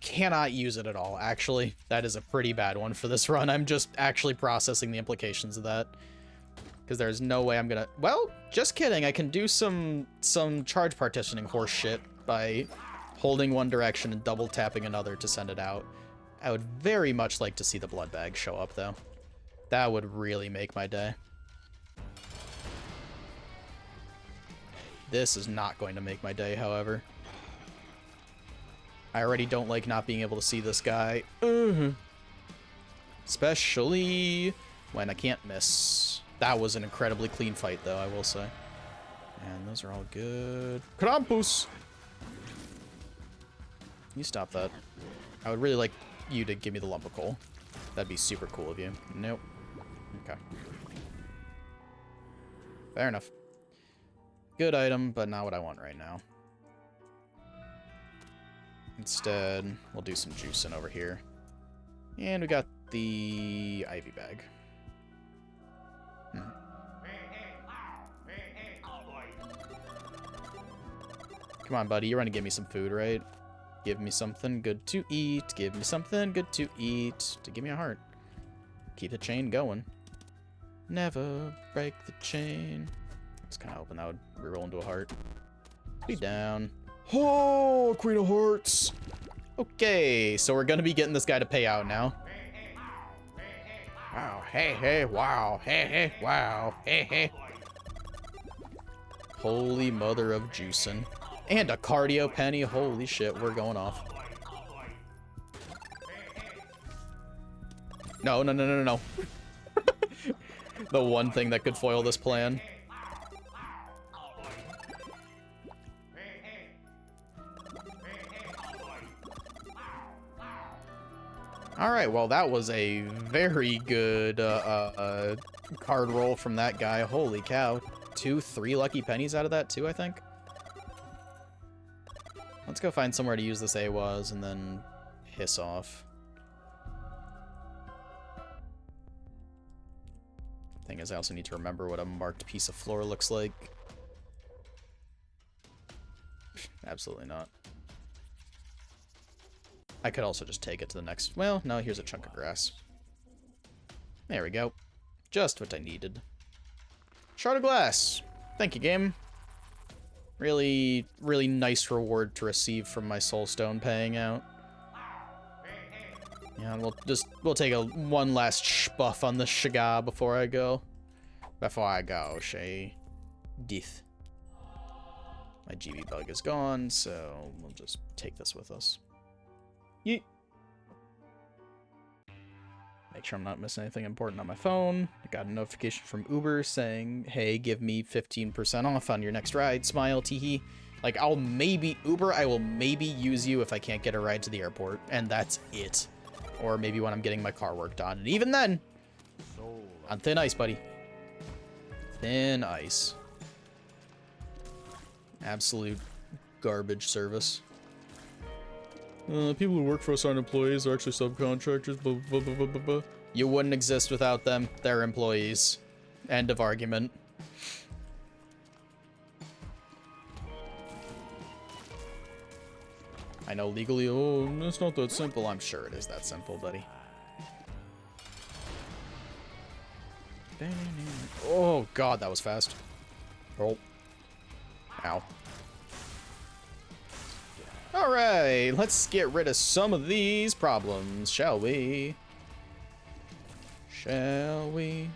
cannot use it at all, actually. That is a pretty bad one for this run. I'm just actually processing the implications of that. Because there's no way I'm gonna... Well, just kidding. I can do some charge partitioning horse shit by holding one direction and double tapping another to send it out. I would very much like to see the blood bag show up, though. That would really make my day. This is not going to make my day, however. I already don't like not being able to see this guy. Especially when I can't miss. That was an incredibly clean fight, though, I will say. And those are all good. Krampus! You stop that. I would really like you to give me the lump of coal. That'd be super cool of you. Nope. Okay. Fair enough. Good item, but not what I want right now. Instead, we'll do some juicing over here. And we got the Ivy bag. Come on, buddy. You're gonna give me some food, right? Give me something good to eat. Give me something good to eat. To give me a heart. Keep the chain going. Never break the chain. I was kind of hoping that would reroll into a heart. Be down. Oh, Queen of Hearts. Okay, so we're gonna be getting this guy to pay out now. Wow, hey, hey, wow, hey, hey, wow, hey, hey. Holy mother of juicing. And a cardio penny. Holy shit, we're going off. No, no, no, no, no. The one thing that could foil this plan. Alright, well, that was a very good card roll from that guy. Holy cow. 3 lucky pennies out of that, too, I think. Let's go find somewhere to use this AWAS and then hiss off. Thing is, I also need to remember what a marked piece of floor looks like. Absolutely not. I could also just take it to the next... Well, no, here's a chunk of grass. There we go. Just what I needed. Shard of glass. Thank you, game. Really, really nice reward to receive from my soulstone paying out. Yeah, we'll take one last spuff on the Shiga before I go. Shay. Death. My GB bug is gone, so we'll just take this with us. Yeet. Make sure I'm not missing anything important on my phone. I got a notification from Uber saying, hey, give me 15% off on your next ride. Smile, teehee. Like, I will maybe use you if I can't get a ride to the airport. And that's it. Or maybe when I'm getting my car work done. And even then, on thin ice, buddy. Thin ice. Absolute garbage service. People who work for us aren't employees, they're actually subcontractors, blah, blah, blah, blah, blah, blah. You wouldn't exist without them. They're employees. End of argument. I know legally, oh, it's not that simple. I'm sure it is that simple, buddy. Oh, God, that was fast. Oh. Ow. Alright, let's get rid of some of these problems, shall we? Shall we?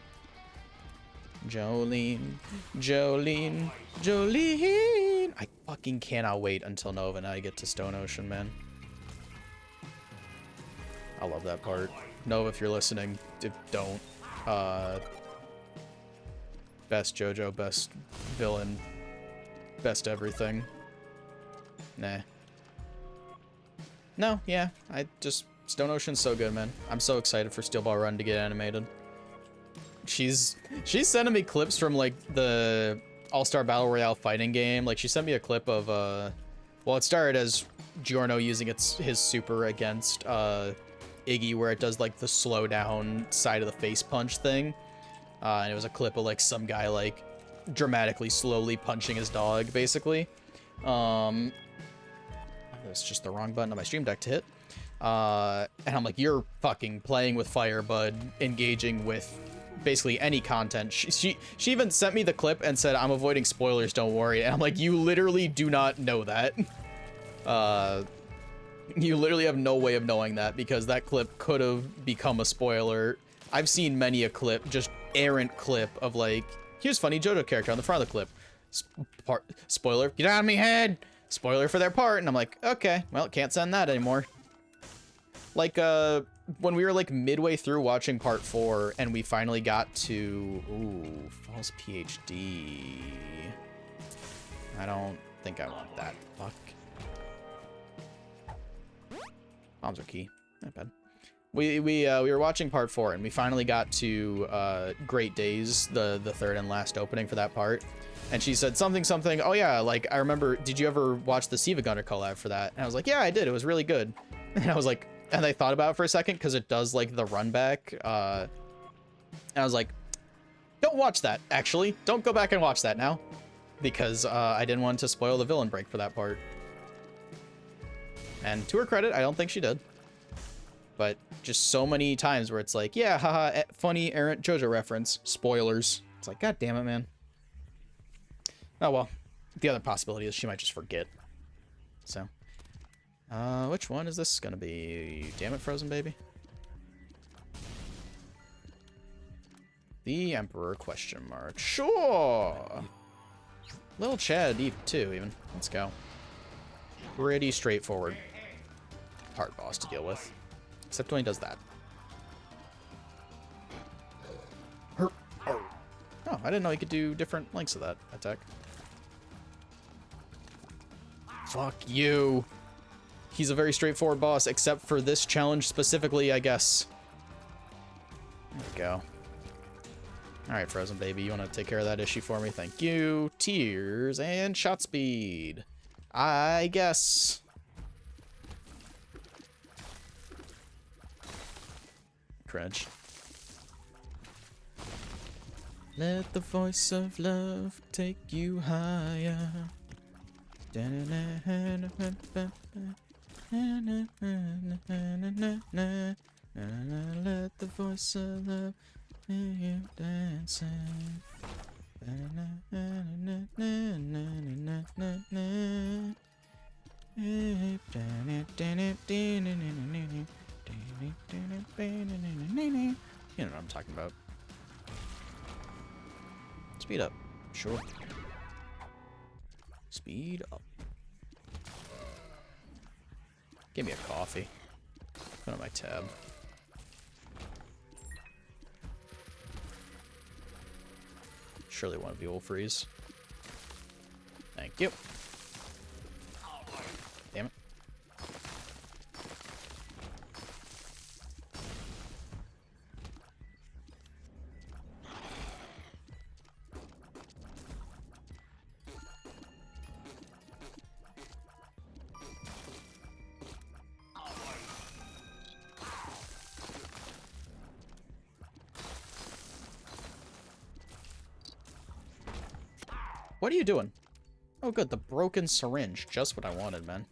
Jolene, Jolene, Jolene. I fucking cannot wait until Nova and I get to Stone Ocean, man. I love that part. Nova, if you're listening, don't. Best JoJo, best villain, best everything. Nah. No, yeah, Stone Ocean's so good, man. I'm so excited for Steel Ball Run to get animated. She's sending me clips from, like, the All-Star Battle Royale fighting game. Like, she sent me a clip of, well, it started as Giorno using his super against, Iggy, where it does, like, the slow down side of the face punch thing. And it was a clip of, like, some guy, like, dramatically slowly punching his dog, basically. It's just the wrong button on my stream deck to hit. And I'm like, you're fucking playing with fire, bud, engaging with basically any content. She even sent me the clip and said, I'm avoiding spoilers, don't worry. And I'm like, you literally do not know that. You literally have no way of knowing that, because that clip could have become a spoiler. I've seen many a clip, just errant clip of, like, here's funny JoJo character on the front of the clip. Spoiler, get out of me head! Spoiler for their part, and I'm like, okay, well, can't send that anymore. Like, when we were, like, midway through watching part 4, and we finally got to... Ooh, false PhD. I don't think I want that. Fuck. Bombs are key. Not bad. We were watching part 4, and we finally got to Great Days, the third and last opening for that part. And she said something. Oh yeah, like I remember. Did you ever watch the Siva Gunner collab for that? And I was like, yeah, I did. It was really good. And I was like, and I thought about it for a second because it does like the run back. And I was like, don't watch that. Actually, don't go back and watch that now, because I didn't want to spoil the villain break for that part. And to her credit, I don't think she did. But just so many times where it's like, yeah, haha, funny errant JoJo reference. Spoilers. It's like, god damn it, man. Oh, well. The other possibility is she might just forget. So. Which one is this gonna be? Damn it, Frozen Baby. The Emperor question mark. Sure! Little Chad too, even. Let's go. Pretty straightforward. Hard boss to deal with. Except when he does that. Oh, I didn't know he could do different lengths of that attack. Fuck you. He's a very straightforward boss, except for this challenge specifically, I guess. There we go. Alright, Frozen Baby, you want to take care of that issue for me? Thank you. Tears and shot speed. I guess. Cringe. Let the voice of love take you higher. Let the voice of love make you dancing. You know what I'm talking about. Speed up. Sure. Speed up. Give me a coffee. Put on my tab. Surely one of you will freeze. Thank you. Damn it. What are you doing? Oh, good. The broken syringe. Just what I wanted, man.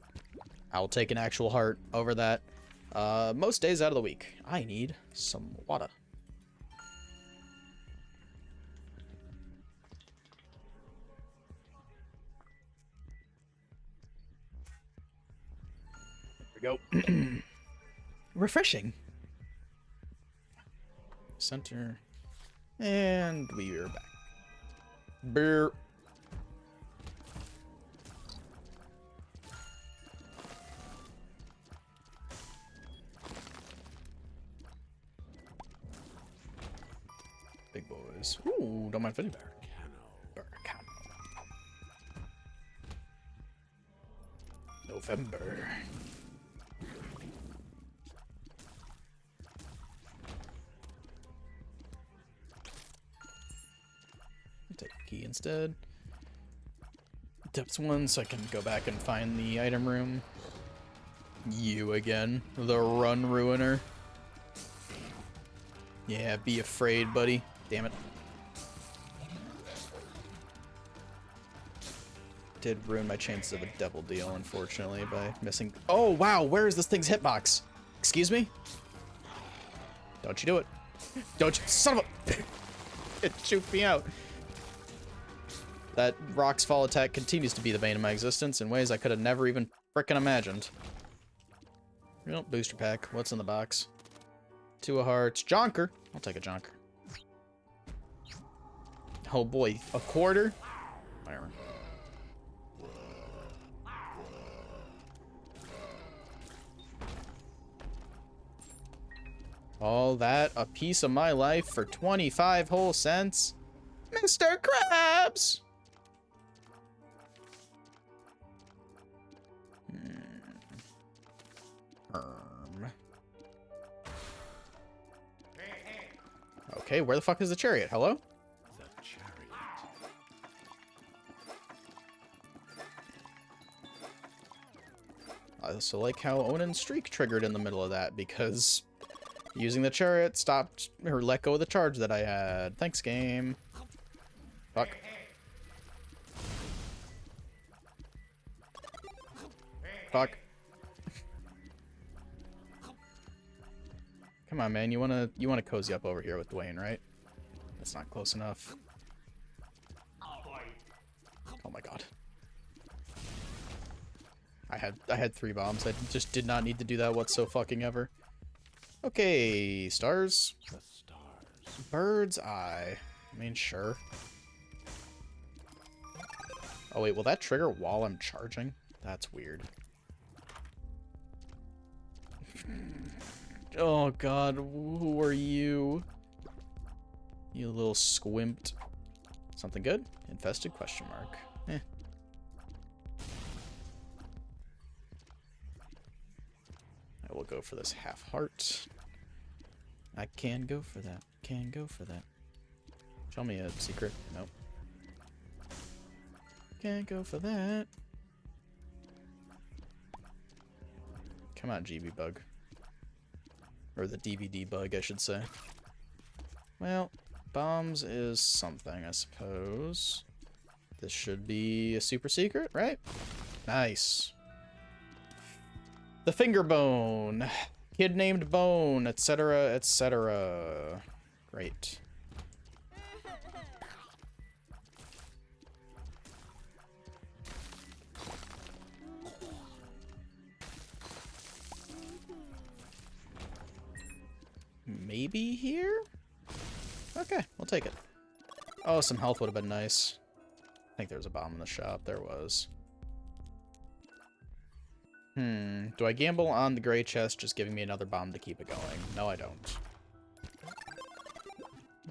I'll take an actual heart over that. Most days out of the week. I need some water. There we go. Refreshing. Center. And we are back. Beer. Big boys. Ooh, don't mind fighting. Barricano. November. I'll take a key instead. Depths 1 so I can go back and find the item room. You again, the run ruiner. Yeah, be afraid, buddy. Damn it. Did ruin my chances of a double deal, unfortunately, by missing... Oh, wow, where is this thing's hitbox? Excuse me? Don't you do it. Don't you... Son of a... It choked me out. That Rock's Fall attack continues to be the bane of my existence in ways I could have never even frickin' imagined. Well, booster pack. What's in the box? 2 of hearts. Jonker. I'll take a jonker. Oh boy, a quarter? Fire. All that, a piece of my life for 25 whole cents? Mr. Krabs! Okay, where the fuck is the chariot? Hello? The chariot. I also like how Onen's streak triggered in the middle of that, because using the chariot stopped, or let go of the charge that I had. Thanks, game. Fuck. Fuck. Come on, man. You wanna cozy up over here with Dwayne, right? That's not close enough. Oh my god. I had 3 bombs. I just did not need to do that whatso-fucking-ever. Okay, stars. The stars. Bird's eye. I mean, sure. Oh wait, will that trigger while I'm charging? That's weird. Oh god, who are you? You little squimped. Something good? Infested? Question mark. Eh. I will go for this half heart. I can go for that. Can go for that. Show me a secret. Nope. Can't go for that. Come on, GB bug. Or the DVD bug, I should say. Well, bombs is something, I suppose. This should be a super secret, right? Nice. The finger bone. Kid named Bone, etc., etc. Great. Maybe here? Okay, we'll take it. Oh, some health would have been nice. I think there was a bomb in the shop. There was. Do I gamble on the gray chest just giving me another bomb to keep it going? No, I don't.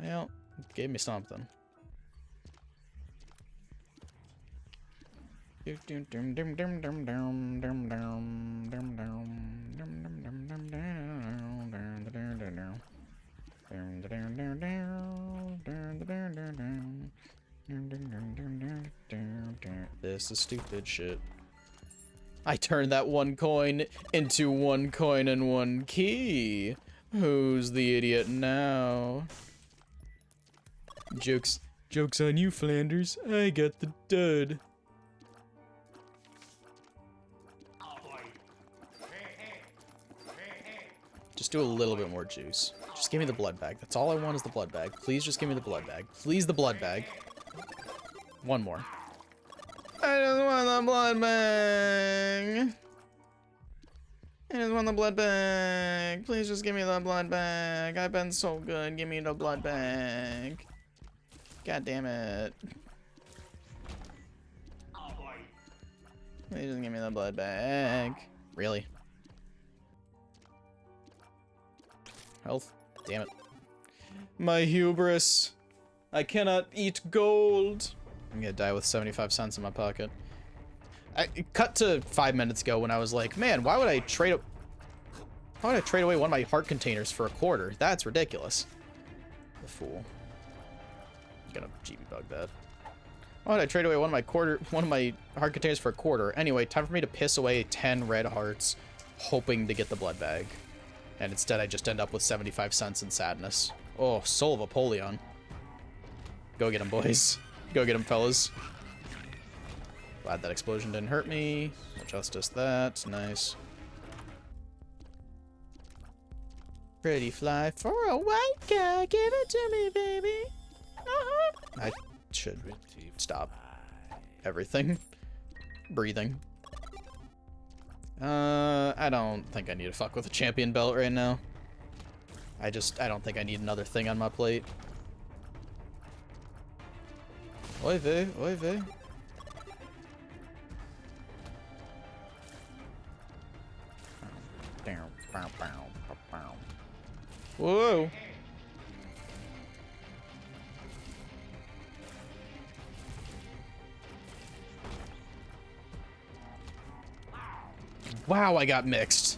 Well, it gave me something. This is stupid shit. I turned that 1 coin into 1 coin and 1 key. Who's the idiot now? Joke's on you, Flanders. I got the dud. Just do a little bit more juice. Just give me the blood bag. That's all I want is the blood bag. Please just give me the blood bag. Please, the blood bag. 1 more. I just want the blood bag. I just want the blood bag. Please just give me the blood bag. I've been so good. Give me the blood bag. God damn it. Please just give me the blood bag. Really? Health? Damn it. My hubris. I cannot eat gold. I'm gonna die with 75 cents in my pocket. I cut to 5 minutes ago when I was like, man, why would I trade away one of my heart containers for a quarter? That's ridiculous. The fool. I'm gonna GB bug that. Why would I trade away one of my heart containers for a quarter? Anyway, time for me to piss away 10 red hearts, hoping to get the blood bag. And instead I just end up with 75 cents in sadness. Oh, Soul of Apollyon. Go get him, boys. Go get him, fellas. Glad that explosion didn't hurt me. Justice that. Nice. Pretty fly for a white guy. Give it to me, baby. I should stop everything. Breathing. I don't think I need to fuck with a champion belt right now. I don't think I need another thing on my plate. Oy vey, oy vey. Whoa. Wow, I got mixed.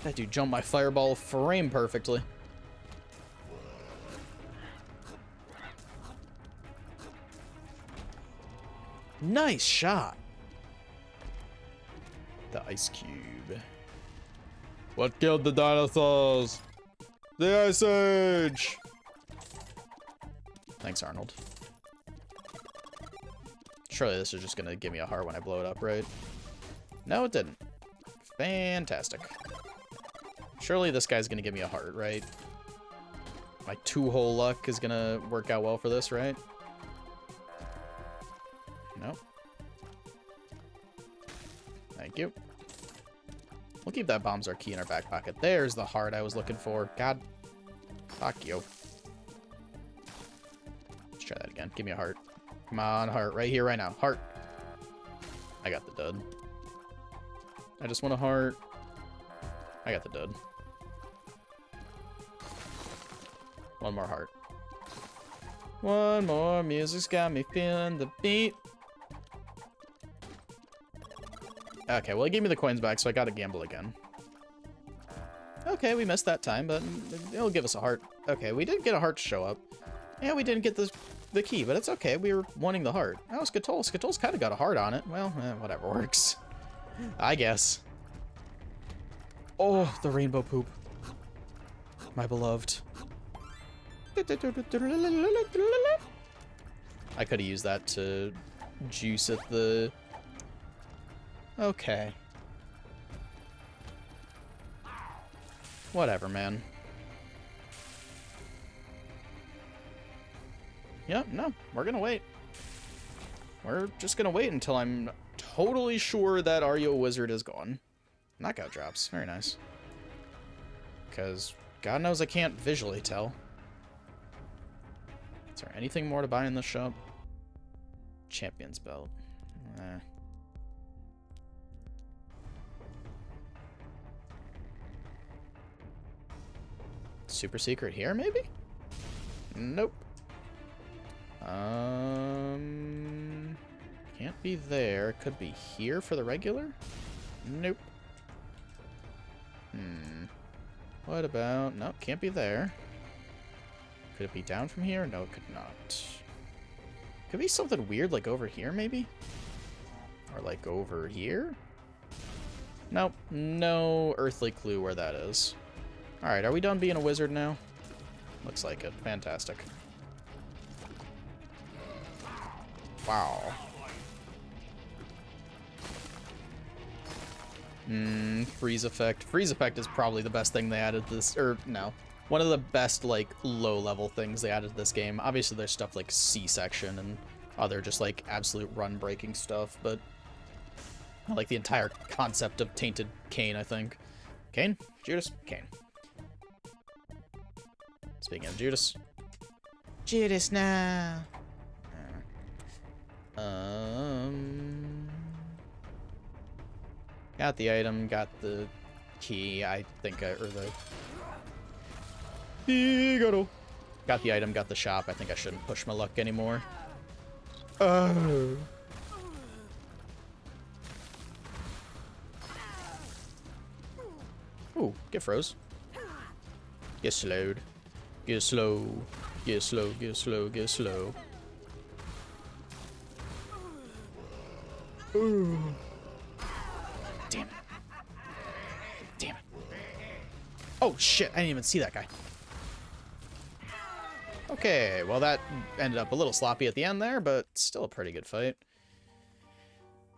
That dude jumped my fireball frame perfectly. Nice shot. The ice cube. What killed the dinosaurs? The Ice Age! Thanks, Arnold. Surely this is just gonna give me a heart when I blow it up, right? No, it didn't. Fantastic. Surely this guy's gonna give me a heart, right? My 2-hole luck is gonna work out well for this, right? Nope. Thank you. We'll keep that Bombs-R key in our back pocket. There's the heart I was looking for. God. Fuck you. Let's try that again. Give me a heart. Come on, heart. Right here, right now. Heart. I got the dud. I just want a heart. I got the dud. One more heart. One more. Music's got me feeling the beat. Okay, well, it gave me the coins back, so I gotta gamble again. Okay, we missed that time, but it'll give us a heart. Okay, we didn't get a heart to show up. Yeah, we didn't get the key, but it's okay. We were wanting the heart. Oh, Skatoll. Skatoll's kind of got a heart on it. Well, whatever works. I guess. Oh, the rainbow poop. My beloved. I could have used that to juice at the... Okay. Whatever, man. Yep, no, we're gonna wait. We're just gonna wait until I'm totally sure that Ario Wizard is gone. Knockout drops, very nice. Because God knows I can't visually tell. Is there anything more to buy in this shop? Champion's belt. Super secret here, maybe? Nope. Can't be there. Could be here for the regular? Nope. What about... Nope, can't be there. Could it be down from here? No, it could not. Could be something weird, like over here, maybe? Or like over here? Nope, no earthly clue where that is. Alright, are we done being a wizard now? Looks like it. Fantastic. Wow. Freeze effect. Freeze effect is probably the best thing they added to this, or no. One of the best, like, low-level things they added to this game. Obviously, there's stuff like C-section and other just, like, absolute run-breaking stuff, but I like the entire concept of Tainted Cain, I think. Cain? Judas? Cain. Speaking of Judas. Judas now. Got the item, got the key, I think, or the... Figaro. Got the item, got the shop. I think I shouldn't push my luck anymore. Oh. Ooh, get froze. Get slowed. Get slow. Get slow, get slow, get slow. Ooh. Damn it. Damn it. Oh, shit. I didn't even see that guy. Okay, well, that ended up a little sloppy at the end there, but still a pretty good fight.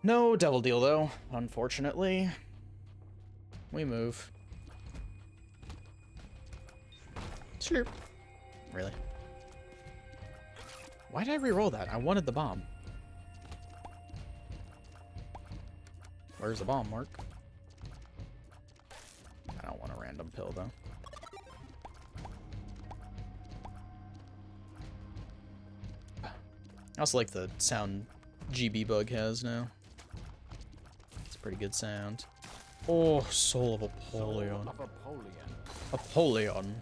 No Devil Deal, though, unfortunately. We move. Slurp. Really? Why did I re-roll that? I wanted the bomb. Where's the bomb, Mark? I don't want a random pill, though. I also like the sound GB Bug has now. It's a pretty good sound. Oh, soul of Apollyon. Of Apollyon. Apollyon.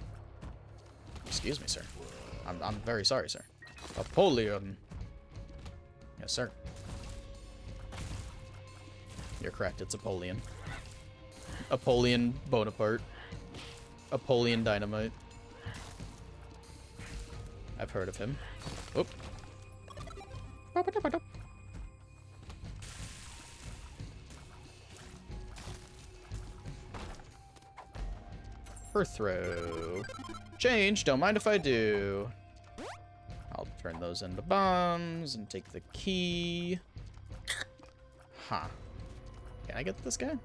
Excuse me, sir. I'm very sorry, sir. Apollyon. Yes, sir. You're correct, it's Apollyon. Apollyon Bonaparte. Apollyon Dynamite. I've heard of him. Oop. Earth throw. Change, don't mind if I do. I'll turn those into bombs and take the key. Huh. Can I get this guy?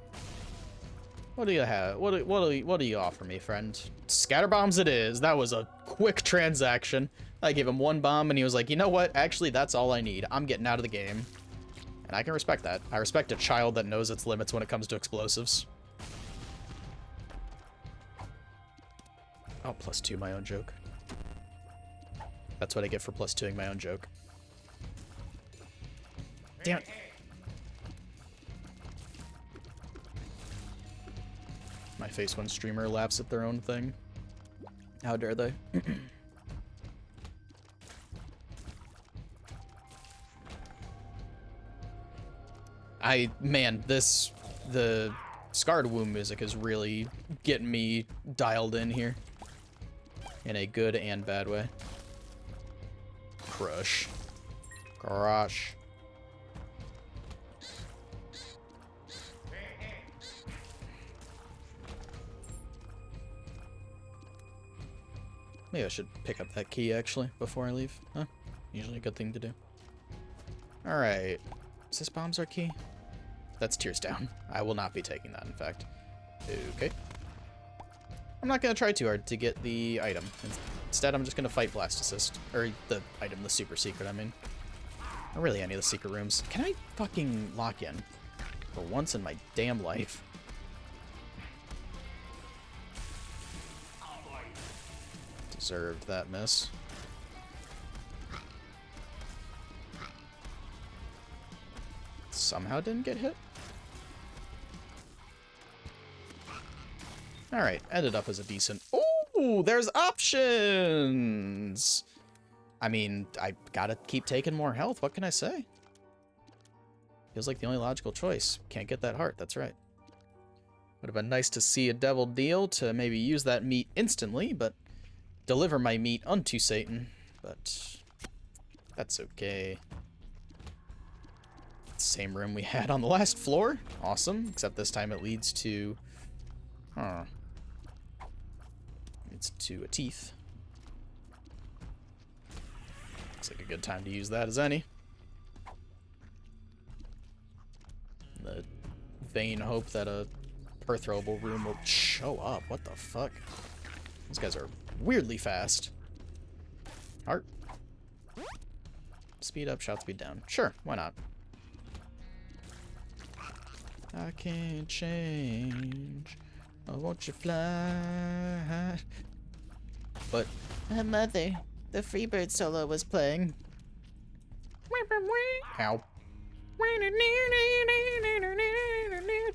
What do you have? What do you offer me, friend? Scatter bombs it is. That was a quick transaction. I gave him one bomb and he was like, you know what? Actually, that's all I need. I'm getting out of the game. And I can respect that. I respect a child that knows its limits when it comes to explosives. Oh, +2 my own joke. That's what I get for +2ing my own joke. Damn it. My face when streamer laughs at their own thing. How dare they? Man, the Scarred Womb music is really getting me dialed in here. In a good and bad way. Crush. Crush. Maybe I should pick up that key, actually, before I leave. Huh? Usually a good thing to do. Alright. Is this bombs our key? That's Tears Down. I will not be taking that, in fact. Okay. I'm not going to try too hard to get the item. Instead, I'm just going to fight Blastocyst. Or the item, the super secret, I mean. Not really any of the secret rooms. Can I fucking lock in? For once in my damn life. Deserved that miss. Somehow didn't get hit. Alright, ended up as a decent... Ooh, there's options! I mean, I gotta keep taking more health. What can I say? Feels like the only logical choice. Can't get that heart, that's right. Would have been nice to see a devil deal to maybe use that meat instantly, but deliver my meat unto Satan. But that's okay. Same room we had on the last floor. Awesome, except this time it leads to... Huh. It's to a teeth. Looks like a good time to use that as any. The vain hope that a earth throwable room will show up. What the fuck? These guys are weirdly fast. Heart. Speed up, shot speed down. Sure, why not? I can't change. Oh, won't you fly? But mother, the Freebird solo was playing. Ow.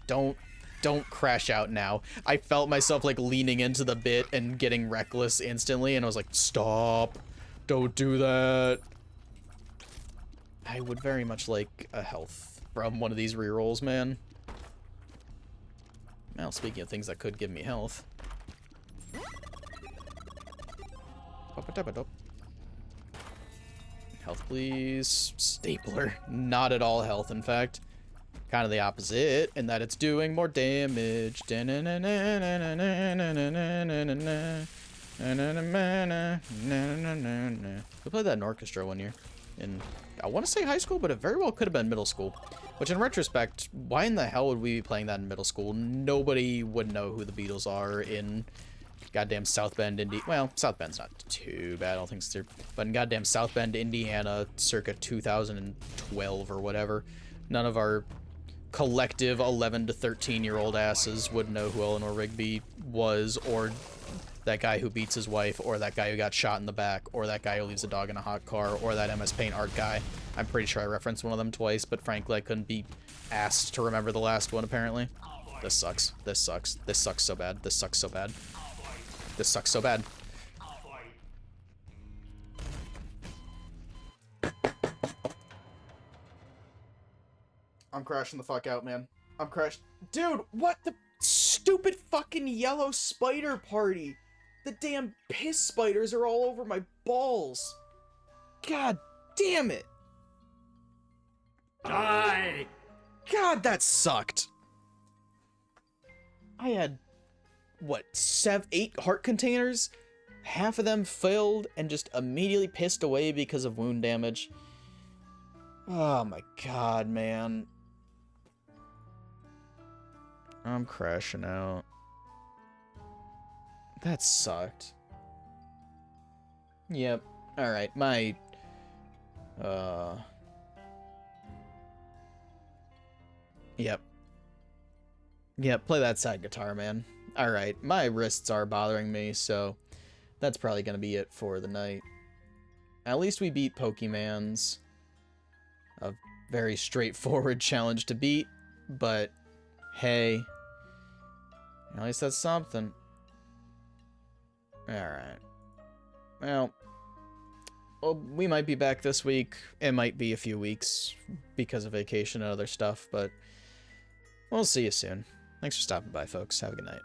Don't crash out now. I felt myself like leaning into the bit and getting reckless instantly, and I was like, stop. Don't do that. I would very much like a health from one of these rerolls, man. Well, speaking of things that could give me health. Health, please. Stapler. Not at all health, in fact. Kind of the opposite, in that it's doing more damage. Who played that in orchestra one year? I want to say high school, but it very well could have been middle school. Which, in retrospect, why in the hell would we be playing that in middle school? Nobody would know who the Beatles are in goddamn South Bend, Indiana. Well, South Bend's not too bad, I don't think it's too... But in goddamn South Bend, Indiana, circa 2012 or whatever, none of our collective 11 to 13-year-old asses would know who Eleanor Rigby was, or that guy who beats his wife, or that guy who got shot in the back, or that guy who leaves a dog in a hot car, or that MS Paint art guy. I'm pretty sure I referenced one of them twice, but frankly, I couldn't be asked to remember the last one, apparently. This sucks. This sucks. This sucks so bad. This sucks so bad. This sucks so bad. I'm crashing the fuck out, man. I'm crashed. Dude, what the stupid fucking yellow spider party? The damn piss spiders are all over my balls. God damn it. Die! God, that sucked. I had, what, 8 heart containers? Half of them filled and just immediately pissed away because of wound damage. Oh my god, man. I'm crashing out. That sucked. Yep. Alright, my... Yep. Yep, play that side guitar, man. Alright, my wrists are bothering me, so that's probably gonna be it for the night. At least we beat Pokemans. A very straightforward challenge to beat, but hey, at least that's something. Alright. Well, we might be back this week. It might be a few weeks because of vacation and other stuff, but we'll see you soon. Thanks for stopping by, folks. Have a good night.